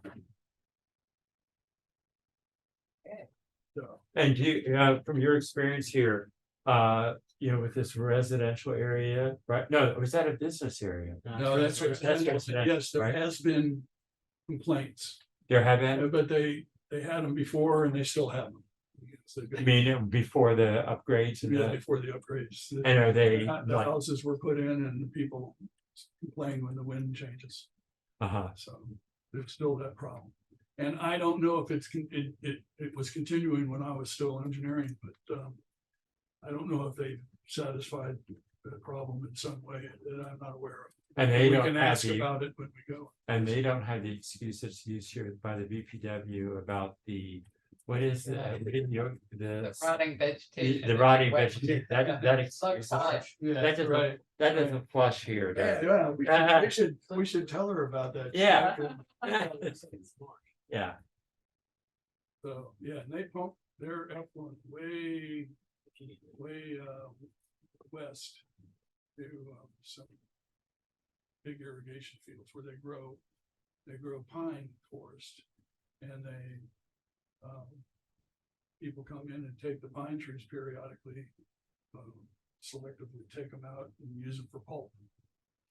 Speaker 3: So,
Speaker 5: And do you, from your experience here, with this residential area, right? No, was that a business area?
Speaker 3: no, that's
Speaker 5: residential,
Speaker 3: yes, there
Speaker 5: right?
Speaker 3: has been complaints,
Speaker 5: There have been,
Speaker 3: but they they had them before and they still have them.
Speaker 5: I mean, before the upgrades and
Speaker 3: Yeah,
Speaker 5: the,
Speaker 3: before the upgrades.
Speaker 5: and are they
Speaker 3: The
Speaker 5: like,
Speaker 3: houses were put in and the people complain when the wind changes. So there's still that problem. And I don't know if it was continuing when I was still engineering, but I don't know if they satisfied the problem in some way that I'm not aware of.
Speaker 5: and they
Speaker 3: We
Speaker 5: don't
Speaker 3: can
Speaker 5: have
Speaker 3: ask
Speaker 5: the,
Speaker 3: about it when we go.
Speaker 5: and they don't have the excuses used here by the BPW about the, what is the,
Speaker 1: The rotting vegetation.
Speaker 5: the
Speaker 1: and
Speaker 5: rotting
Speaker 1: wet-
Speaker 5: vegetation, that excuse, that
Speaker 3: Yeah,
Speaker 5: doesn't,
Speaker 3: right.
Speaker 5: that doesn't flush here.
Speaker 3: Yeah,
Speaker 5: does it?
Speaker 3: yeah, we should tell her about that.
Speaker 5: Yeah. Yeah,
Speaker 3: So, yeah, and they pump their effluent way west to some big irrigation fields where they grow pine forest. And people come in and take the pine trees periodically, selectively take them out and use them for pulp.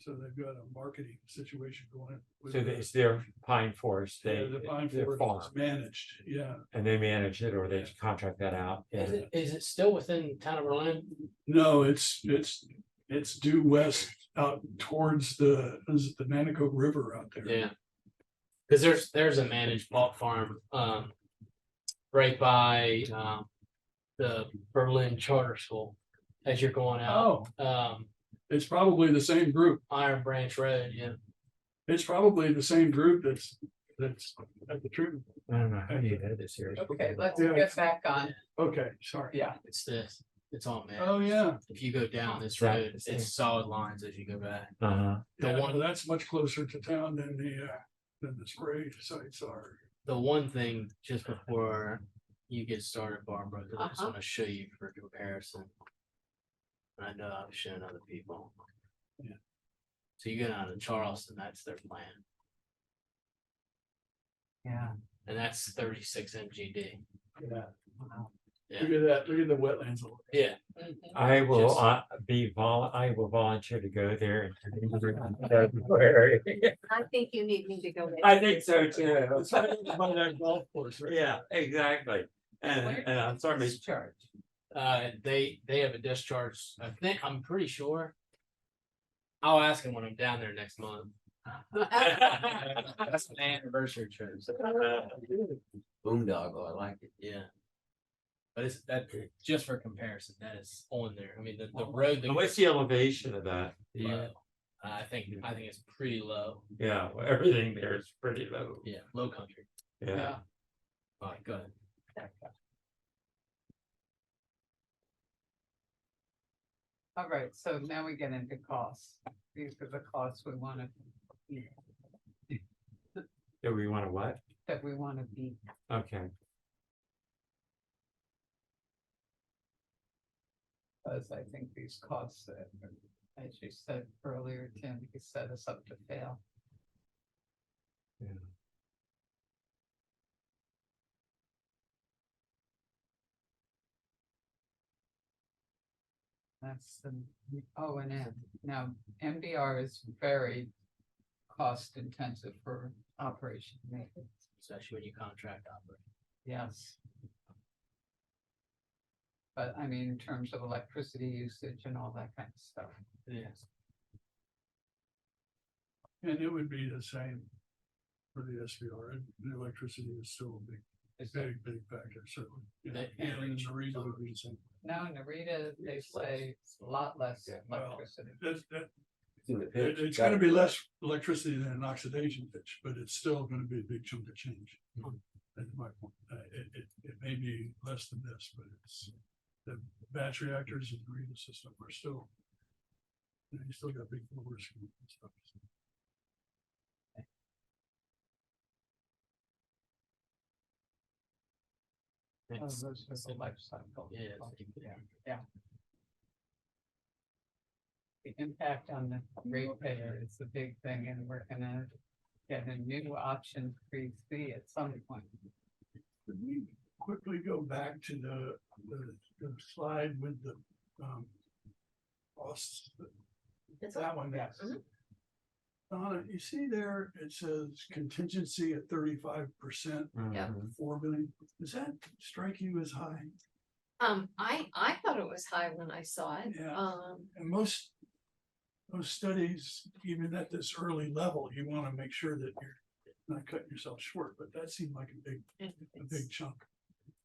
Speaker 3: So they've got a marketing situation going. With
Speaker 5: so it's their pine forest,
Speaker 3: yeah,
Speaker 5: they,
Speaker 3: the pine
Speaker 5: their
Speaker 3: forest
Speaker 5: farm,
Speaker 3: is managed, yeah.
Speaker 5: and they manage it or they contract that out.
Speaker 2: Is it still within town of Berlin?
Speaker 3: No, it's due west out towards is it the Nanticoke River out there.
Speaker 2: Yeah. Cause there's a managed pulp farm, right by, the Berlin Charter School. As you're going out,
Speaker 3: It's probably the same group.
Speaker 2: Iron Branch Road, yeah.
Speaker 3: It's probably the same group that's at the treatment.
Speaker 5: I don't know how you did this here.
Speaker 1: Okay, let's
Speaker 3: Yeah.
Speaker 1: get back on,
Speaker 3: Okay, sorry.
Speaker 1: yeah.
Speaker 2: It's this, it's on man.
Speaker 3: Oh, yeah.
Speaker 2: If you go down this
Speaker 5: Right.
Speaker 2: road, it's solid lines as you go back.
Speaker 5: The
Speaker 3: Yeah,
Speaker 2: one-
Speaker 3: that's much closer to town than the spray sites are.
Speaker 2: The one thing just before you get started, Barbara, that I just
Speaker 1: Uh-huh.
Speaker 2: wanna show you for comparison. And I know I've shown other people.
Speaker 3: Yeah.
Speaker 2: So you go down to Charleston, that's their plan,
Speaker 1: Yeah.
Speaker 2: and that's 36 MGD.
Speaker 3: Yeah.
Speaker 1: Wow.
Speaker 2: Yeah.
Speaker 3: Look at that, look at the wetlands. over
Speaker 2: Yeah,
Speaker 5: I will
Speaker 2: Just-
Speaker 5: I will volunteer to go there. in February.
Speaker 4: I think you need me to go. there.
Speaker 5: I think so too.
Speaker 3: there. It's right by that golf course, right?
Speaker 5: Yeah, exactly. And
Speaker 1: Where
Speaker 5: I'm
Speaker 1: does
Speaker 5: sorry,
Speaker 1: this charge?
Speaker 2: they have a discharge, I'm pretty sure. I'll ask him when I'm down there next month. That's an anniversary trip.
Speaker 6: Boondoggle, I like it.
Speaker 2: Yeah. But it's that, just for comparison, that is on there. I mean, the road.
Speaker 5: and what's the elevation of that?
Speaker 2: Low. I think it's pretty low.
Speaker 5: Yeah, well, everything there is pretty low.
Speaker 2: Yeah, low country.
Speaker 5: Yeah.
Speaker 2: All right, go ahead.
Speaker 1: All right, so now we get into costs. These are the costs we want to,
Speaker 5: Do we want to what?
Speaker 1: that we want to beat.
Speaker 5: Okay.
Speaker 1: Because I think these costs, as you said earlier, Tim, you set us up to fail.
Speaker 5: Yeah.
Speaker 1: That's the O and M. Now, MBR is very cost intensive for operation maintenance.
Speaker 2: Especially when you contract operate.
Speaker 1: Yes. But I mean, in terms of electricity usage and all that kind of stuff.
Speaker 2: Yes.
Speaker 3: And it would be the same for the SVR, and the electricity is still a big factor, certainly. Yeah,
Speaker 2: They-
Speaker 3: and the reason would be the same.
Speaker 1: Now, in Narita, they say a lot less
Speaker 6: Yeah,
Speaker 3: well,
Speaker 1: electricity.
Speaker 6: It's in the pitch.
Speaker 3: It's gonna be less electricity than an oxidation pitch, but it's still gonna be a big chunk of change. That's my point. It may be less than this, but it's, the batch reactors and the Narita system are still, you still got big motors and stuff.
Speaker 1: Oh,
Speaker 2: It's-
Speaker 1: those are the life cycle.
Speaker 2: Yeah,
Speaker 1: Yeah. The impact on the ratepayer is the big thing, and we're gonna get a new option 3C at some point.
Speaker 3: Could we quickly go back to the slide with the costs?
Speaker 7: This
Speaker 3: That one, yes.
Speaker 7: Mhm.
Speaker 3: Donna, you see there, it says contingency at 35%,
Speaker 4: Yeah.
Speaker 5: Mhm.
Speaker 3: 4 billion. Does that strike you as high?
Speaker 4: I thought it was high when I saw it.
Speaker 3: Yeah. And most studies, even at this early level, you want to make sure that you're not cutting yourself short, but that seemed like a big chunk.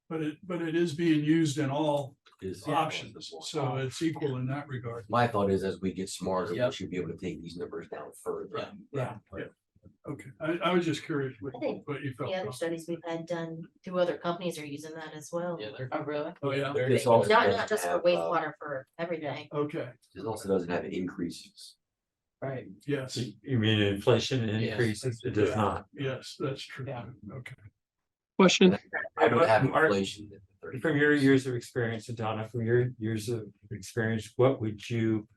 Speaker 3: But it is being used in all
Speaker 6: Is
Speaker 3: options, so it's equal in that regard.
Speaker 6: my thought is as we get smarter, we
Speaker 2: Yep.
Speaker 6: should be able to take these numbers down further.
Speaker 2: Yeah.
Speaker 3: Okay, I was just curious what
Speaker 7: I think
Speaker 3: what you felt.
Speaker 7: The other studies we've had done through other companies are using that as well.
Speaker 2: Yeah, they're.
Speaker 1: Oh, really?
Speaker 3: Oh, yeah,
Speaker 6: This also
Speaker 7: Not
Speaker 6: doesn't
Speaker 7: just for
Speaker 6: have,
Speaker 7: wastewater, for everything.
Speaker 3: okay,
Speaker 6: This also doesn't have increases.
Speaker 1: Right.
Speaker 3: yes,
Speaker 5: You mean inflation increases? It does
Speaker 3: Yeah.
Speaker 5: not.
Speaker 3: yes, that's true.
Speaker 1: Yeah.
Speaker 3: Okay.
Speaker 8: Question,
Speaker 6: I don't have
Speaker 5: Mark,
Speaker 6: inflation. at the 30%.
Speaker 5: From your years of experience, and Donna, from your years of experience, what would you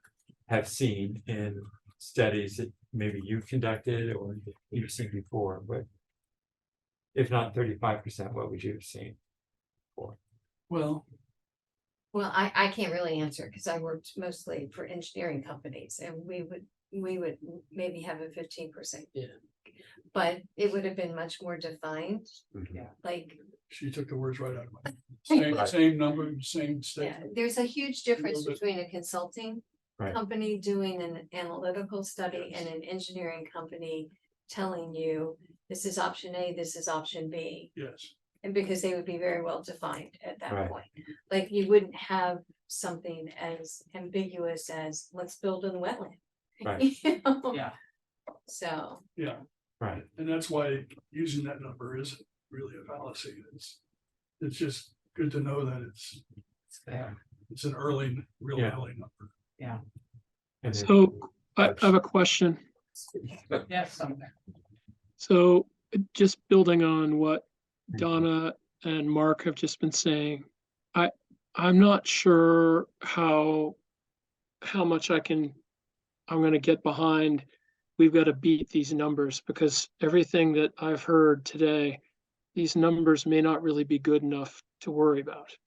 Speaker 5: have seen in studies that maybe you've conducted or you've seen before? But if not 35%, what would you have seen?
Speaker 3: Well,
Speaker 4: Well, I can't really answer because I worked mostly for engineering companies and we would maybe have a 15%.
Speaker 2: Yeah.
Speaker 4: But it would have been much more defined,
Speaker 1: Yeah.
Speaker 4: like,
Speaker 3: she took the words right out of my mouth. Same number, same
Speaker 4: yeah,
Speaker 3: statement.
Speaker 4: there's a huge difference
Speaker 3: Little bit.
Speaker 4: between a consulting
Speaker 5: Right.
Speaker 4: company doing an analytical study and an engineering company telling you, this is option A, this is option B.
Speaker 3: Yes,
Speaker 4: And because they would be very well defined at that
Speaker 5: Right.
Speaker 4: point. Like you wouldn't have something as ambiguous as let's build in the wetland.
Speaker 5: Right.
Speaker 4: You know?
Speaker 1: Yeah.
Speaker 4: So,
Speaker 3: yeah,
Speaker 5: Right.
Speaker 3: and that's why using that number isn't really a fallacy. It's just good to know that
Speaker 1: It's there.
Speaker 3: it's an early, real
Speaker 5: Yeah.
Speaker 3: early number.
Speaker 5: And then-
Speaker 8: so I have a question.
Speaker 1: Yes, something.
Speaker 8: So just building on what Donna and Mark have just been saying, I'm not sure how much I'm gonna get behind. We've got to beat these numbers because everything that I've heard today, these numbers may not really be good enough to worry about.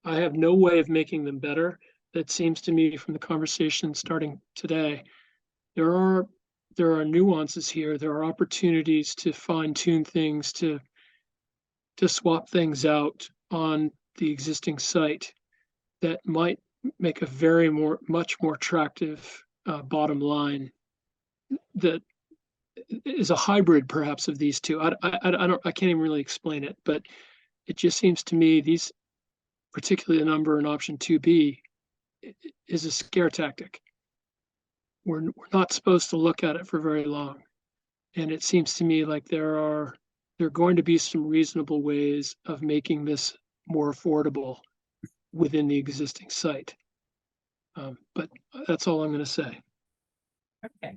Speaker 8: I have no way of making them better. That seems to me from the conversation starting today, there are nuances here. There are opportunities to fine tune things, to swap things out on the existing site that might make a much more attractive bottom line that is a hybrid perhaps of these two. I can't even really explain it, but it just seems to me these, particularly the number in option 2B, is a scare tactic. We're not supposed to look at it for very long. And it seems to me like there are going to be some reasonable ways of making this more affordable within the existing site. But that's all I'm going to say.
Speaker 1: Okay.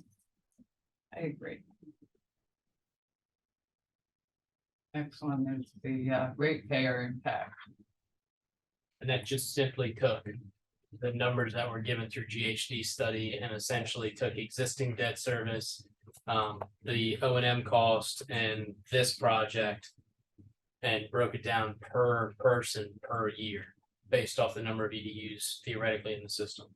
Speaker 1: I agree. Next one is the ratepayer impact.
Speaker 2: And that just simply took the numbers that were given through GHD study and essentially took existing debt service, the O&M cost and this project, and broke it down per person per year based off the number of EDUs theoretically in the system.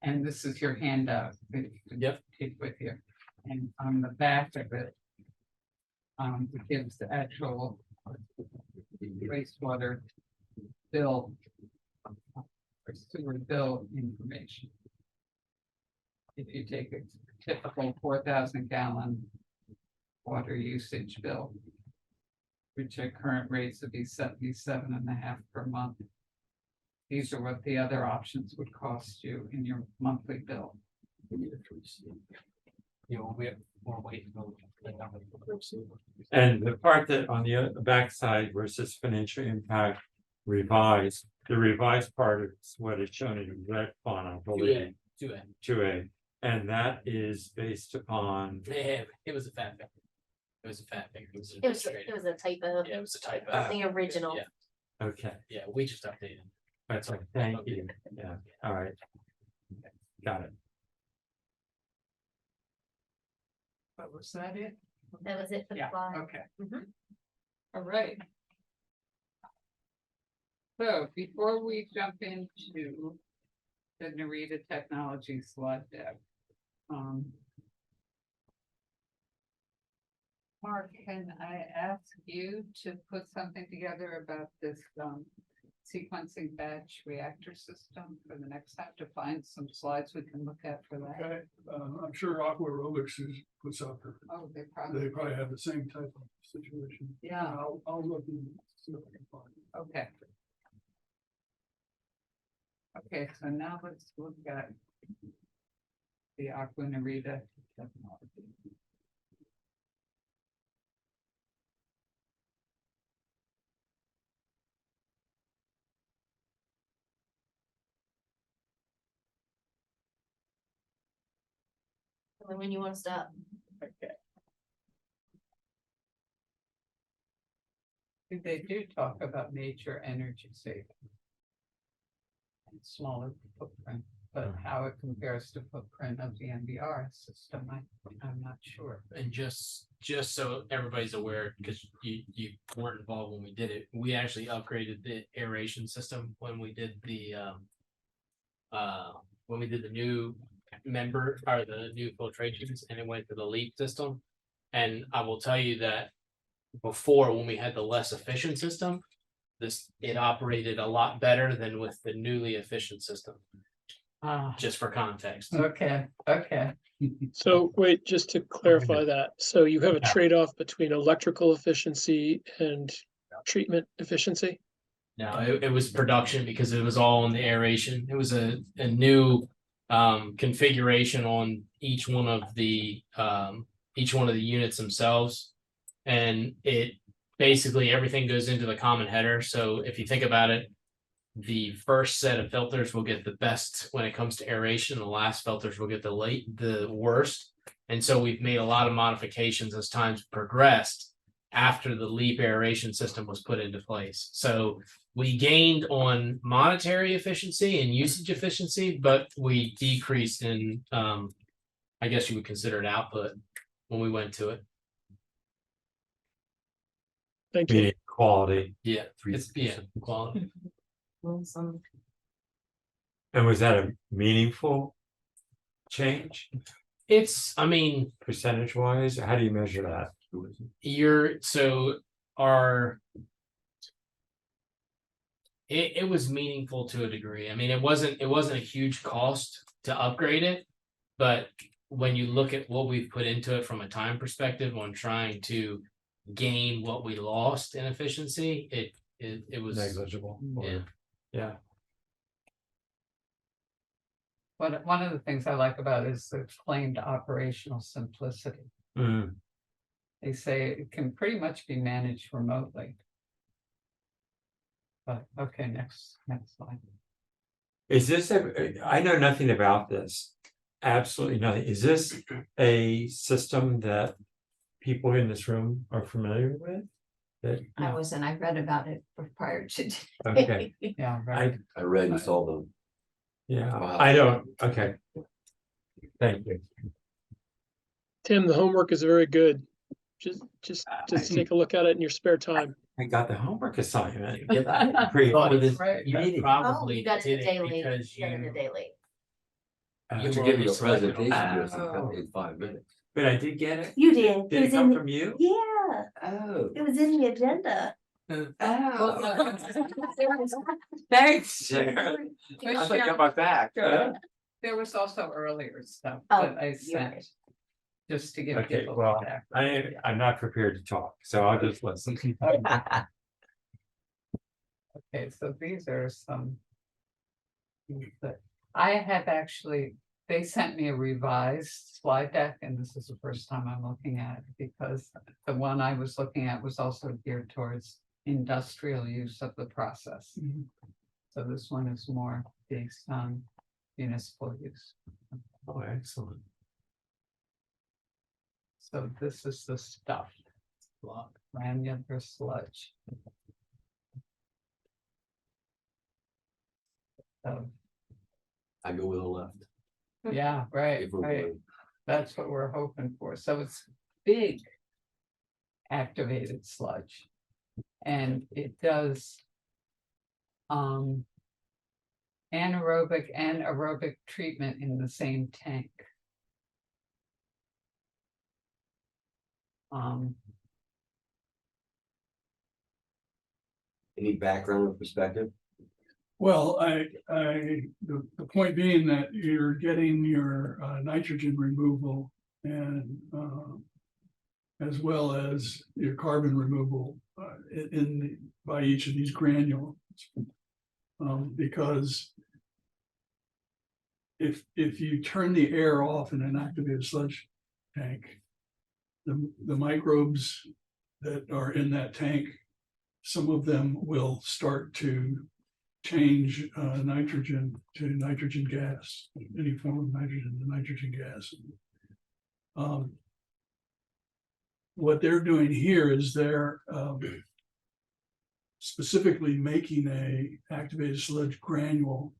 Speaker 1: And this is your handout that you can
Speaker 2: Yep.
Speaker 1: take with you. And on the back of it, it gives the actual wastewater bill or sewer bill information. If you take a typical 4,000 gallon water usage bill, which at current rates would be 77.5 per month. These are what the other options would cost you in your monthly bill.
Speaker 2: You know, we're waiting on the number.
Speaker 5: And the part that on the backside where it says financial impact revised, the revised part is what is shown in red font, I believe, 2A. And that is based upon,
Speaker 2: Yeah, it was a fat figure. It was a fat figure. It was
Speaker 7: It was a typo,
Speaker 2: Yeah, it was a typo.
Speaker 7: the original.
Speaker 2: Yeah.
Speaker 5: okay,
Speaker 2: Yeah, we just updated.
Speaker 5: that's like, thank you, yeah, all right. Got it.
Speaker 1: But was that it?
Speaker 7: That was it for the
Speaker 1: Yeah,
Speaker 7: slide.
Speaker 1: okay.
Speaker 7: Mhm.
Speaker 1: All right. So before we jump into the Narita Technology slide deck, Mark, can I ask you to put something together about this, sequencing batch reactor system for the next time, to find some slides we can look at for that?
Speaker 3: Okay, I'm sure Aqua Aerobics puts out there.
Speaker 1: Oh,
Speaker 3: They probably have the same type of situation.
Speaker 1: Yeah.
Speaker 3: I'll look and see what I can find.
Speaker 1: Okay. Okay, so now let's look at the Aqua Nerita technology.
Speaker 7: When you wanna stop.
Speaker 1: Okay. They do talk about nature energy saving. And smaller footprint, but how it compares to footprint of the NBR system, I'm not sure.
Speaker 2: And just so everybody's aware, because you weren't involved when we did it, we actually upgraded the aeration system when we did the new member or the new filtrations, and it went to the LEAP system. And I will tell you that before, when we had the less efficient system, it operated a lot better than with the newly efficient system, just for context.
Speaker 1: Okay, okay.
Speaker 8: So wait, just to clarify that, so you have a
Speaker 2: Yeah.
Speaker 8: trade-off between electrical efficiency and treatment efficiency?
Speaker 2: No, it was production because it was all in the aeration. It was a new configuration on each one of the units themselves. And it basically everything goes into the common header. So if you think about it, the first set of filters will get the best when it comes to aeration. The last filters will get the worst. And so we've made a lot of modifications as time's progressed after the LEAP aeration system was put into place. So we gained on monetary efficiency and usage efficiency, but we decreased in, I guess you would consider it output when we went to it.
Speaker 8: Thank you.
Speaker 5: Meaning quality.
Speaker 2: Yeah, quality.
Speaker 5: And was that a meaningful change
Speaker 2: I mean,
Speaker 5: percentage wise? How do you measure that?
Speaker 2: It was meaningful to a degree. I mean, it wasn't a huge cost to upgrade it, but when you look at what we've put into it from a time perspective on trying to gain what we lost in efficiency, it was
Speaker 5: Negligible.
Speaker 2: Yeah.
Speaker 5: Yeah.
Speaker 1: One of the things I like about it is the claimed operational simplicity.
Speaker 5: Mm.
Speaker 1: They say it can pretty much be managed remotely. But, okay, next slide.
Speaker 5: Is this I know nothing about this. Absolutely nothing. Is this a system that people in this room are familiar with?
Speaker 4: I wasn't, I read about it prior to.
Speaker 5: Okay.
Speaker 1: Yeah, right.
Speaker 6: I read and saw them.
Speaker 5: Yeah,
Speaker 6: Wow.
Speaker 5: I don't, okay. Thank you.
Speaker 8: Tim, the homework is very good. Just take a look at it in your spare time.
Speaker 5: I got the homework assignment. Get that pre-
Speaker 2: But
Speaker 5: for this
Speaker 1: right.
Speaker 2: You
Speaker 5: meeting.
Speaker 2: probably
Speaker 7: You got it
Speaker 2: did
Speaker 7: a day
Speaker 2: it
Speaker 7: late.
Speaker 2: because
Speaker 7: You got it a
Speaker 2: you
Speaker 7: day late.
Speaker 2: You
Speaker 6: To
Speaker 2: were
Speaker 6: give
Speaker 2: only
Speaker 6: you a
Speaker 2: selected on
Speaker 6: presentation
Speaker 5: Oh.
Speaker 6: in 5 minutes.
Speaker 5: But I did get it.
Speaker 7: You did.
Speaker 5: Did it come from you?
Speaker 7: Yeah,
Speaker 6: Oh.
Speaker 7: it was in the agenda.
Speaker 5: Oh. Thanks, Sarah. I think on my back.
Speaker 1: There was also earlier stuff
Speaker 7: Oh,
Speaker 1: that I
Speaker 7: you're
Speaker 1: sent.
Speaker 7: right.
Speaker 1: Just to give
Speaker 5: Okay,
Speaker 1: people
Speaker 5: well,
Speaker 1: feedback.
Speaker 5: I'm not prepared to talk, so I'll just listen.
Speaker 1: Okay, so these are some. Things that I have actually, they sent me a revised slide deck, and this is the first time I'm looking at it, because the one I was looking at was also geared towards industrial use of the process. So this one is more based on municipal use.
Speaker 5: Oh, excellent.
Speaker 1: So this is the stuff, granular sludge. So,
Speaker 6: I go with the left.
Speaker 1: yeah, right,
Speaker 6: If we're
Speaker 1: right.
Speaker 6: going.
Speaker 1: That's what we're hoping for. So it's big activated sludge. And it does anaerobic and aerobic treatment in the same tank. Um,
Speaker 6: Any background or perspective?
Speaker 3: Well, the point being that you're getting your nitrogen removal and as well as your carbon removal by each of these granules. Because if you turn the air off in an activated sludge tank, the microbes that are in that tank, some of them will start to change nitrogen to nitrogen gas, any form of nitrogen to nitrogen gas. What they're doing here is they're specifically making a activated sludge granule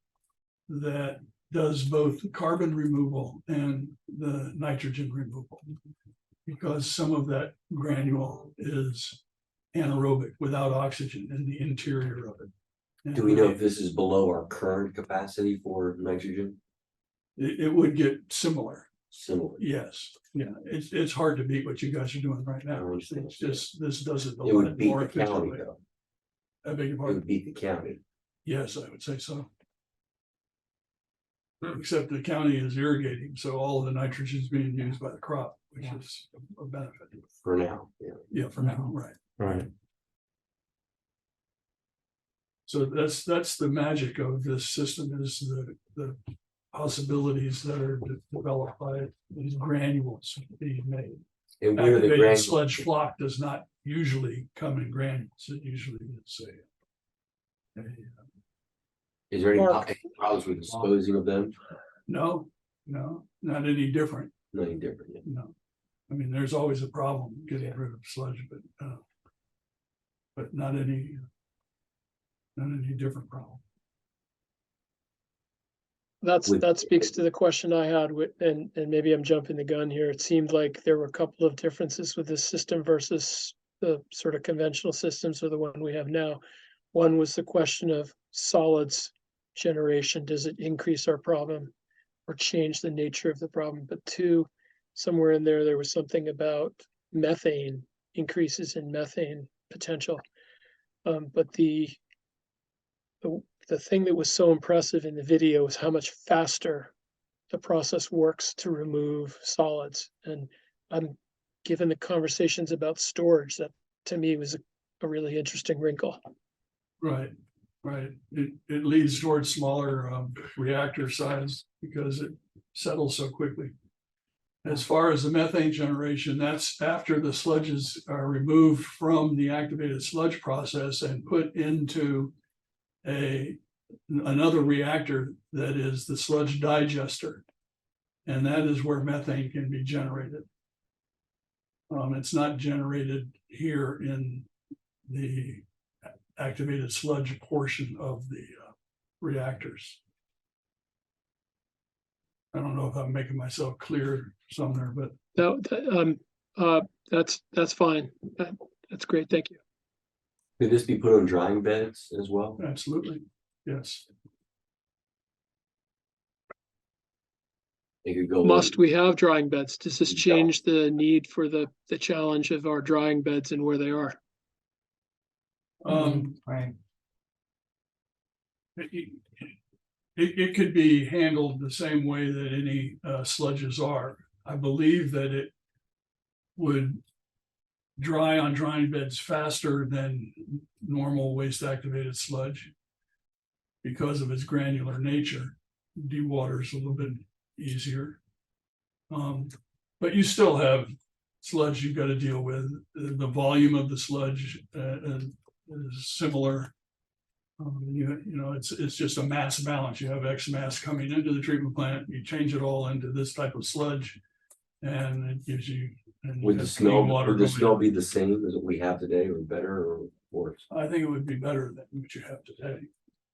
Speaker 3: that does both the carbon removal and the nitrogen removal, because some of that granule is anaerobic without oxygen in the interior of it. And
Speaker 6: Do we know if this is below our current capacity for nitrogen?
Speaker 3: it would get similar?
Speaker 6: Similar.
Speaker 3: Yes, yeah, it's hard to beat what you guys are doing right now.
Speaker 6: I understand.
Speaker 3: It's just, this does it a
Speaker 6: It would
Speaker 3: lot
Speaker 6: beat
Speaker 3: more
Speaker 6: the county
Speaker 3: efficiently.
Speaker 6: though.
Speaker 3: I beg your
Speaker 6: It
Speaker 3: pardon?
Speaker 6: would beat the county.
Speaker 3: Yes, I would say so. Except the county is irrigating, so all of the nitrogen is being used by the crop, which
Speaker 1: Yeah.
Speaker 3: is a benefit.
Speaker 6: For now, yeah.
Speaker 3: Yeah, for now, right.
Speaker 5: Right.
Speaker 3: So that's the magic of this system, is the possibilities that are developed by these granules being made.
Speaker 6: And where the
Speaker 3: Activated
Speaker 6: granules,
Speaker 3: sludge flock does not usually come in granules. It usually is
Speaker 6: is there any
Speaker 8: Mark.
Speaker 6: any problems with disposing of them?
Speaker 3: no, not any different.
Speaker 6: Nothing different, yeah.
Speaker 3: No. I mean, there's always a problem getting rid of sludge, but not any different problem.
Speaker 8: That speaks to the question I had with, and maybe I'm jumping the gun here. It seemed like there were a couple of differences with this system versus the sort of conventional systems or the one we have now. One was the question of solids generation. Does it increase our problem or change the nature of the problem? But two, somewhere in there was something about methane, increases in methane potential. But the thing that was so impressive in the video is how much faster the process works to remove solids. And I'm given the conversations about storage, that to me was a really interesting wrinkle.
Speaker 3: Right. It leads towards smaller reactor size because it settles so quickly. As far as the methane generation, that's after the sludges are removed from the activated sludge process and put into another reactor that is the sludge digester. And that is where methane can be generated. It's not generated here in the activated sludge portion of the reactors. I don't know if I'm making myself clear somewhere, but
Speaker 8: That's fine. That's great. Thank you.
Speaker 6: Could this be put on drying beds as well?
Speaker 3: absolutely, yes.
Speaker 6: It could go.
Speaker 8: Must we have drying beds? Does this change the need for the challenge of our drying beds and where they are?
Speaker 1: right.
Speaker 3: It could be handled the same way that any sludges are. I believe that it would dry on drying beds faster than normal waste activated sludge because of its granular nature. Dewater is a little bit easier. But you still have sludge you've got to deal with. The volume of the sludge is similar. You know, it's just a mass balance. You have X mass coming into the treatment plant, you change it all into this type of sludge, and it gives you.
Speaker 6: Would the smell be the same as what we have today, or better, or worse?
Speaker 3: I think it would be better than what you have today.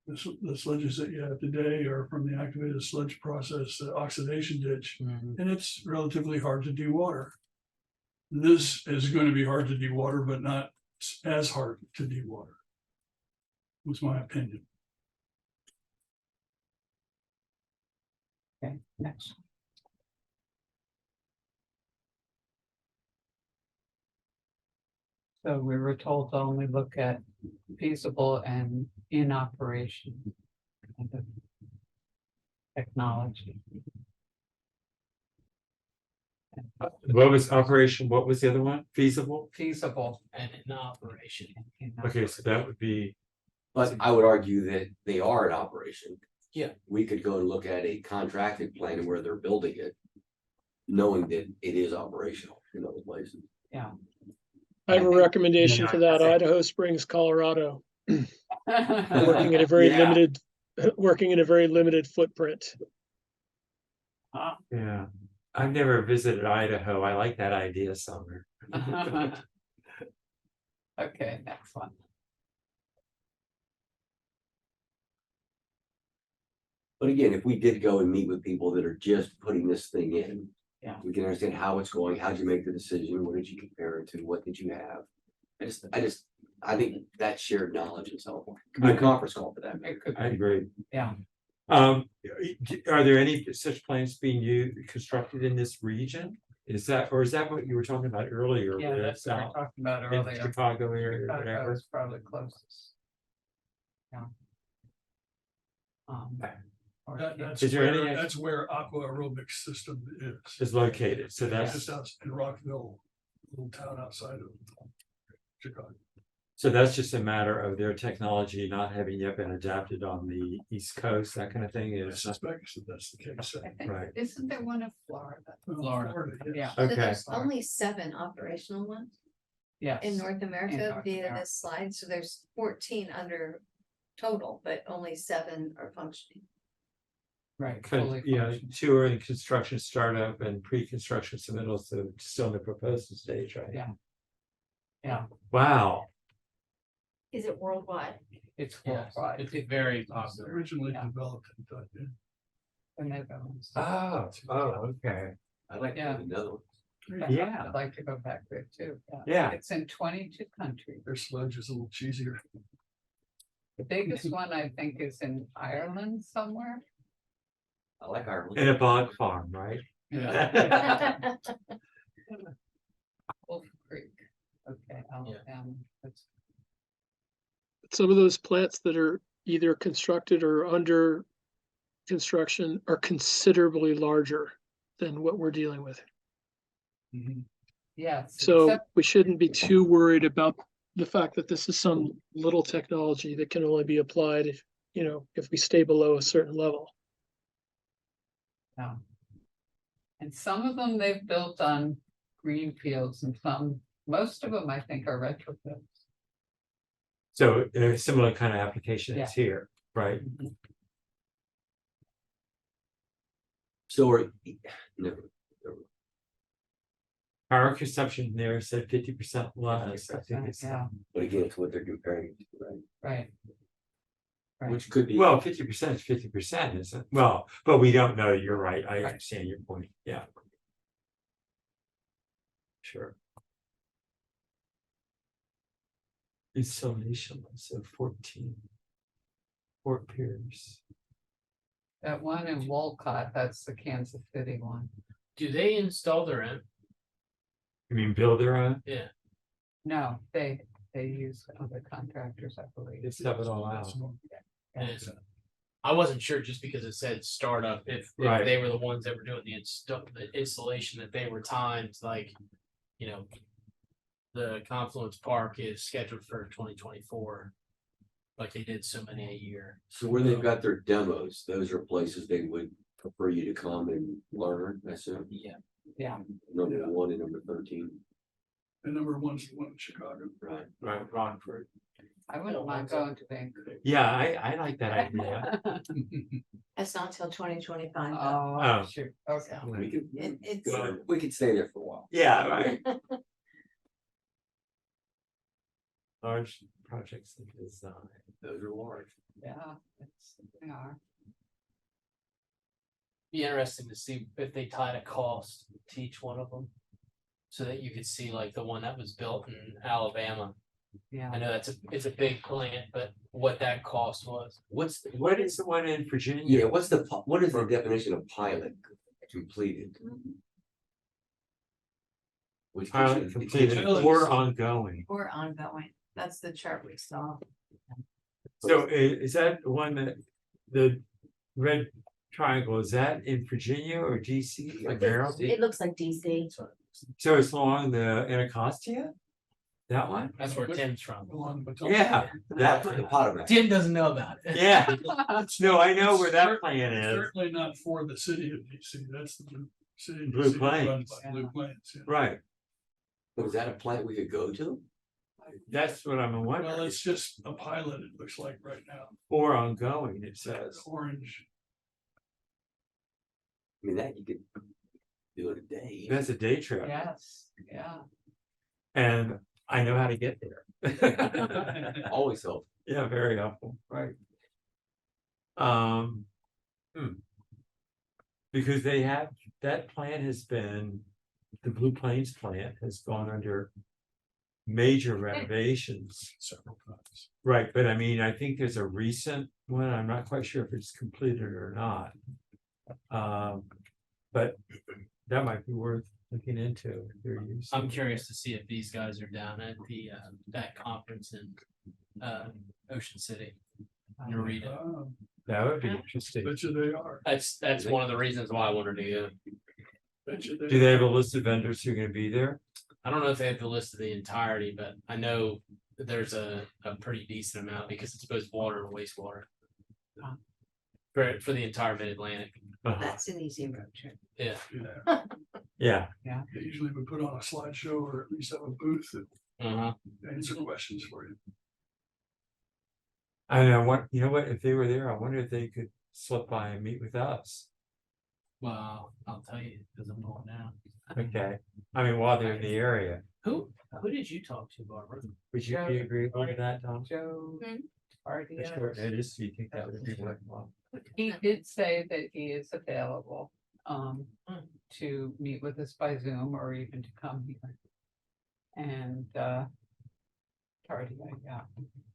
Speaker 3: The sludges that you have today are from the activated sludge process, the oxidation ditch, and it's relatively hard to dewater. This is going to be hard to dewater, but not as hard to dewater, was my opinion.
Speaker 1: Okay, next. So we were told to only look at feasible and in operation kind of technology.
Speaker 5: What was operation? What was the other one? Feasible?
Speaker 1: Feasible.
Speaker 2: And in operation.
Speaker 1: in
Speaker 5: Okay, so that would be,
Speaker 6: But I would argue that they are in operation.
Speaker 2: Yeah.
Speaker 6: We could go and look at a contracted plan where they're building it, knowing that it is operational in other places.
Speaker 1: Yeah.
Speaker 8: I have a
Speaker 1: think-
Speaker 8: recommendation for that, Idaho Springs, Colorado, working at a very
Speaker 5: Yeah.
Speaker 8: limited, working in a very limited footprint.
Speaker 5: yeah. I've never visited Idaho. I like that idea, Summer.
Speaker 1: Okay, next one.
Speaker 6: But again, if we did go and meet with people that are just putting this thing in.
Speaker 1: Yeah.
Speaker 6: We can understand how it's going, how'd you make the decision, what did you compare it to, what did you have? I think that shared knowledge is helpful. Could be a conference call for that.
Speaker 1: It could
Speaker 5: I
Speaker 1: be,
Speaker 5: agree.
Speaker 1: yeah.
Speaker 5: Are there any such plans being constructed in this region? Is that what you were talking about earlier?
Speaker 1: Yeah,
Speaker 5: where
Speaker 1: that's
Speaker 5: it's
Speaker 1: what we
Speaker 5: out
Speaker 1: talked about
Speaker 5: in
Speaker 1: earlier.
Speaker 5: Chicago area, or
Speaker 1: Chicago
Speaker 5: whatever?
Speaker 1: is probably closest. Yeah. Or
Speaker 3: That's
Speaker 5: Is there any-
Speaker 3: where, that's where aqua aerobics system is.
Speaker 5: Is located, so
Speaker 3: It's
Speaker 5: that's,
Speaker 3: just out in Rockville, a little town outside of Chicago.
Speaker 5: so that's just a matter of their technology not having yet been adapted on the East Coast, that kind of thing
Speaker 3: I
Speaker 5: is.
Speaker 3: suspect that's the case.
Speaker 1: I think,
Speaker 5: Right.
Speaker 1: isn't there one in Florida?
Speaker 3: Florida,
Speaker 1: Yeah.
Speaker 4: So
Speaker 5: Okay.
Speaker 4: there's only 7 operational ones
Speaker 1: Yes.
Speaker 4: in North America
Speaker 1: North
Speaker 4: via
Speaker 1: America.
Speaker 4: this slide, so there's 14 under total, but only 7 are functioning.
Speaker 1: Right.
Speaker 5: Kind
Speaker 1: fully
Speaker 5: of, yeah,
Speaker 1: functional.
Speaker 5: 2 are in construction startup and pre-construction submittals, so still in the proposal stage, right?
Speaker 1: Yeah. Yeah,
Speaker 5: Wow,
Speaker 7: Is it worldwide?
Speaker 1: it's
Speaker 2: Yes,
Speaker 1: worldwide.
Speaker 2: it's very
Speaker 3: It's
Speaker 2: popular.
Speaker 3: originally
Speaker 1: Yeah.
Speaker 3: developed in Dutton.
Speaker 1: The Netherlands.
Speaker 5: okay,
Speaker 6: I'd like to
Speaker 1: Yeah.
Speaker 6: have another one.
Speaker 5: yeah.
Speaker 1: I'd like to go back there too.
Speaker 5: Yeah.
Speaker 1: It's in 22 countries.
Speaker 3: Their sludge is a little cheesier.
Speaker 1: The biggest one, I think, is in Ireland somewhere.
Speaker 6: I like Ireland.
Speaker 5: In a bog farm, right?
Speaker 1: Wolf Creek. Okay, Alabama. That's
Speaker 8: Some of those plants that are either constructed or under construction are considerably larger than what we're dealing with.
Speaker 1: Yes.
Speaker 8: So
Speaker 1: except-
Speaker 8: we shouldn't be too worried about the fact that this is some little technology that can only be applied if, if we stay below a certain level.
Speaker 1: Yeah. And some of them they've built on green fields and most of them I think are retrofits.
Speaker 5: So a similar kind of application is here, right?
Speaker 6: So are, no,
Speaker 5: Power consumption there said 50% less, I think it's.
Speaker 1: Yeah,
Speaker 6: but again, it's what they're comparing it to, right?
Speaker 1: right. Right.
Speaker 6: Which could be.
Speaker 5: Well, 50% is 50%, isn't it? Well, but we don't know, you're right, I understand your point, yeah. Sure. Installation, so 14. Fort Pierce.
Speaker 1: That one in Walcott, that's the Kansas City one.
Speaker 2: Do they install their own?
Speaker 5: You mean build their own?
Speaker 2: Yeah.
Speaker 1: No, they use other contractors, I believe.
Speaker 5: They step it all out.
Speaker 2: And it's- I wasn't sure just because it said startup, if
Speaker 5: Right.
Speaker 2: they were the ones that were doing the installation, that they were timed, like, the Confluence Park is scheduled for 2024. Like they did so many a year.
Speaker 6: So where they've got their demos, those are places they would prefer you to come and learn, I assume.
Speaker 2: Yeah.
Speaker 1: Yeah,
Speaker 6: Number 1 and number 13,
Speaker 3: And number 1's the one in Chicago.
Speaker 6: right?
Speaker 5: Right, Rockford.
Speaker 1: I wouldn't mind going to Vancouver.
Speaker 5: Yeah, I like that idea.
Speaker 4: That's not till 2025.
Speaker 1: Oh, shoot, okay.
Speaker 6: We could,
Speaker 4: It's,
Speaker 6: we could stay there for a while.
Speaker 5: Yeah, right. Large projects in design.
Speaker 6: Those are large.
Speaker 1: Yeah, they are.
Speaker 2: Be interesting to see if they tied a cost to each one of them. So that you could see like the one that was built in Alabama.
Speaker 1: Yeah.
Speaker 2: I know it's a big plant, but what that cost was.
Speaker 6: What
Speaker 5: Is the one in Virginia?
Speaker 6: Yeah, what is the definition of pilot completed? Which
Speaker 5: pilot
Speaker 6: gives you-
Speaker 5: completed or ongoing.
Speaker 4: Or ongoing. That's the chart we saw.
Speaker 5: So is that the one that the red triangle, is that in Virginia or DC or Maryland?
Speaker 7: It looks like DC.
Speaker 5: So it's along the Anacostia? That one?
Speaker 2: That's where Tim's from.
Speaker 3: Along the top.
Speaker 5: Yeah, that,
Speaker 6: The Potter.
Speaker 2: Tim doesn't know about it.
Speaker 5: yeah. No, I know where that plan is.
Speaker 3: Certainly not for the city of DC, that's the blue city. of
Speaker 5: Blue
Speaker 3: DC run
Speaker 5: Plains.
Speaker 3: by Blue Plains, yeah.
Speaker 5: Right,
Speaker 6: Was that a plant we could go to?
Speaker 5: that's what I'm
Speaker 3: Well,
Speaker 5: wondering.
Speaker 3: it's just a pilot, it looks like right now,
Speaker 5: Or ongoing, it says.
Speaker 3: orange.
Speaker 6: I mean, that you could do it a day.
Speaker 5: That's a day trip.
Speaker 1: Yes, yeah.
Speaker 5: And I know how to get there.
Speaker 6: Always help.
Speaker 5: Yeah, very helpful, right. Hmm. Because they have, that plant has been, the Blue Plains plant has gone under major renovations.
Speaker 3: Several times.
Speaker 5: Right, but I mean, I think there's a recent one, I'm not quite sure if it's completed or not. But that might be worth looking into if you're using.
Speaker 2: I'm curious to see if these guys are down at the that conference in Ocean City. Narita.
Speaker 5: That would be interesting.
Speaker 3: Bet you they are,
Speaker 2: That's one of the reasons why I wanted to go.
Speaker 3: bet you
Speaker 5: Do they have a list of vendors who are gonna be there?
Speaker 2: I don't know if they have the list of the entirety, but I know that there's a pretty decent amount because it's both water and wastewater. For the entire mid-Atlantic.
Speaker 4: That's an easy road trip.
Speaker 2: Yeah.
Speaker 3: Yeah,
Speaker 5: Yeah,
Speaker 3: they usually would put on a slideshow or at least have a booth that
Speaker 2: Uh-huh.
Speaker 3: answer questions for you.
Speaker 5: I know what, you know what, if they were there, I wonder if they could slip by and meet with us.
Speaker 2: Well, I'll tell you, because I'm going now.
Speaker 5: Okay, I mean, while they're in the area,
Speaker 2: Who did you talk to, Barbara?
Speaker 5: would you be agreeable to that, Tom?
Speaker 1: Joe.
Speaker 7: Hmm.
Speaker 1: Tardio.
Speaker 5: Sure, it is, do you think that would be worthwhile?
Speaker 1: He did say that he is available, to meet with us by Zoom or even to come here. And, Tardio, yeah,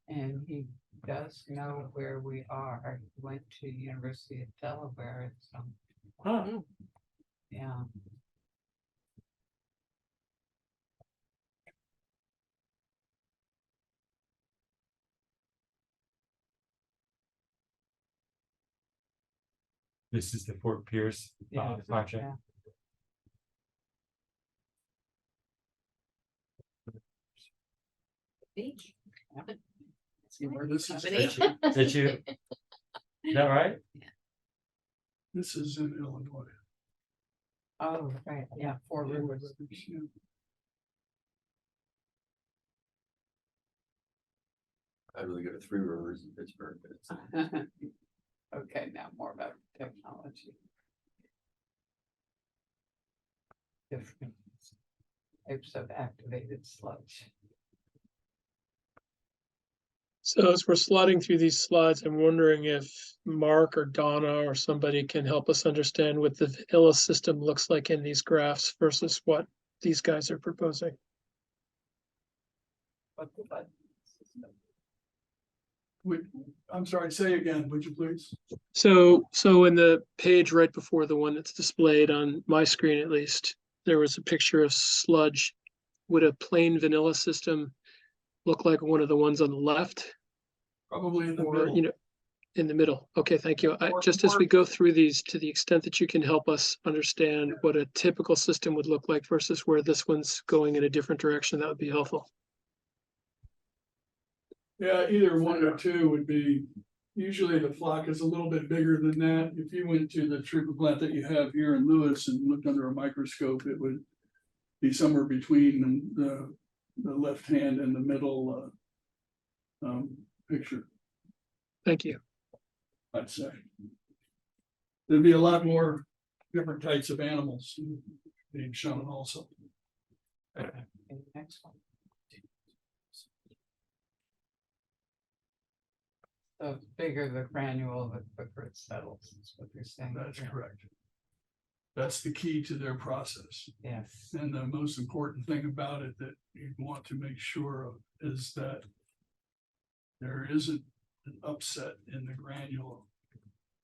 Speaker 1: and he does know where we are. He went to University of Delaware, so,
Speaker 5: Huh.
Speaker 1: yeah.
Speaker 5: This is the Fort Pierce
Speaker 1: Yeah,
Speaker 5: project.
Speaker 1: yeah.
Speaker 4: Beach.
Speaker 1: See where
Speaker 3: This is,
Speaker 5: Did you? Is that right?
Speaker 3: this is in Illinois.
Speaker 1: Oh, right, yeah, Four Rivers.
Speaker 3: Yeah.
Speaker 6: I'd really go to Three Rivers in Pittsburgh, but it's.
Speaker 1: Okay, now more about technology. Different types of activated sludge.
Speaker 8: So as we're sliding through these slides, I'm wondering if Mark or Donna or somebody can help us understand what the vanilla system looks like in these graphs versus what these guys are proposing.
Speaker 1: What the button system.
Speaker 3: I'm sorry, say again, would you please?
Speaker 8: So in the page right before the one that's displayed on my screen, at least, there was a picture of sludge. Would a plain vanilla system look like one of the ones on the left?
Speaker 3: Probably in the
Speaker 8: Or,
Speaker 3: middle.
Speaker 8: in the middle? Okay, thank you. Just as we go through these, to the extent that you can help us understand what a typical system would look like versus where this one's going in a different direction, that would be helpful.
Speaker 3: Yeah, either one or two would be, usually the flock is a little bit bigger than that. If you went to the treatment plant that you have here in Lewes and looked under a microscope, it would be somewhere between the left hand and the middle picture,
Speaker 8: Thank you.
Speaker 3: I'd say. There'd be a lot more different types of animals being shown also.
Speaker 1: Okay, next one. The bigger the granule, the quicker it settles, is what you're saying.
Speaker 3: That's
Speaker 1: yeah.
Speaker 3: correct. That's the key to their process.
Speaker 1: Yes,
Speaker 3: And the most important thing about it that you want to make sure of is that there isn't an upset in the granule,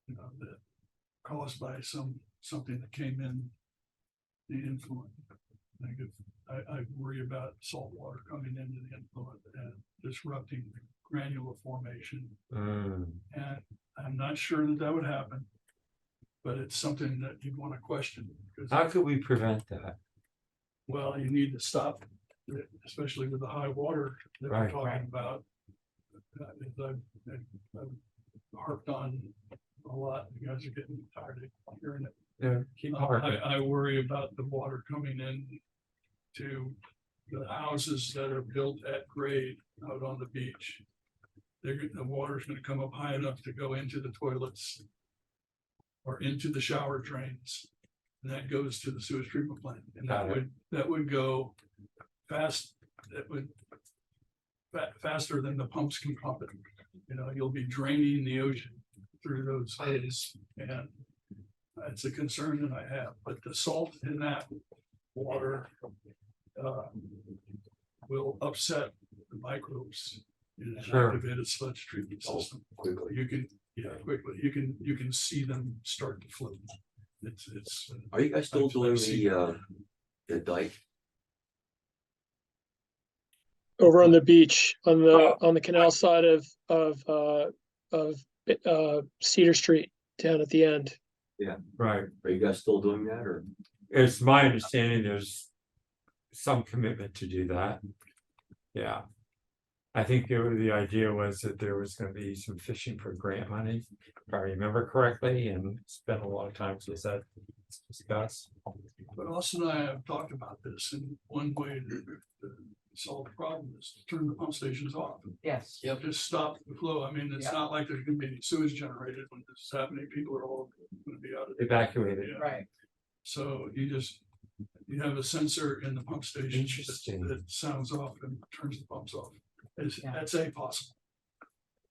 Speaker 3: that caused by something that came in the influent. Like if, I worry about salt water coming into the influent and disrupting granular formation.
Speaker 5: Mm,
Speaker 3: And I'm not sure that that would happen. But it's something that you'd want to question, because,
Speaker 5: how could we prevent that?
Speaker 3: well, you need to stop it, especially with the high water that we're
Speaker 5: Right.
Speaker 3: talking about. As I've harped on a lot, you guys are getting tired of hearing it.
Speaker 5: Yeah, keep harping.
Speaker 3: I worry about the water coming in to the houses that are built at grade out on the beach. The water's gonna come up high enough to go into the toilets or into the shower drains. And that goes to the sewage treatment plant, and
Speaker 5: Got it.
Speaker 3: that would go fast, that would faster than the pumps can pump it. You know, you'll be draining the ocean through those holes, and it's a concern that I have, but the salt in that water will upset the microbes in an
Speaker 5: Sure.
Speaker 3: activated sludge treatment system.
Speaker 6: Quickly.
Speaker 3: You can, quickly, you can see them start to float. It's.
Speaker 6: Are you guys still
Speaker 3: I've
Speaker 6: doing
Speaker 3: seen-
Speaker 6: the dike?
Speaker 8: Over on the beach, on the canal side of Cedar Street down at the end.
Speaker 5: Right,
Speaker 6: Are you guys still doing that, or?
Speaker 5: it's my understanding there's some commitment to do that. Yeah. I think the idea was that there was gonna be some fishing for grant money, if I remember correctly, and it's been a long time since that was discussed.
Speaker 3: But Austin and I have talked about this, and one way to solve the problem is to turn the pump stations off.
Speaker 1: Yes.
Speaker 3: Just stop the flow. I mean, it's
Speaker 1: Yeah.
Speaker 3: not like there's gonna be any sewage generated when this is happening. People are all gonna be out of.
Speaker 5: Evacuated.
Speaker 3: Yeah.
Speaker 1: Right.
Speaker 3: So you have a sensor in the pump station
Speaker 5: Interesting.
Speaker 3: that sounds off and turns the pumps off.
Speaker 1: Yeah.
Speaker 3: That's a possible.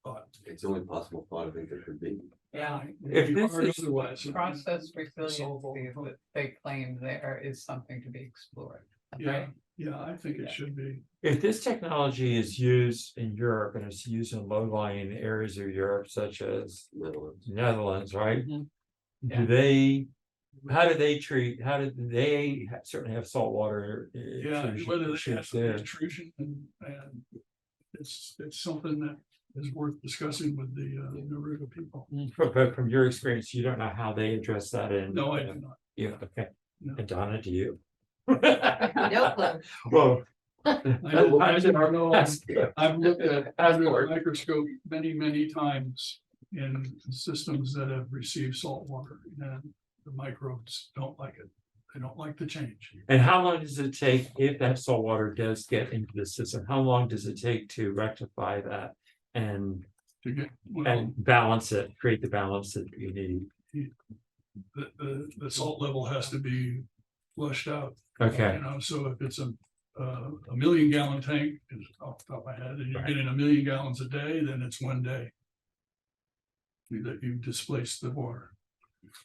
Speaker 3: But.
Speaker 6: It's the only possible thought I think there could be.
Speaker 1: Yeah.
Speaker 5: If this is-
Speaker 3: Otherwise.
Speaker 1: Process resiliency
Speaker 3: Solvable.
Speaker 1: that they claim there is something to be explored.
Speaker 3: Yeah,
Speaker 1: right?
Speaker 3: yeah, I think it should be.
Speaker 5: If this technology is used in Europe and it's used in low-lying areas of Europe, such as Netherlands, right?
Speaker 1: Mhm.
Speaker 5: Do they, how do they treat, how did they certainly have saltwater?
Speaker 3: Yeah, whether they have
Speaker 5: issues
Speaker 3: some
Speaker 5: there?
Speaker 3: intrusion and it's something that is worth discussing with the Naruto people.
Speaker 5: But from your experience, you don't know how they address that in.
Speaker 3: No, I do not.
Speaker 5: Yeah, okay.
Speaker 3: No.
Speaker 5: And Donna, do you?
Speaker 4: No clue.
Speaker 5: Well.
Speaker 3: I don't know.
Speaker 5: That's good.
Speaker 3: I've looked at
Speaker 5: That's
Speaker 3: under
Speaker 5: good.
Speaker 3: a microscope many times in systems that have received salt water, and the microbes don't like it. They don't like the change.
Speaker 5: And how long does it take, if that salt water does get into the system, how long does it take to rectify that? And
Speaker 3: To get,
Speaker 5: balance it, create the balance that you need?
Speaker 3: the salt level has to be flushed out.
Speaker 5: Okay,
Speaker 3: You know, so if it's a 1,000,000 gallon tank, is off the top of my head, and you're
Speaker 5: Right.
Speaker 3: getting 1,000,000 gallons a day, then it's 1 day. That you displace the water.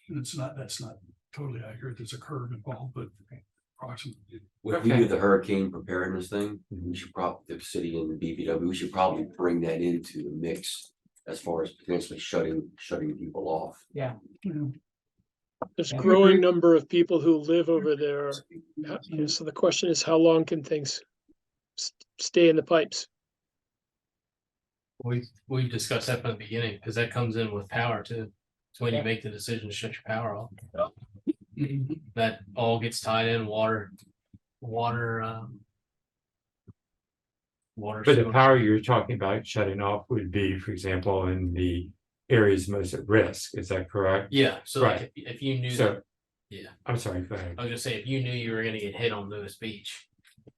Speaker 3: And that's not totally accurate. There's a curve involved, but approximately.
Speaker 6: If we
Speaker 5: Okay.
Speaker 6: do the hurricane preparedness thing, we should probably, the city and the BPW, we should probably bring that into the mix. As far as potentially shutting people off.
Speaker 3: You know,
Speaker 8: There's
Speaker 1: Yeah.
Speaker 8: growing number of people who live over there. So the question is, how long can things stay in the pipes?
Speaker 2: We discussed that from the beginning, because that comes in with power too. It's when you
Speaker 1: Yeah.
Speaker 2: make the decision to shut your power off.
Speaker 3: mhm.
Speaker 2: That all gets tied in, water. Water.
Speaker 5: but the power you're talking about shutting off would be, for example, in the areas most at risk, is that correct?
Speaker 2: Yeah, so like
Speaker 5: Right.
Speaker 2: if you knew,
Speaker 5: So.
Speaker 2: Yeah.
Speaker 5: I'm sorry, go ahead.
Speaker 2: I was just saying, if you knew you were gonna get hit on Lewes Beach,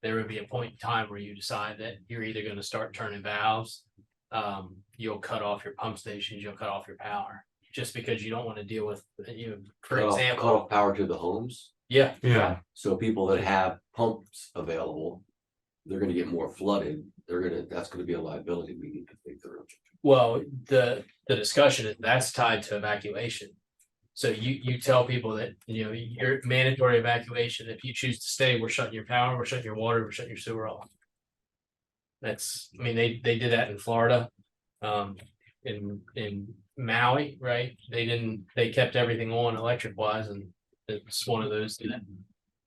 Speaker 2: there would be a point in time where you decide that you're either gonna start turning valves. You'll cut off your pump stations, you'll cut off your power, just because you don't wanna deal with, for
Speaker 6: Cut
Speaker 2: example,
Speaker 6: off power to the homes,
Speaker 2: yeah.
Speaker 5: Yeah,
Speaker 6: so people that have pumps available. They're gonna get more flooded, that's gonna be a liability we need to think through.
Speaker 2: Well, the discussion is that's tied to evacuation. So you tell people that, your mandatory evacuation, if you choose to stay, we're shutting your power, we're shutting your water, we're shutting your sewer off. I mean, they did that in Florida, in Maui, right? They kept everything on electric wise, and it's one of those that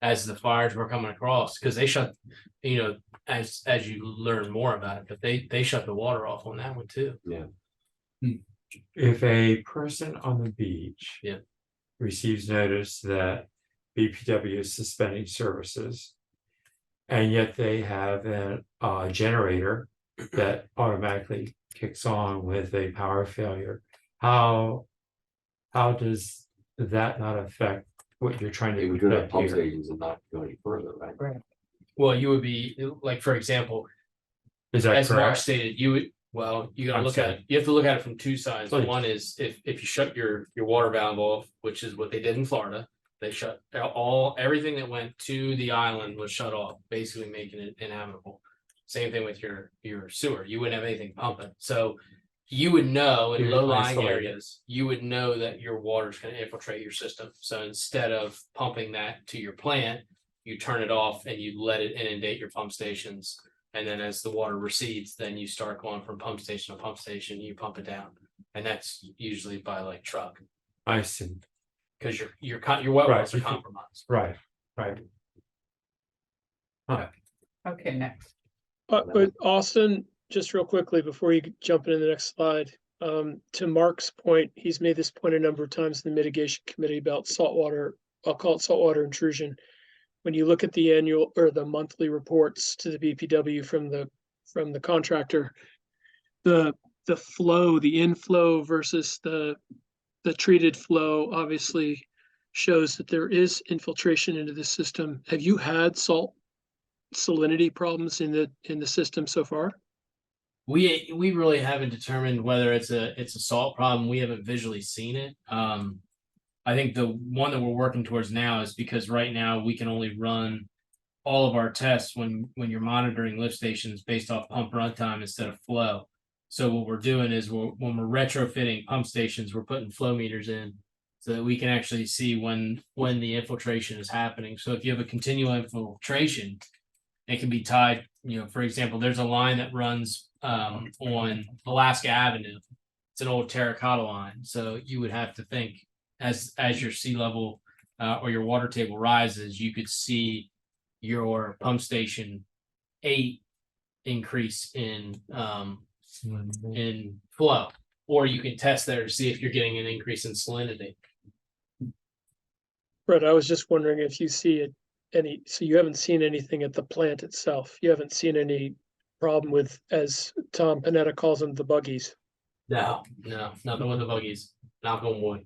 Speaker 2: as the fires were coming across, because they shut, you know, as you learn more about it, but they shut the water off on that one too.
Speaker 5: If a person on the beach.
Speaker 2: Yeah.
Speaker 5: Receives notice that BPW is suspending services. And yet they have a generator that automatically kicks on with a power failure. How does that not affect what you're trying
Speaker 6: They
Speaker 5: to
Speaker 6: would go to
Speaker 5: protect
Speaker 6: pump
Speaker 5: here?
Speaker 6: stations and not go any further, right?
Speaker 2: Well, you would be like, for example,
Speaker 5: Is that
Speaker 2: as Mark
Speaker 5: correct?
Speaker 2: stated, you would, well, you gotta
Speaker 5: I'm
Speaker 2: look at
Speaker 5: sorry.
Speaker 2: it, you have to look at it from two sides.
Speaker 5: Please.
Speaker 2: One is if you shut your water valve off, which is what they did in Florida. They shut everything that went to the island was shut off, basically making it inhabitable. Same thing with your sewer. You wouldn't have anything pumping. So you would know in
Speaker 5: You'd
Speaker 2: low-lying
Speaker 5: isolate it.
Speaker 2: areas, you would know that your water's gonna infiltrate your system. So instead of pumping that to your plant, you turn it off and you let it inundate your pump stations. And then as the water recedes, then you start going from pump station to pump station, you pump it down. And that's usually by like truck,
Speaker 5: I see.
Speaker 2: because your well
Speaker 5: Right,
Speaker 2: wells are
Speaker 5: you can-
Speaker 2: compromised.
Speaker 5: Right.
Speaker 1: Okay, next.
Speaker 8: But Austin, just real quickly, before you jump into the next slide, to Mark's point, he's made this point a number of times in the mitigation committee about saltwater, I'll call it saltwater intrusion. When you look at the annual or the monthly reports to the BPW from the contractor, the flow, the inflow versus the treated flow obviously shows that there is infiltration into the system. Have you had salinity problems in the system so far?
Speaker 2: We really haven't determined whether it's a salt problem. We haven't visually seen it. I think the one that we're working towards now is because right now we can only run all of our tests when you're monitoring lift stations based off pump runtime instead of flow. So what we're doing is when we're retrofitting pump stations, we're putting flow meters in so that we can actually see when the infiltration is happening. So if you have a continual infiltration, it can be tied, for example, there's a line that runs on Alaska Avenue. It's an old terracotta line. So you would have to think as your sea level or your water table rises, you could see your pump station 8 increase in flow, or you can test there to see if you're getting an increase in salinity.
Speaker 8: Brett, I was just wondering if you see so you haven't seen anything at the plant itself. You haven't seen any problem with, as Tom Panetta calls them, the buggies.
Speaker 2: No, nothing with the buggies. Knock on wood.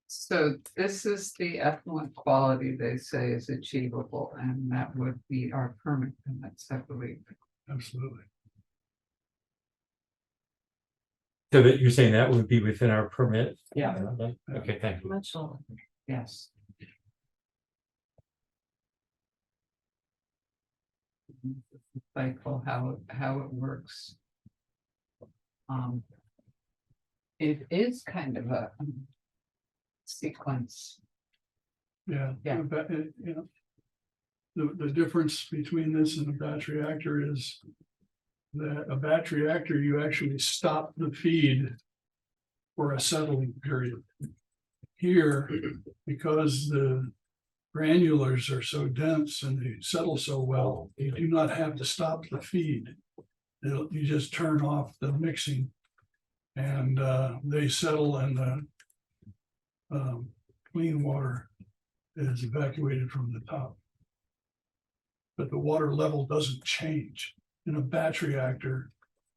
Speaker 1: So this is the effluent quality they say is achievable, and that would be our permit limits, I believe.
Speaker 3: Absolutely.
Speaker 5: So that you're saying that would be within our permit?
Speaker 1: Yeah.
Speaker 5: Okay, thank you.
Speaker 4: Much lower.
Speaker 1: Yes. Cycle, how it works. It is kind of a sequence.
Speaker 3: Yeah.
Speaker 1: Yeah.
Speaker 3: But, the difference between this and a batch reactor is that a batch reactor, you actually stop the feed for a settling period. Here, because the granulars are so dense and they settle so well, you do not have to stop the feed. You just turn off the mixing and they settle, and the clean water is evacuated from the top. But the water level doesn't change. In a batch reactor,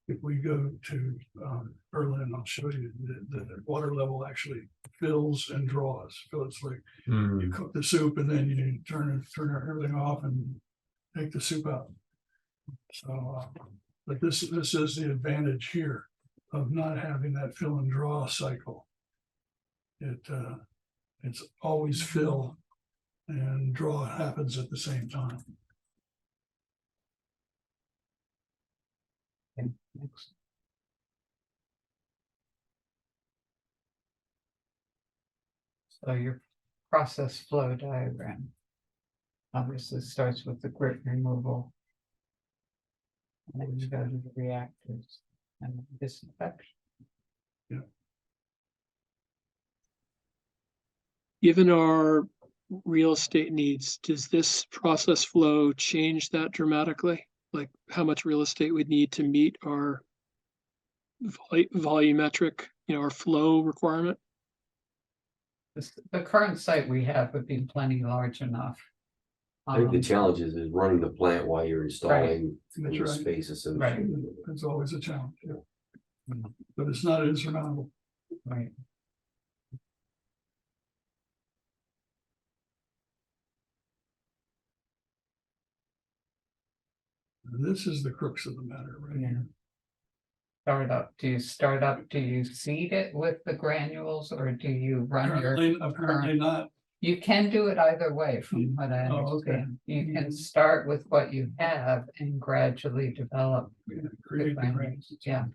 Speaker 3: if we go to Berlin, I'll show you the water level actually fills and draws. So it's like you cook the soup and then you turn everything off and take the soup out. So, but this is the advantage here of not having that fill and draw cycle. It's always fill and draw happens at the same time.
Speaker 1: Next. So your process flow diagram obviously starts with the grit removal. And then you go to the reactors and disinfection.
Speaker 8: Given our real estate needs, does this process flow change that dramatically? Like how much real estate we'd need to meet our volumetric, our flow requirement?
Speaker 1: The current site we have would be plenty large enough.
Speaker 6: I think the
Speaker 1: Um,
Speaker 6: challenge is running the plant while you're installing and
Speaker 3: That's
Speaker 6: the
Speaker 3: right.
Speaker 6: space associated. with it.
Speaker 3: It's always a challenge, yeah. But it's not insurmountable.
Speaker 1: Right.
Speaker 3: This is the crux of the matter, right?
Speaker 1: Yeah. Do you start up, do you seed it with the granules or do you run your?
Speaker 3: Apparently not.
Speaker 1: You can do it either way, from what I
Speaker 3: Oh, okay.
Speaker 1: understand. You can
Speaker 3: Mhm.
Speaker 1: start with what you have and gradually develop. the
Speaker 3: Create the
Speaker 1: granules. Yeah,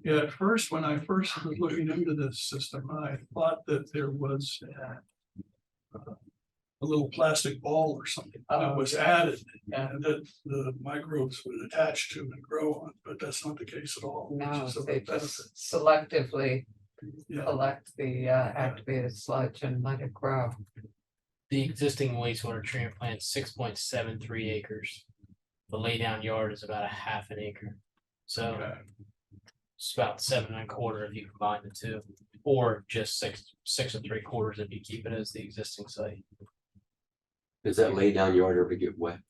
Speaker 3: Yeah, at first, when I first was looking into this system, I thought that there was a little plastic ball or something that was added
Speaker 1: Yeah.
Speaker 3: and that the microbes would attach to and grow on, but that's not the case at all. which
Speaker 1: no,
Speaker 3: is a
Speaker 1: they
Speaker 3: benefit.
Speaker 1: just selectively
Speaker 3: Yeah,
Speaker 1: collect the activated sludge and let it grow.
Speaker 2: The existing wastewater treatment plant, 6.73 acres. The laydown yard is about a half an acre. So
Speaker 3: okay.
Speaker 2: it's about 7.25 if you combine the two, or just 6.75 if you keep it as the existing site.
Speaker 6: Does that lay down yard ever get wet?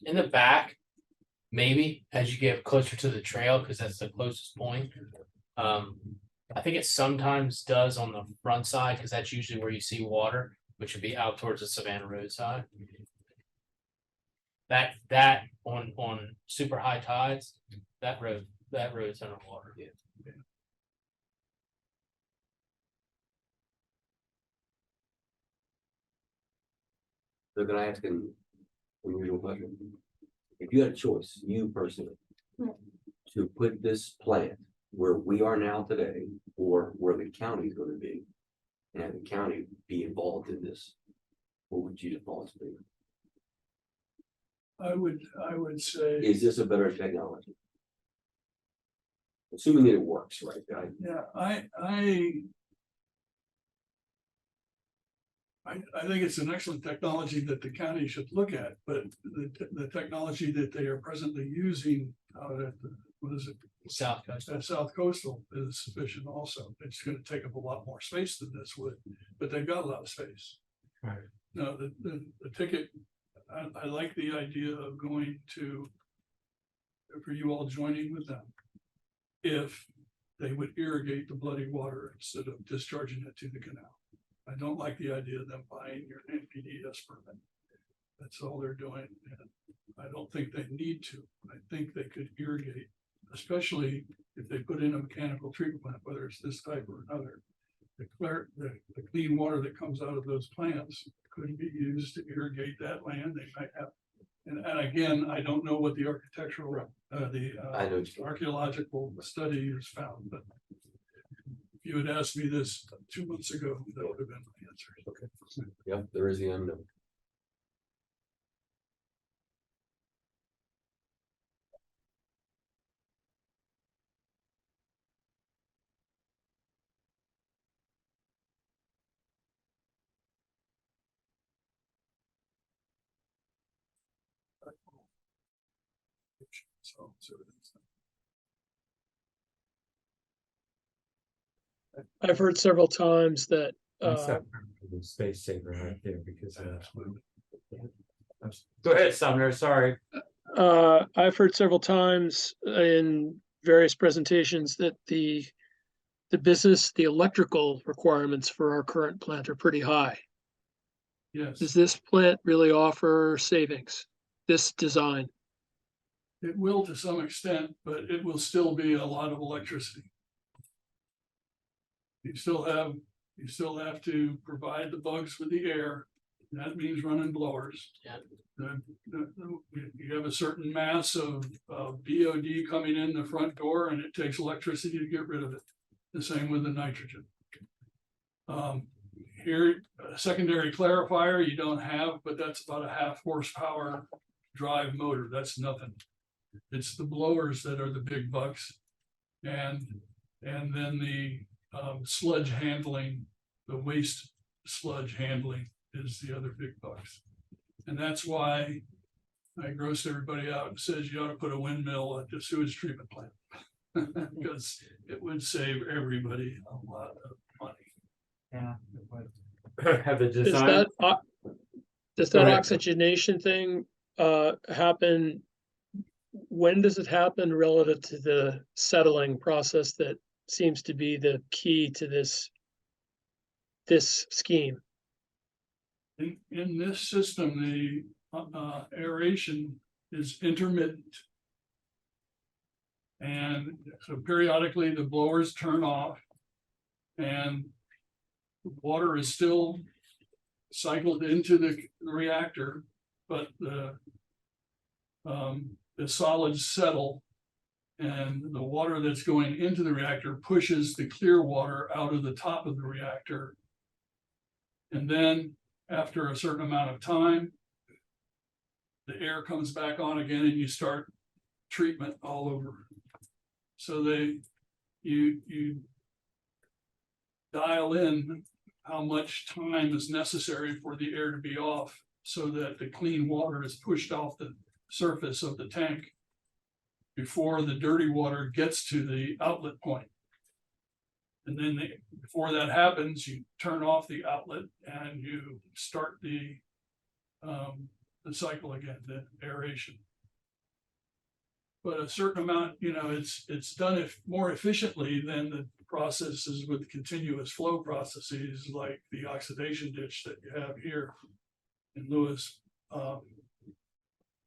Speaker 2: In the back, maybe as you get closer to the trail, because that's the closest point. I think it sometimes does on the front side, because that's usually where you see water, which would be out towards the Savannah Road side. That on super high tides, that road's underwater. Yeah.
Speaker 6: They're gonna ask an unusual question. If you had a choice, you personally, to put this plant where we are now today, or where the county's gonna be, and have the county be involved in this, what would your thoughts be?
Speaker 3: I would say,
Speaker 6: Is this a better technology? Assuming that it works, right, guys?
Speaker 3: yeah, I think it's an excellent technology that the county should look at, but the technology that they are presently using out at the, what is it?
Speaker 2: South Coast.
Speaker 3: At South Coastal is sufficient also. It's gonna take up a lot more space than this would, but they've got a lot of space.
Speaker 2: Right.
Speaker 3: No, the ticket, I like the idea of going to, for you all joining with them. If they would irrigate the bloody water instead of discharging it to the canal. I don't like the idea of them buying your NPDES permit. That's all they're doing, and I don't think they need to. I think they could irrigate, especially if they put in a mechanical treatment plant, whether it's this type or another. The clean water that comes out of those plants could be used to irrigate that land. They might have, and again, I don't know what the architectural,
Speaker 6: I know.
Speaker 3: archaeological study has found, but if you had asked me this 2 months ago, that would have been my answer.
Speaker 6: Okay. Yep, there is the unknown.
Speaker 3: So
Speaker 8: I've heard several times that,
Speaker 5: That's a space saver right there because go ahead, Sumner, sorry.
Speaker 8: I've heard several times in various presentations that the electrical requirements for our current plant are pretty high.
Speaker 3: yes,
Speaker 8: Does this plant really offer savings, this design?
Speaker 3: it will to some extent, but it will still be a lot of electricity. You still have to provide the bugs with the air. That means running blowers.
Speaker 2: Yeah.
Speaker 3: You have a certain mass of BOD coming in the front door, and it takes electricity to get rid of it. The same with the nitrogen. Here, a secondary clarifier you don't have, but that's about a 0.5 horsepower drive motor. That's nothing. It's the blowers that are the big bucks, and then the sludge handling, the waste sludge handling is the other big bucks. And that's why I grossed everybody out and says you ought to put a windmill at the sewage treatment plant. Because it would save everybody a lot of money.
Speaker 1: Yeah. it would.
Speaker 5: Have the
Speaker 8: Does
Speaker 5: design,
Speaker 8: that, does
Speaker 5: Go
Speaker 8: that
Speaker 5: ahead.
Speaker 8: oxygenation thing, happen? When does it happen relative to the settling process that seems to be the key to this scheme?
Speaker 3: In this system, the aeration is intermittent. And so periodically the blowers turn off and water is still cycled into the reactor, but the solids settle and the water that's going into the reactor pushes the clear water out of the top of the reactor. And then after a certain amount of time, the air comes back on again and you start treatment all over. So you dial in how much time is necessary for the air to be off so that the clean water is pushed off the surface of the tank before the dirty water gets to the outlet point. And then before that happens, you turn off the outlet and you start the cycle again, the aeration. But a certain amount, it's done more efficiently than the processes with continuous flow processes like the oxidation ditch that you have here in Lewes.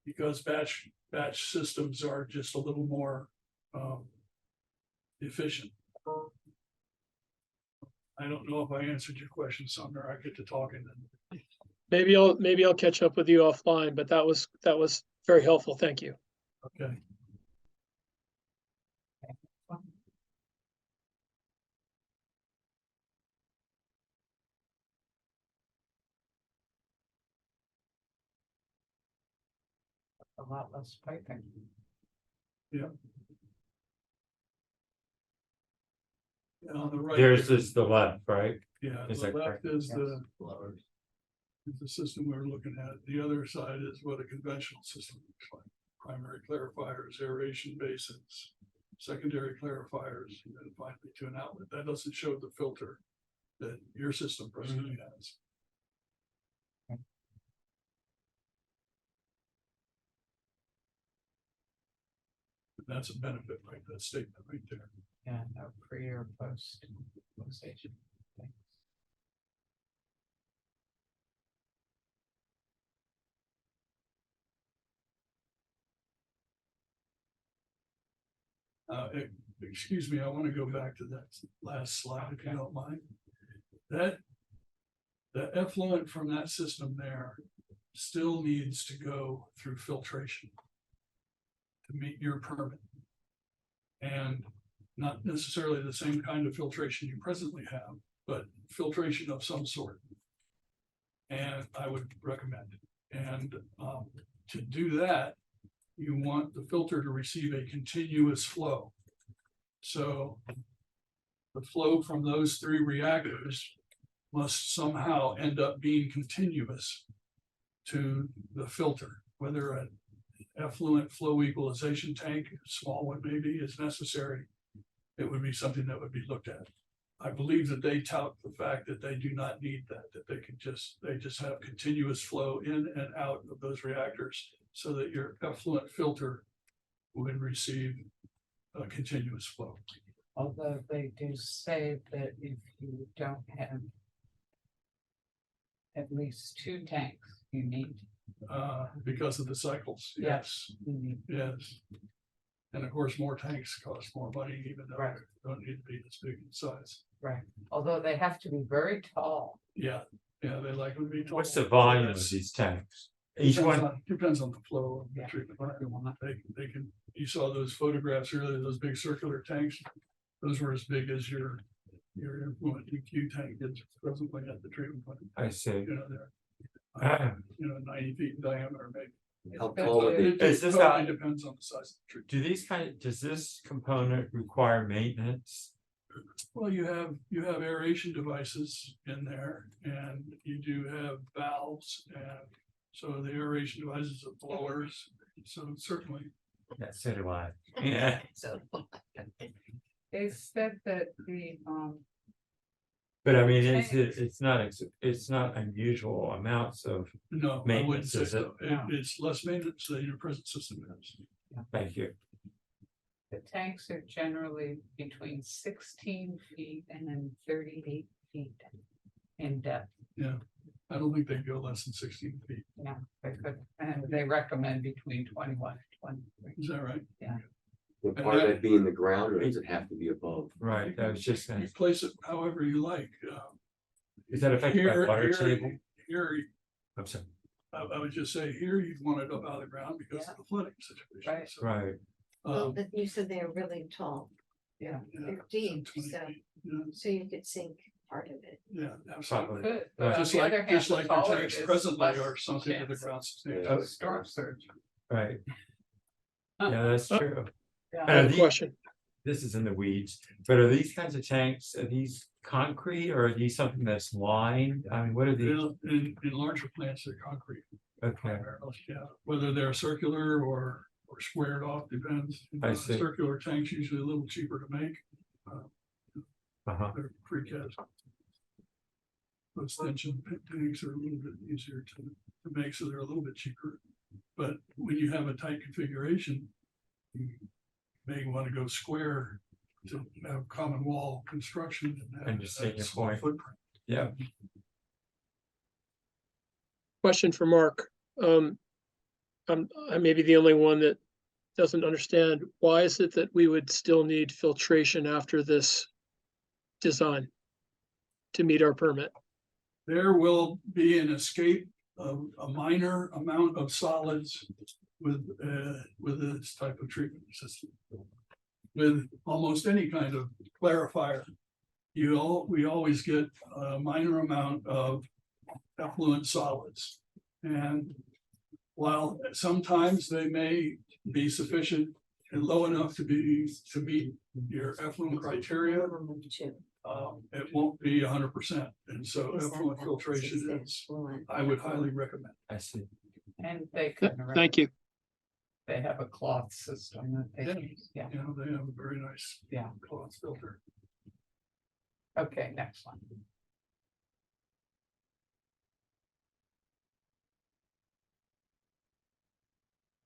Speaker 3: Because batch systems are just a little more efficient. I don't know if I answered your question, Sumner. I get to talking then.
Speaker 8: Maybe I'll catch up with you offline, but that was very helpful. Thank you.
Speaker 3: Okay.
Speaker 1: A lot less piping.
Speaker 3: Yeah. And on the right.
Speaker 5: theirs is the left, right?
Speaker 3: Yeah,
Speaker 5: Is
Speaker 3: the
Speaker 5: that
Speaker 3: left
Speaker 5: correct?
Speaker 3: is
Speaker 1: Yes.
Speaker 3: the system we're looking at. The other side is what a conventional system looks like. Primary clarifiers, aeration basins, secondary clarifiers, and then finally to an outlet. That doesn't show the filter that your system presently has. That's a benefit, right? That statement right there.
Speaker 1: Yeah, no pre or post station.
Speaker 3: Excuse me, I want to go back to that last slide, if you don't mind. That the effluent from that system there still needs to go through filtration to meet your permit. And not necessarily the same kind of filtration you presently have, but filtration of some sort. And I would recommend it. And to do that, you want the filter to receive a continuous flow. So the flow from those three reactors must somehow end up being continuous to the filter, whether an effluent flow equalization tank, small one maybe, is necessary. It would be something that would be looked at. I believe that they tout the fact that they do not need that they just have continuous flow in and out of those reactors so that your effluent filter would receive a continuous flow.
Speaker 1: Although they do say that if you don't have at least 2 tanks, you need.
Speaker 3: Because of the cycles, yes, yes. And of course, more tanks cost more money, even though
Speaker 1: Right.
Speaker 3: they don't need to be this big in size.
Speaker 1: Right, although they have to be very tall.
Speaker 3: Yeah, they like them to be.
Speaker 5: What's
Speaker 3: tall.
Speaker 5: the volume of
Speaker 3: That's-
Speaker 5: these tanks? Each
Speaker 3: depends
Speaker 5: one,
Speaker 3: on- Depends on the flow of the
Speaker 1: Yeah,
Speaker 3: treatment.
Speaker 1: what you want.
Speaker 3: They can, you saw those photographs earlier, those big circular tanks. Those were as big as your influent EQ tank is presently at the treatment plant.
Speaker 5: I see.
Speaker 3: They're,
Speaker 5: Ah,
Speaker 3: 90 feet in diameter, maybe.
Speaker 6: How tall are they?
Speaker 5: Is this
Speaker 3: Totally
Speaker 5: how-
Speaker 3: depends on the size of the treatment.
Speaker 5: does this component require maintenance?
Speaker 3: Well, you have aeration devices in there and you do have valves and so the aeration devices are blowers. So certainly,
Speaker 5: Yeah, so do I. Yeah,
Speaker 4: So.
Speaker 1: They said that
Speaker 5: but I mean, it's not unusual amounts of,
Speaker 3: no, I wouldn't
Speaker 5: Maintenance,
Speaker 3: say
Speaker 5: is it?
Speaker 3: so. It's less maintenance than your present system is.
Speaker 5: thank you.
Speaker 1: the tanks are generally between 16 feet and then 38 feet in depth.
Speaker 3: Yeah, I don't think they go less than 16 feet.
Speaker 1: Yeah, they could, and they recommend between 21 and 23.
Speaker 3: Is that right?
Speaker 6: Would part of that be in the ground or does it have to be above?
Speaker 5: Right, that was just,
Speaker 3: You place it however you like.
Speaker 5: is that affected by water table?
Speaker 3: Here,
Speaker 5: I'm sorry,
Speaker 3: I would just say here you'd want it up out of the ground because of the flooding situation.
Speaker 1: Right.
Speaker 3: So,
Speaker 5: right,
Speaker 4: Well, but you said they're really tall,
Speaker 1: Yeah,
Speaker 3: yeah,
Speaker 4: they're deep,
Speaker 3: 20
Speaker 4: so,
Speaker 3: feet, yeah,
Speaker 4: so you could sink part of it.
Speaker 3: yeah, absolutely.
Speaker 1: good. But on
Speaker 3: Just
Speaker 1: the other
Speaker 3: like,
Speaker 1: hand,
Speaker 3: just like
Speaker 1: the
Speaker 3: the
Speaker 1: taller
Speaker 3: tanks
Speaker 1: it is,
Speaker 3: presently
Speaker 1: less
Speaker 3: are sunk into the
Speaker 1: chance
Speaker 3: ground.
Speaker 1: of
Speaker 3: substantially.
Speaker 1: storm surge.
Speaker 5: right. Yeah, that's true.
Speaker 1: Yeah.
Speaker 8: I have a
Speaker 5: these-
Speaker 8: question.
Speaker 5: This is in the weeds, but are these kinds of tanks, are these concrete or are these something that's lined? I mean, what are these?
Speaker 3: In larger plants, they're concrete.
Speaker 5: Okay,
Speaker 3: Primarily, yeah, whether they're circular or squared off, depends.
Speaker 5: I see.
Speaker 3: Circular tanks usually a little cheaper to make.
Speaker 5: uh-huh,
Speaker 3: They're precast. Extension tanks are a little bit easier to make, so they're a little bit cheaper. But when you have a tight configuration, you may want to go square to have common wall construction. And have
Speaker 5: Understand
Speaker 3: a
Speaker 5: your
Speaker 3: small
Speaker 5: point.
Speaker 3: footprint.
Speaker 5: yeah,
Speaker 8: Question for Mark. I may be the only one that doesn't understand. Why is it that we would still need filtration after this design to meet our permit?
Speaker 3: There will be an escape of a minor amount of solids with this type of treatment system. With almost any kind of clarifier, we always get a minor amount of effluent solids. And while sometimes they may be sufficient and low enough to meet your effluent criteria, it won't be 100%. And so effluent filtration is, I would highly recommend.
Speaker 5: I see.
Speaker 1: And they
Speaker 8: Th-
Speaker 1: can.
Speaker 8: Thank you.
Speaker 1: They have a cloth system that they
Speaker 3: Yeah.
Speaker 1: use, yeah,
Speaker 3: You know, they have a very nice
Speaker 1: yeah,
Speaker 3: cloth filter.
Speaker 1: okay, next one.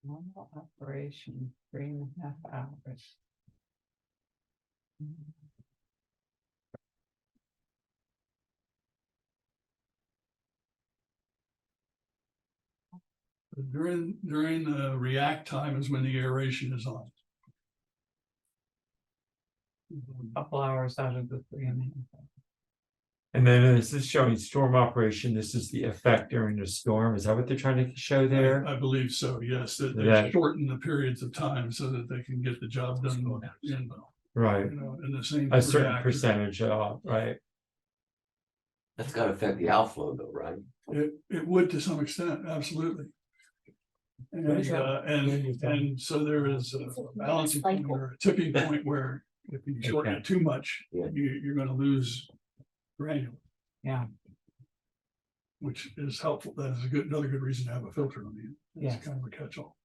Speaker 1: Normal operation, 3.5 hours.
Speaker 3: During the react time is when the aeration is on.
Speaker 1: Couple hours out of the 3.5.
Speaker 5: And then this is showing storm operation. This is the effect during the storm. Is that what they're trying to show there?
Speaker 3: I believe so, yes, that they
Speaker 5: Yeah.
Speaker 3: shorten the periods of time so that they can get the job done
Speaker 5: Right,
Speaker 3: in the same.
Speaker 5: a certain
Speaker 3: reactor.
Speaker 5: percentage off, right?
Speaker 6: That's gotta affect the outflow though, right?
Speaker 3: It would to some extent, absolutely. And so there is a balancing point or a tipping point where if you shorten it too much,
Speaker 6: Yeah.
Speaker 3: you're gonna lose granule,
Speaker 1: Yeah,
Speaker 3: which is helpful. That is another good reason to have a filter on the end.
Speaker 1: Yes.
Speaker 3: It's kind of a catch-all.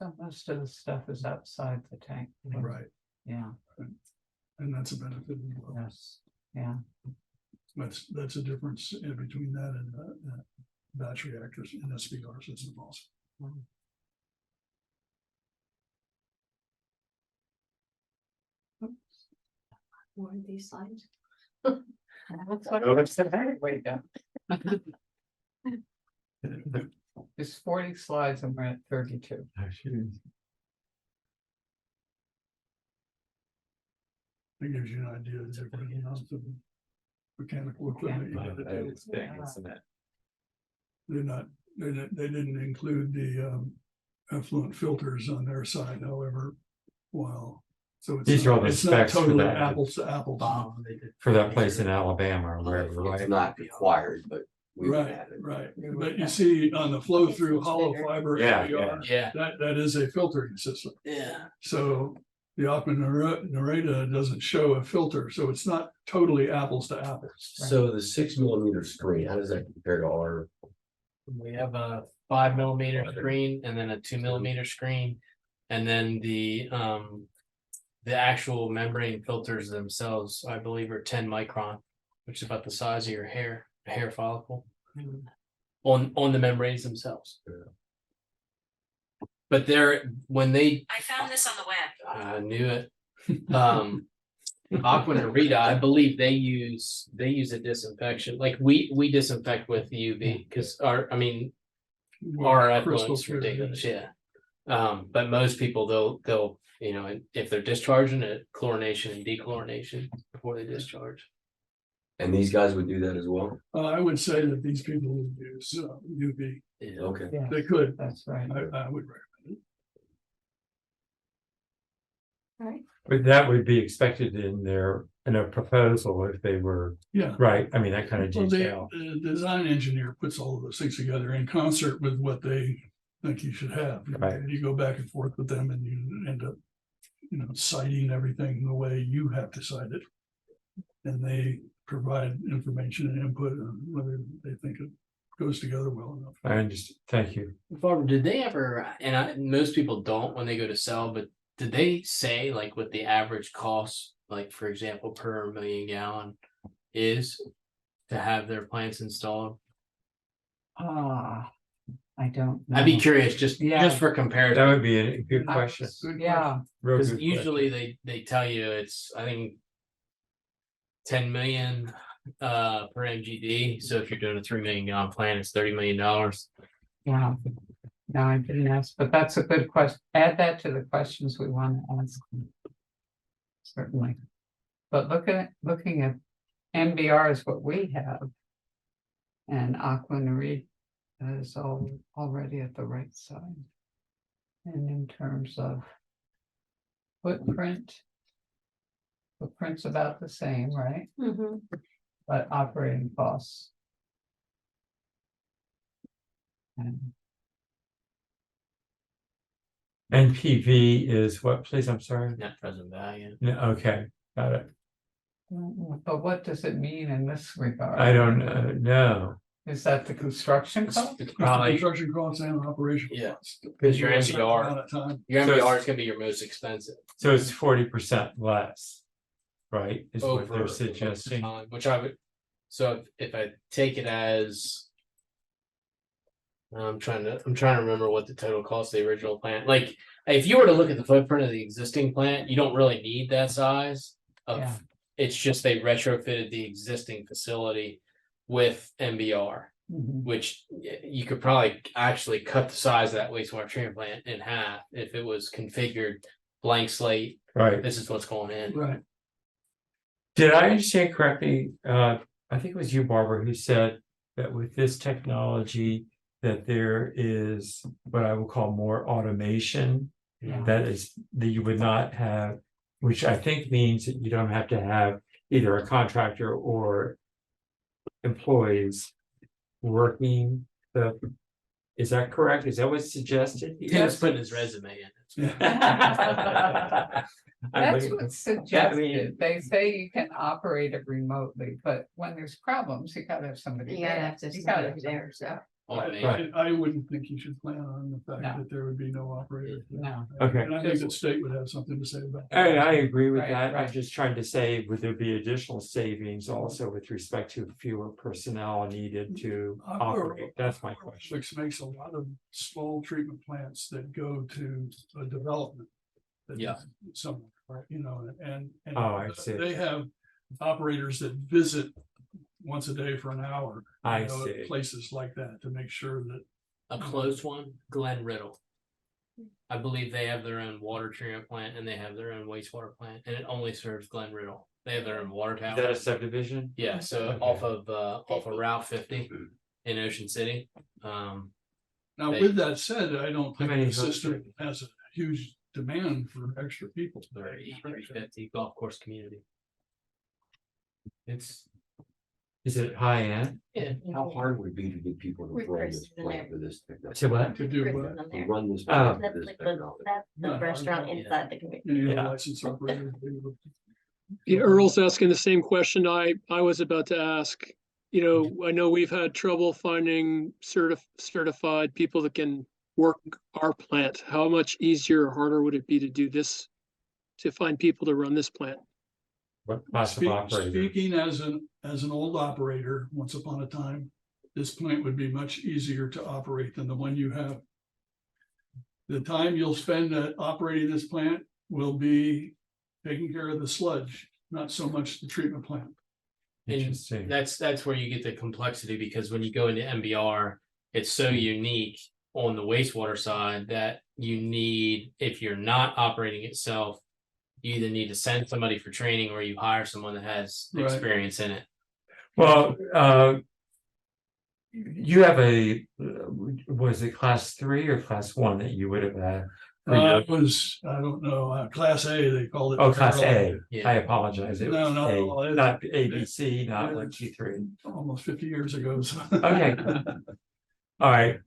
Speaker 1: so most of the stuff is outside the tank.
Speaker 3: Right,
Speaker 1: Yeah,
Speaker 3: and that's a benefit as well.
Speaker 1: yes, yeah,
Speaker 3: That's a difference in between that and batch reactors and SPR system also.
Speaker 4: More of these slides?
Speaker 1: That's what I said, way down. There's 40 slides and we're at 32.
Speaker 3: That gives you an idea of the different amounts of mechanical equipment. you gotta do.
Speaker 5: It's big, isn't it?
Speaker 3: They didn't include the effluent filters on their side, however, while So
Speaker 5: These are all the
Speaker 3: it's not
Speaker 5: specs for
Speaker 3: totally
Speaker 5: that.
Speaker 3: apples to apples.
Speaker 5: For that place in Alabama or wherever,
Speaker 6: It's
Speaker 5: right?
Speaker 6: not required, but we would
Speaker 3: Right,
Speaker 6: have it.
Speaker 3: right.
Speaker 1: We would
Speaker 3: But you
Speaker 1: have-
Speaker 3: see on the flow
Speaker 7: It's
Speaker 3: through
Speaker 7: much
Speaker 3: hollow
Speaker 7: bigger.
Speaker 3: fiber
Speaker 5: Yeah,
Speaker 3: NBR,
Speaker 2: Yeah,
Speaker 3: that is a filtering system.
Speaker 2: yeah.
Speaker 3: So the Aqua Narita doesn't show a filter, so it's not totally apples to apples.
Speaker 6: So the 6 mm screen, how does that compare to our?
Speaker 2: We have a 5 mm screen and then a 2 mm screen. And then the actual membrane filters themselves, I believe, are 10 micron, which is about the size of your hair follicle. On the membranes themselves. But when they,
Speaker 9: I found this on the web.
Speaker 2: I knew it. Aqua Narita, I believe they use a disinfection, like we disinfect with UV, because our
Speaker 3: Crystal
Speaker 2: effluent's
Speaker 3: clear.
Speaker 2: ridiculous, yeah. But most people, they'll, if they're discharging it, chlorination and dechlorination before they discharge.
Speaker 6: And these guys would do that as well?
Speaker 3: I would say that these people would use UV.
Speaker 2: Yeah.
Speaker 6: Okay.
Speaker 1: Yeah,
Speaker 3: They could.
Speaker 1: that's right.
Speaker 3: I would recommend it.
Speaker 5: But that would be expected in a proposal if they were,
Speaker 3: Yeah.
Speaker 5: right, I mean, that kind of
Speaker 3: Well,
Speaker 5: detail.
Speaker 3: the design engineer puts all of those things together in concert with what they think you should have.
Speaker 5: Right.
Speaker 3: And you go back and forth with them and you end up, citing everything the way you have to cite it. And they provide information and input on whether they think it goes together well enough.
Speaker 5: I understand, thank you.
Speaker 2: Barbara, did they ever, most people don't when they go to sell, but did they say like what the average cost, like for example, per million gallon is to have their plants installed?
Speaker 1: Ah, I don't.
Speaker 2: I'd be
Speaker 1: know.
Speaker 2: curious, just for
Speaker 5: That
Speaker 2: comparison,
Speaker 5: would be a good question.
Speaker 1: Yeah,
Speaker 5: Real
Speaker 2: because
Speaker 5: good
Speaker 2: usually
Speaker 5: question.
Speaker 2: they tell you it's, I think, 10 million per MGD. So if you're doing a 3 million gallon plant, it's $30 million.
Speaker 1: yeah. No, I didn't ask, but that's a good question. Add that to the questions we want to ask. Certainly. But looking at MBR is what we have. And Aqua Narita is already at the right side. And in terms of footprint's about the same, right?
Speaker 7: Mhm.
Speaker 1: But operating costs. And
Speaker 5: NPV is what, please, I'm sorry?
Speaker 2: Net present value.
Speaker 5: No, okay, got it.
Speaker 1: But what does it mean in this regard?
Speaker 5: I don't know.
Speaker 1: Is that the construction cost?
Speaker 2: It's
Speaker 3: It's the
Speaker 2: probably,
Speaker 3: construction costs and operation
Speaker 2: Yeah,
Speaker 3: costs.
Speaker 2: because your
Speaker 3: A certain
Speaker 2: MBR
Speaker 3: amount of time.
Speaker 2: your
Speaker 5: So
Speaker 2: MBR is gonna be your most expensive.
Speaker 5: So it's 40% less, right? Is what
Speaker 2: over
Speaker 5: they're suggesting.
Speaker 2: time, which I would, so if I take it as. I'm trying to remember what the total cost of the original plant, like, if you were to look at the footprint of the existing plant, you don't really need that size of.
Speaker 1: Yeah.
Speaker 2: It's just they retrofitted the existing facility with MBR,
Speaker 1: Mhm.
Speaker 2: which you could probably actually cut the size of that wastewater treatment plant in half if it was configured blank slate.
Speaker 5: Right.
Speaker 2: This is what's going in.
Speaker 3: Right.
Speaker 5: Did I understand correctly? I think it was you, Barbara, who said that with this technology, that there is what I would call more automation.
Speaker 1: Yeah.
Speaker 5: That you would not have, which I think means that you don't have to have either a contractor or employees working is that correct? Is that what's suggested?
Speaker 2: He was putting his resume in.
Speaker 1: That's
Speaker 5: mean,
Speaker 1: what's suggested. They say you can operate it remotely, but when there's problems, you gotta have somebody.
Speaker 4: You gotta
Speaker 1: there.
Speaker 4: have to
Speaker 1: You gotta
Speaker 4: somebody there, so.
Speaker 2: Automation.
Speaker 3: I wouldn't think you should plan on the fact
Speaker 1: No.
Speaker 3: that there would be no operator.
Speaker 1: No.
Speaker 5: Okay.
Speaker 3: And I think the state would have something to say about. that.
Speaker 5: I agree with
Speaker 1: Right,
Speaker 5: that. I'm
Speaker 1: right.
Speaker 5: just trying to say, would there be additional savings also with respect to fewer personnel needed to operate? That's my question.
Speaker 3: Which makes a lot of small treatment plants that go to a development. that
Speaker 2: Yeah.
Speaker 3: is somewhere, right, and.
Speaker 5: Oh, I see.
Speaker 3: They have operators that visit once a day for an hour.
Speaker 5: I
Speaker 3: at
Speaker 5: see.
Speaker 3: Places like that to make sure that.
Speaker 2: A close one, Glen Riddle. I believe they have their own water treatment plant and they have their own wastewater plant, and it only serves Glen Riddle. They have their own water
Speaker 5: Is that
Speaker 2: tower.
Speaker 5: a subdivision?
Speaker 2: Yeah, so
Speaker 5: Okay.
Speaker 2: off of Route 50 in Ocean City.
Speaker 3: Now,
Speaker 2: They-
Speaker 3: with that said, I don't think
Speaker 5: many
Speaker 3: the
Speaker 5: homes
Speaker 3: system
Speaker 5: do-
Speaker 3: has a huge demand for extra people.
Speaker 2: 350 golf course community.
Speaker 5: It's. Is it high end?
Speaker 2: Yeah.
Speaker 6: How hard would it be to get people to run this
Speaker 7: Recruits in there.
Speaker 6: plant with this technology?
Speaker 5: To what?
Speaker 3: To do
Speaker 7: Chris
Speaker 3: what?
Speaker 7: is in
Speaker 6: To
Speaker 7: there.
Speaker 6: run this.
Speaker 5: Oh.
Speaker 6: plant with
Speaker 7: That's
Speaker 6: this
Speaker 7: like
Speaker 6: technology.
Speaker 7: that's the
Speaker 3: Yeah.
Speaker 7: restaurant inside the community.
Speaker 3: Any of the
Speaker 5: Yeah.
Speaker 3: license operators.
Speaker 8: Yeah, Earl's asking the same question I was about to ask. You know, I know we've had trouble finding certified people that can work our plant. How much easier or harder would it be to do this? To find people to run this plant?
Speaker 5: What class of operator?
Speaker 3: Speaking as an old operator, once upon a time, this plant would be much easier to operate than the one you have. The time you'll spend operating this plant will be taking care of the sludge, not so much the treatment plant.
Speaker 5: Interesting.
Speaker 2: That's where you get the complexity, because when you go into MBR, it's so unique on the wastewater side that you need, if you're not operating itself, you either need to send somebody for training or you hire someone that has
Speaker 3: Right.
Speaker 2: experience in it.
Speaker 5: Well, you have a, was it class 3 or class 1 that you would have had?
Speaker 3: It was, I don't know, class A, they called it.
Speaker 5: Oh, class A.
Speaker 2: Yeah.
Speaker 5: I apologize. It
Speaker 3: No,
Speaker 5: was
Speaker 3: no,
Speaker 5: A,
Speaker 3: it-
Speaker 5: not ABC, not like
Speaker 3: it's-
Speaker 5: G3.
Speaker 3: Almost 50 years ago. So.
Speaker 5: Okay. All right,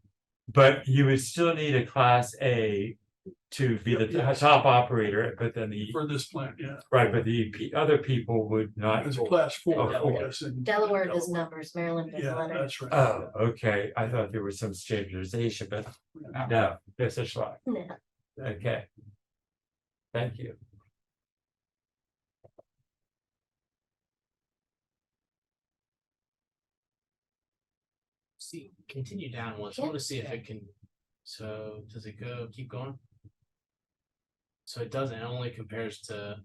Speaker 5: but you would still need a class A to be the
Speaker 3: Yes.
Speaker 5: top operator, but then the,
Speaker 3: For this plant, yeah.
Speaker 5: right, but the other people would not.
Speaker 3: It's a class 4,
Speaker 5: Oh,
Speaker 3: I guess. in
Speaker 7: Delaware does numbers, Maryland does
Speaker 3: Yeah,
Speaker 7: letters.
Speaker 3: that's right.
Speaker 5: Oh, okay, I thought there was some standardization, but no, this is right,
Speaker 7: No.
Speaker 5: okay. Thank you.
Speaker 2: See, continue down once. I want to see if it can. So does it go? Keep going. So it doesn't. It only compares to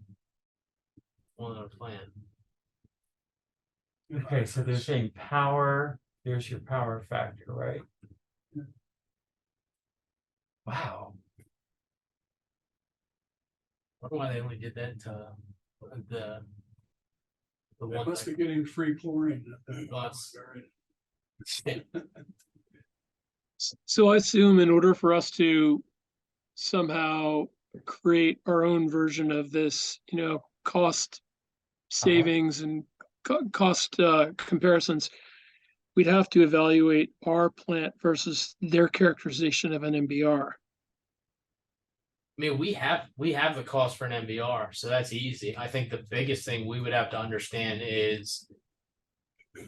Speaker 2: one other plan.
Speaker 5: Okay, so they're saying power, here's your power factor, right? Wow,
Speaker 2: I wonder why they only did that to the
Speaker 3: They
Speaker 2: one.
Speaker 3: must be getting free chlorine.
Speaker 2: Lots.
Speaker 8: So I assume in order for us to somehow create our own version of this, you know, cost savings and cost comparisons, we'd have to evaluate our plant versus their characterization of an MBR.
Speaker 2: I mean, we have the cost for an MBR, so that's easy. I think the biggest thing we would have to understand is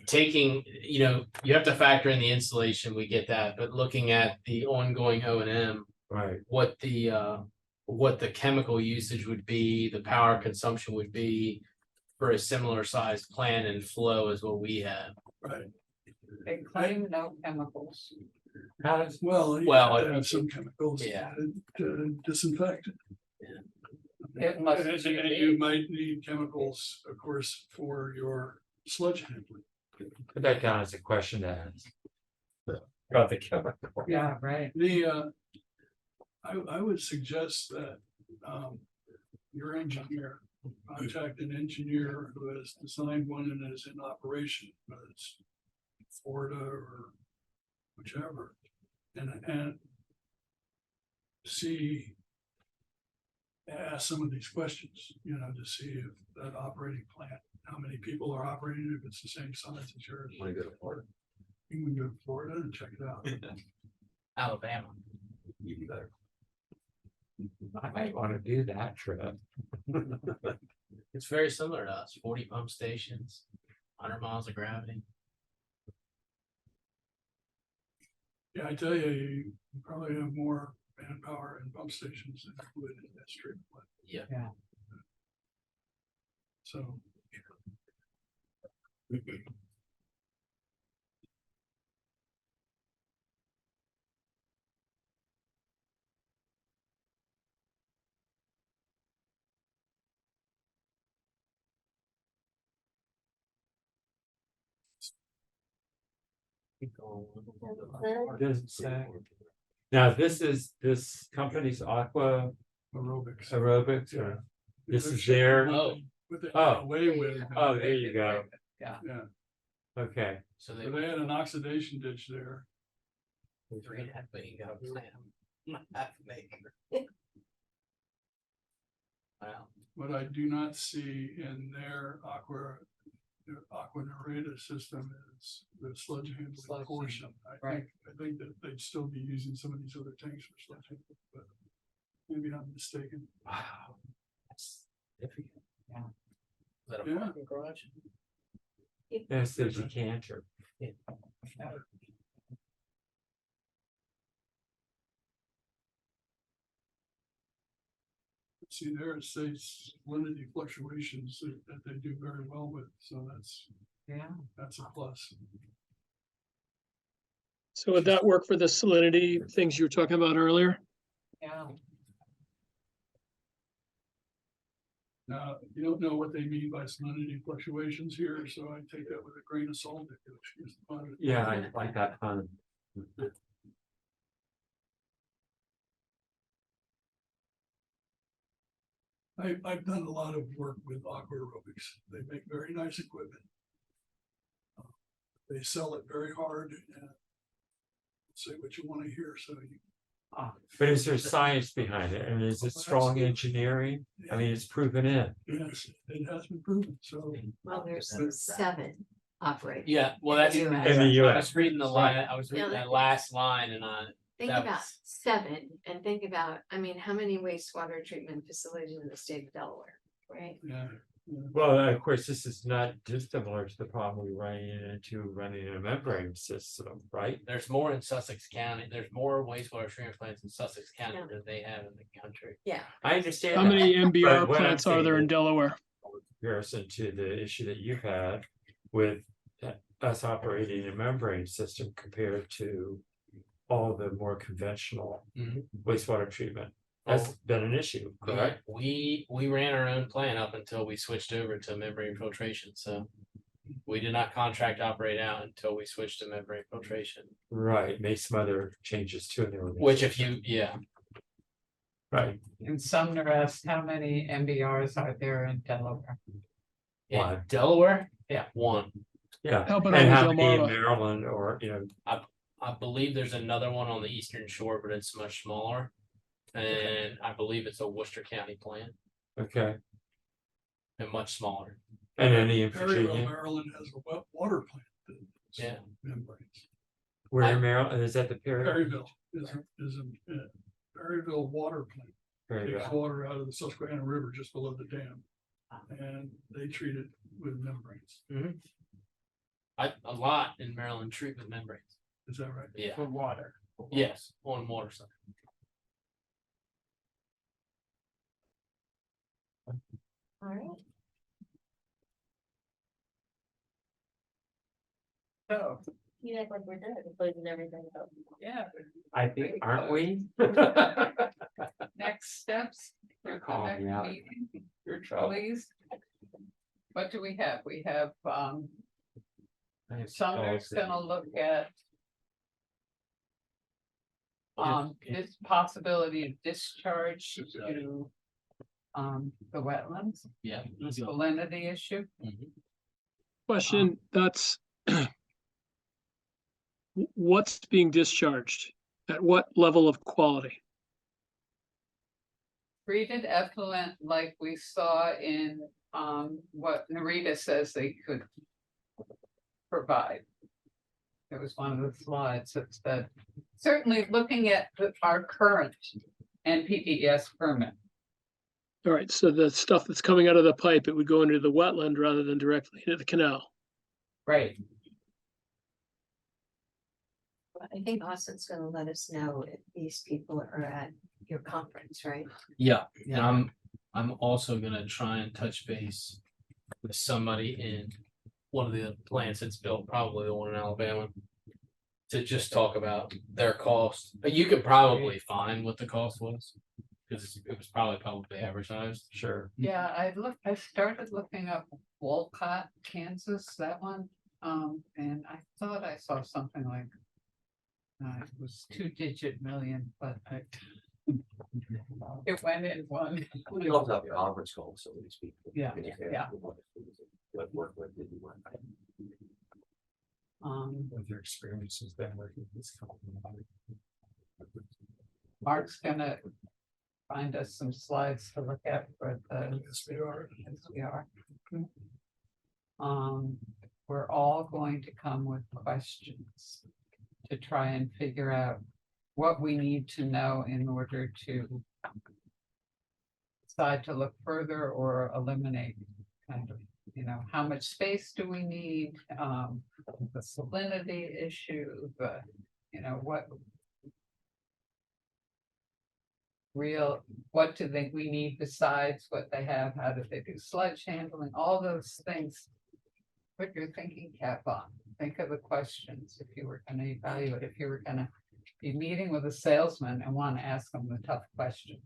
Speaker 2: taking, you know, you have to factor in the installation, we get that, but looking at the ongoing O&M,
Speaker 5: right,
Speaker 2: what the chemical usage would be, the power consumption would be for a similar sized plant and flow as what we have.
Speaker 3: Right.
Speaker 1: They claim no chemicals.
Speaker 5: how does,
Speaker 3: Well, you
Speaker 2: Well,
Speaker 3: have to have some chemicals
Speaker 2: yeah.
Speaker 3: to disinfect it.
Speaker 1: It must
Speaker 3: And
Speaker 1: be-
Speaker 3: you might need chemicals, of course, for your sludge handling.
Speaker 5: put that down as a question to ask. About the chemical.
Speaker 1: Yeah, right.
Speaker 3: I would suggest that your engineer contact an engineer who has designed one and is in operation, whether it's Florida or whichever, and see, ask some of these questions, you know, to see if that operating plant, how many people are operating, if it's the same size as yours.
Speaker 6: Want to go to Florida?
Speaker 3: You can go to Florida and check it out.
Speaker 2: Alabama.
Speaker 6: Even better.
Speaker 5: I might want to do that trip.
Speaker 2: It's very similar to us, 40 pump stations, 100 miles of gravity.
Speaker 3: Yeah, I tell you, you probably have more manpower in pump stations than you would in that treatment plant.
Speaker 2: Yeah.
Speaker 1: Yeah.
Speaker 3: So.
Speaker 2: Keep going.
Speaker 5: What does it say? Now, this company's Aqua
Speaker 3: Aerobics.
Speaker 5: Aerobics, or this is their,
Speaker 2: Oh,
Speaker 3: What they
Speaker 5: Oh.
Speaker 3: got away with.
Speaker 5: oh, there you go,
Speaker 3: Yeah,
Speaker 5: okay.
Speaker 2: so
Speaker 3: so they had an oxidation ditch there.
Speaker 2: 3.5 million gallon plant. Not half an acre. Wow.
Speaker 3: What I do not see in their aqua narrator system is the sludge handling
Speaker 1: Sludge
Speaker 3: portion.
Speaker 1: right.
Speaker 3: I think that they'd still be using some of these other tanks for sludge handling, but maybe I'm mistaken.
Speaker 2: Wow. That's significant.
Speaker 1: Yeah.
Speaker 2: Is that a
Speaker 3: Yeah.
Speaker 2: parking garage?
Speaker 5: Yes, there's a canter.
Speaker 3: See there, it says salinity fluctuations that they do very well with, so that's a plus.
Speaker 8: So would that work for the salinity things you were talking about earlier?
Speaker 1: Yeah.
Speaker 3: Now, you don't know what they mean by salinity fluctuations here, so I take that with a grain of salt.
Speaker 5: Yeah, I like that pun.
Speaker 3: I've done a lot of work with aqua aerobics. They make very nice equipment. They sell it very hard and say what you want to hear, so you.
Speaker 5: But is there science behind it? And is it strong
Speaker 3: Absolutely.
Speaker 5: engineering? I mean, it's proven in.
Speaker 3: Yes, it has been proven, so.
Speaker 4: Well, there's 7 operators.
Speaker 2: Yeah, well, that's.
Speaker 4: In the US.
Speaker 5: In the
Speaker 2: I
Speaker 5: US.
Speaker 2: was reading the line, I was reading
Speaker 4: Yeah,
Speaker 2: that last line and
Speaker 4: Think
Speaker 2: that
Speaker 4: about
Speaker 2: was-
Speaker 4: 7 and think about, I mean, how many wastewater treatment facilities in the state of Delaware, right?
Speaker 3: Yeah.
Speaker 5: Well, of course, this is not dissimilar to the problem we run into running a membrane system, right?
Speaker 2: there's more in Sussex County, there's more wastewater treatment plants in Sussex County
Speaker 4: Yeah.
Speaker 2: than they have in the country.
Speaker 4: Yeah.
Speaker 5: I understand.
Speaker 8: How
Speaker 5: that.
Speaker 8: many MBR
Speaker 5: But what I'm
Speaker 8: plants are there in
Speaker 5: saying is-
Speaker 8: Delaware?
Speaker 5: Comparison to the issue that you've had with us operating a membrane system compared to all the more conventional
Speaker 2: Mhm.
Speaker 5: wastewater treatment. That's
Speaker 2: Oh.
Speaker 5: been an issue, correct?
Speaker 2: We ran our own plant up until we switched over to membrane filtration, so. We did not contract operate out until we switched to membrane filtration,
Speaker 5: Right, make some other changes to it.
Speaker 2: which if you, yeah,
Speaker 5: Right,
Speaker 1: In Sumner asked, how many MBRs are there in Delaware?
Speaker 2: in
Speaker 5: Why?
Speaker 2: Delaware,
Speaker 1: Yeah.
Speaker 2: one.
Speaker 5: yeah.
Speaker 8: How about
Speaker 5: And
Speaker 8: over
Speaker 5: how many in
Speaker 8: Delmarva?
Speaker 5: Maryland or,
Speaker 2: I believe there's another one on the eastern shore, but it's much smaller. And I believe it's a Worcester County plant
Speaker 5: okay,
Speaker 2: and much smaller.
Speaker 5: and any in
Speaker 3: Perryville,
Speaker 5: Virginia,
Speaker 3: Maryland has a wet water plant. That's
Speaker 2: Yeah.
Speaker 3: membranes.
Speaker 5: where in Maryland, is that the Perry?
Speaker 3: Perryville is a Perryville water plant. Takes water out of the Susquehanna River just below the dam. And they treat it with membranes.
Speaker 2: A lot in Maryland treat with membranes.
Speaker 3: Is that right?
Speaker 2: Yeah,
Speaker 1: For water.
Speaker 2: yes, on water side.
Speaker 7: All right.
Speaker 1: So,
Speaker 7: You act like we're done, we're closing everything up.
Speaker 1: yeah,
Speaker 5: I think, aren't we?
Speaker 1: next steps. for the
Speaker 5: Call me
Speaker 1: next
Speaker 5: out.
Speaker 1: meeting,
Speaker 5: Your trouble.
Speaker 1: Please. What do we have? We have,
Speaker 5: I have
Speaker 1: Sumner's
Speaker 5: dogs.
Speaker 1: gonna look at.
Speaker 2: Yeah.
Speaker 1: This possibility of discharge to. The wetlands,
Speaker 2: Yeah.
Speaker 1: the salinity issue.
Speaker 8: Question, that's what's being discharged? At what level of quality?
Speaker 1: Treated effluent like we saw in, what Narita says they could. Provide. There was one of the slides that said, certainly looking at our current NPDES permit.
Speaker 8: All right, so the stuff that's coming out of the pipe, it would go into the wetland rather than directly into the canal.
Speaker 1: Right.
Speaker 4: I think Austin's gonna let us know if these people are at your conference, right?
Speaker 2: Yeah, and I'm also gonna try and touch base with somebody in one of the plants that's built, probably the one in Alabama. To just talk about their cost, but you could probably find what the cost was. Cause it was probably publicly advertised.
Speaker 5: Sure.
Speaker 1: Yeah, I started looking up Wolcott, Kansas, that one, and I thought I saw something like. It was 2-digit million, but it went in one.
Speaker 6: We also have a conference call, so we speak.
Speaker 1: Yeah, yeah.
Speaker 6: What work with did you want?
Speaker 5: What their experience has been working with this company.
Speaker 1: Mark's gonna find us some slides to look at for the
Speaker 3: SBR.
Speaker 1: SBR. We're all going to come with questions to try and figure out what we need to know in order to decide to look further or eliminate kind of, how much space do we need? The salinity issue, what what do we need besides what they have? How do they do sludge handling? All those things. Put your thinking cap on. Think of the questions if you were going to evaluate, if you were going to be meeting with a salesman and want to ask them the tough questions.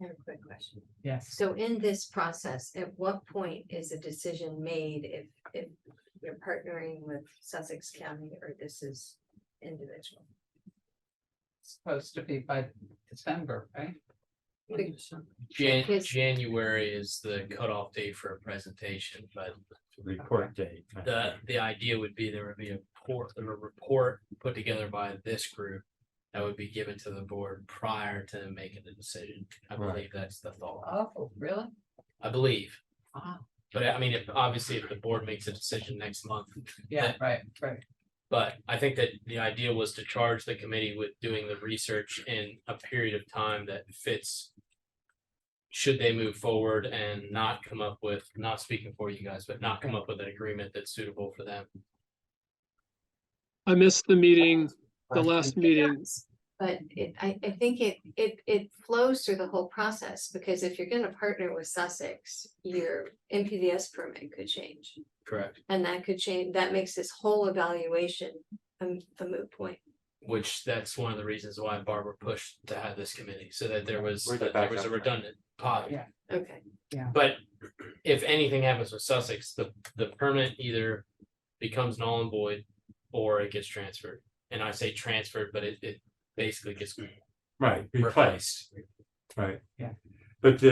Speaker 9: I have a quick question.
Speaker 1: Yes.
Speaker 9: So in this process, at what point is a decision made if you're partnering with Sussex County or this is individual?
Speaker 1: Supposed to be by December, right?
Speaker 9: Because-
Speaker 2: January is the cutoff date for a presentation, but
Speaker 5: Report date.
Speaker 2: the idea would be there would be a report put together by this group that would be given to the board prior to making the decision. I
Speaker 5: Right.
Speaker 2: believe that's the thought.
Speaker 1: Oh, really?
Speaker 2: I believe.
Speaker 1: Ah,
Speaker 2: But I mean, if the board makes a decision next month,
Speaker 1: yeah, right.
Speaker 2: but I think that the idea was to charge the committee with doing the research in a period of time that fits. Should they move forward and not come up with, not speaking for you guys, but not come up with an agreement that's suitable for them.
Speaker 8: I missed the meeting, the last meeting.
Speaker 9: But I think it flows through the whole process, because if you're gonna partner with Sussex, your NPDS permit could change.
Speaker 2: Correct.
Speaker 9: And that could change, that makes this whole evaluation a moot point.
Speaker 2: Which that's one of the reasons why Barbara pushed to have this committee, so that there was
Speaker 5: Where'd that
Speaker 2: a
Speaker 5: back up?
Speaker 2: redundant pod.
Speaker 1: Yeah.
Speaker 9: Okay.
Speaker 2: But if anything happens with Sussex, the permit either becomes null and void or it gets transferred. And I say transferred, but it basically gets
Speaker 5: Right, replaced. Right.
Speaker 1: Yeah.
Speaker 5: But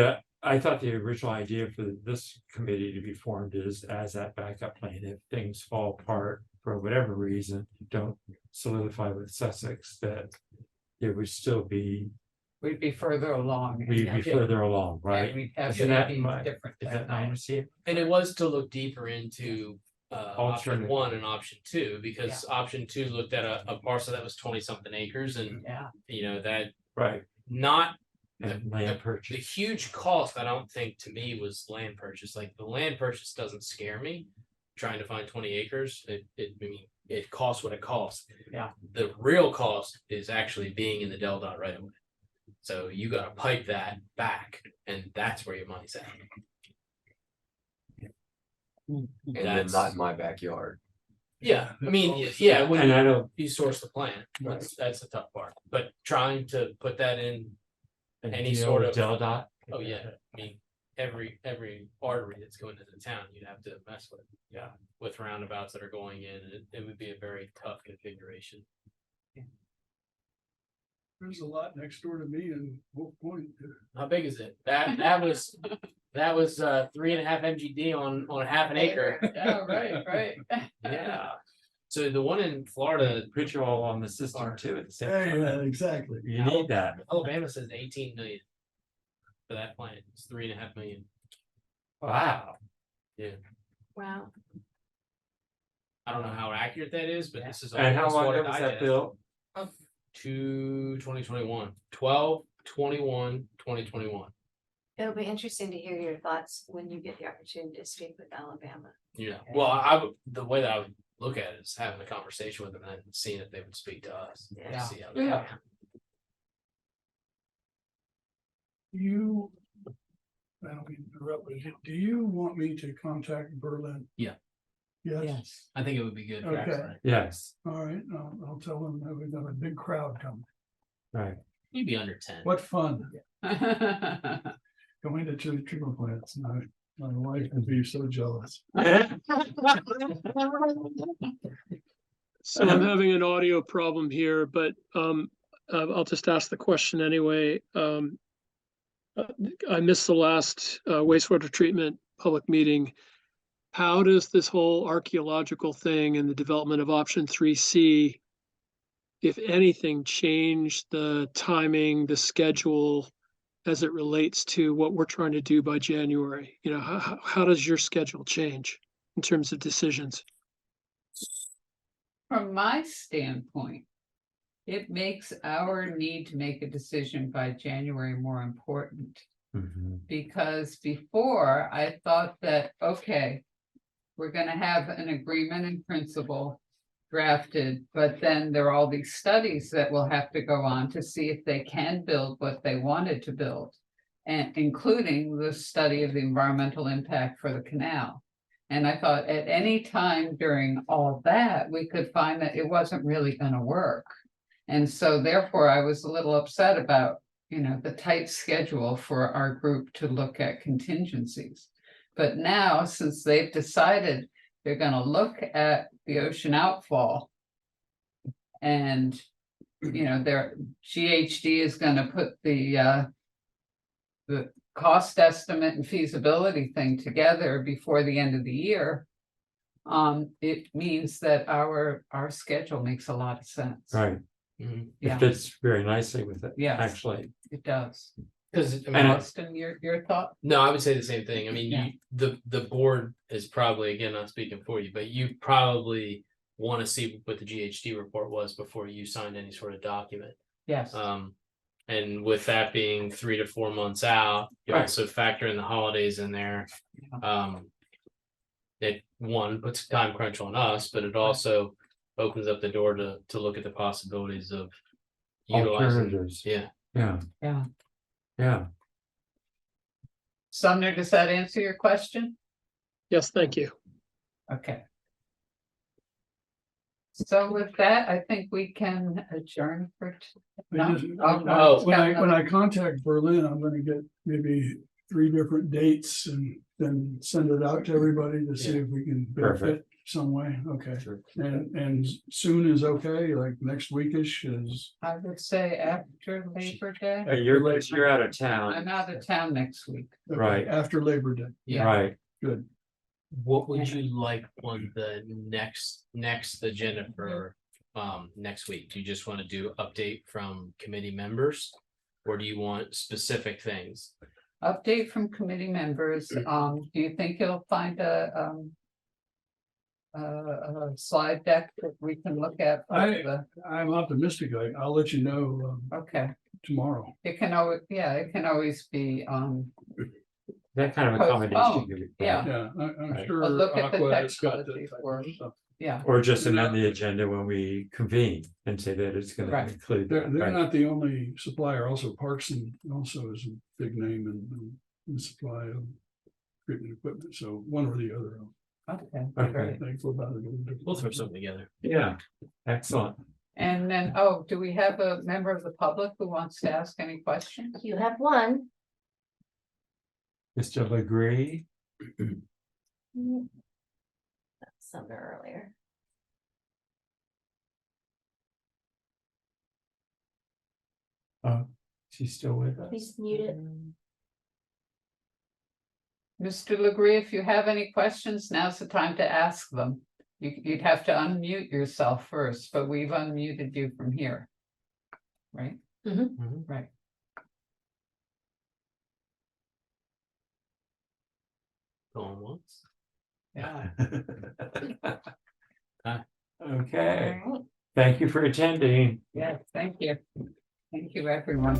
Speaker 5: I thought the original idea for this committee to be formed is as that backup plan, if things fall apart for whatever reason, don't solidify with Sussex, that it would still be,
Speaker 1: We'd be further along.
Speaker 5: we'd be further along,
Speaker 1: And
Speaker 5: right?
Speaker 1: we'd have
Speaker 5: Isn't that
Speaker 1: maybe
Speaker 5: my-
Speaker 1: different.
Speaker 5: Is that my understanding?
Speaker 2: And it was to look deeper into option
Speaker 5: Alternate.
Speaker 2: 1 and option 2, because option 2 looked at a parcel that was 20 something acres, and
Speaker 1: Yeah,
Speaker 2: that
Speaker 5: Right,
Speaker 2: not
Speaker 5: and land
Speaker 2: the
Speaker 5: purchase.
Speaker 2: huge cost. I don't think to me was land purchase. Like the land purchase doesn't scare me. Trying to find 20 acres, I mean, it costs what it costs.
Speaker 1: Yeah.
Speaker 2: The real cost is actually being in the Del Dot right away. So you got to pipe that back, and that's where your money's at.
Speaker 6: And then
Speaker 2: That's-
Speaker 6: not in my backyard.
Speaker 2: Yeah, I mean, yeah, when
Speaker 5: And I don't,
Speaker 2: you source the plant, that's the tough part. But trying to put that in, Any
Speaker 5: deal
Speaker 2: sort
Speaker 5: with
Speaker 2: of-
Speaker 5: Del Dot.
Speaker 2: oh yeah, I mean, every artery that's going into town, you'd have to mess with.
Speaker 5: Yeah.
Speaker 2: With roundabouts that are going in, it would be a very tough configuration.
Speaker 3: There's a lot next door to me in Wolf Point.
Speaker 2: How big is it? That was 3.5 MGD on half an acre.
Speaker 1: yeah, right.
Speaker 2: Yeah. So the one in Florida,
Speaker 5: Put you all on the system too at the same
Speaker 3: Yeah,
Speaker 5: time.
Speaker 3: exactly.
Speaker 5: You need that.
Speaker 2: Alabama says 18 million. For that plant, it's 3.5 million.
Speaker 5: Wow.
Speaker 9: Wow.
Speaker 2: I don't know how accurate that is, but this is.
Speaker 5: And how
Speaker 2: almost
Speaker 5: long
Speaker 2: what
Speaker 5: ago was that
Speaker 2: digest.
Speaker 5: built?
Speaker 2: To 2021, 12, 21, 2021.
Speaker 9: It'll be interesting to hear your thoughts when you get the opportunity to speak with Alabama.
Speaker 2: Yeah, well, I would, the way that I would look at it is having a conversation with them and seeing if they would speak to us.
Speaker 9: Yeah.
Speaker 2: See how they-
Speaker 1: Yeah.
Speaker 3: You, I don't mean to interrupt, but do you want me to contact Berlin?
Speaker 2: Yeah.
Speaker 3: Yes,
Speaker 1: Yes.
Speaker 2: I think it would be good.
Speaker 3: Okay.
Speaker 5: Yes,
Speaker 3: all right, I'll tell them that we've got a big crowd coming.
Speaker 5: right.
Speaker 2: You'd be under 10.
Speaker 3: What fun, going to chili treatment plants, my wife would be so jealous.
Speaker 8: So I'm having an audio problem here, but I'll just ask the question anyway. I missed the last wastewater treatment public meeting. How does this whole archaeological thing and the development of option 3C if anything, change the timing, the schedule as it relates to what we're trying to do by January? You know, how does your schedule change in terms of decisions?
Speaker 1: From my standpoint, it makes our need to make a decision by January more important. Because before I thought that, okay, we're gonna have an agreement in principle drafted, but then there are all these studies that will have to go on to see if they can build what they wanted to build. And including the study of the environmental impact for the canal. And I thought at any time during all that, we could find that it wasn't really gonna work. And so therefore I was a little upset about, you know, the tight schedule for our group to look at contingencies. But now, since they've decided they're gonna look at the ocean outfall. And, you know, their GHD is gonna put the cost estimate and feasibility thing together before the end of the year. It means that our schedule makes a lot of sense.
Speaker 5: Right.
Speaker 2: Mhm.
Speaker 5: It
Speaker 1: Yeah.
Speaker 5: fits very nicely with it.
Speaker 1: Yes.
Speaker 5: Actually.
Speaker 1: It does.
Speaker 2: Cause I mean,
Speaker 5: And
Speaker 1: Austin, your thought?
Speaker 2: no, I would say the same thing. I mean,
Speaker 1: Yeah.
Speaker 2: the board is probably, again, not speaking for you, but you probably want to see what the GHD report was before you signed any sort of document.
Speaker 1: Yes,
Speaker 2: And with that being 3 to 4 months out, you
Speaker 5: Right.
Speaker 2: also factor in the holidays in there. It puts a time crunch on us, but it also opens up the door to look at the possibilities of utilizing.
Speaker 5: Alternatives.
Speaker 2: Yeah.
Speaker 5: Yeah.
Speaker 1: yeah.
Speaker 5: Yeah.
Speaker 1: Sumner, does that answer your question?
Speaker 8: Yes, thank you.
Speaker 1: Okay. So with that, I think we can adjourn for.
Speaker 3: I just-
Speaker 1: no,
Speaker 3: When I contact Berlin, I'm gonna get maybe 3 different dates and then send it out to everybody to see if we can benefit some way. Okay.
Speaker 5: Sure.
Speaker 3: And soon is okay, like next weekish is.
Speaker 1: I would say after Labor Day.
Speaker 5: You're out of town.
Speaker 1: I'm out of town next week.
Speaker 3: Okay,
Speaker 5: Right.
Speaker 3: After Labor Day.
Speaker 1: Yeah.
Speaker 5: Right.
Speaker 3: Good.
Speaker 2: What would you like on the next agenda for next week? Do you just want to do update from committee members? Or do you want specific things?
Speaker 1: Update from committee members. Do you think you'll find a slide deck that we can look at?
Speaker 3: I'm optimistic. I'll let you know
Speaker 1: Okay,
Speaker 3: tomorrow.
Speaker 1: it can always be,
Speaker 5: That kind of
Speaker 1: Postpone,
Speaker 5: accommodation. could be fine.
Speaker 1: yeah.
Speaker 3: Yeah, I'm
Speaker 5: Right.
Speaker 3: sure.
Speaker 1: But look at the
Speaker 3: Aqua has got
Speaker 1: technology
Speaker 3: that type
Speaker 1: for-
Speaker 3: of stuff.
Speaker 1: yeah,
Speaker 5: Or just amend the agenda when we convene and say that it's gonna
Speaker 1: Right.
Speaker 5: include.
Speaker 3: They're
Speaker 5: that, right?
Speaker 3: not the only supplier. Also Parkson also is a big name in supply of treatment equipment. So one or the other.
Speaker 1: okay,
Speaker 5: Okay.
Speaker 1: great.
Speaker 3: Thankful about it.
Speaker 2: We'll throw something together.
Speaker 5: Yeah, excellent.
Speaker 1: And then, do we have a member of the public who wants to ask any questions?
Speaker 7: You have one.
Speaker 5: Mr. Legree,
Speaker 7: Sumner earlier.
Speaker 5: she's still with us.
Speaker 7: He's muted.
Speaker 1: Mr. Legree, if you have any questions, now's the time to ask them. You'd have to unmute yourself first, but we've unmuted you from here. Right?
Speaker 2: Mhm.
Speaker 1: Right.
Speaker 2: Going once.
Speaker 1: Yeah.
Speaker 5: Okay,
Speaker 7: All right.
Speaker 5: thank you for attending.
Speaker 1: Yeah, thank you. Thank you, everyone.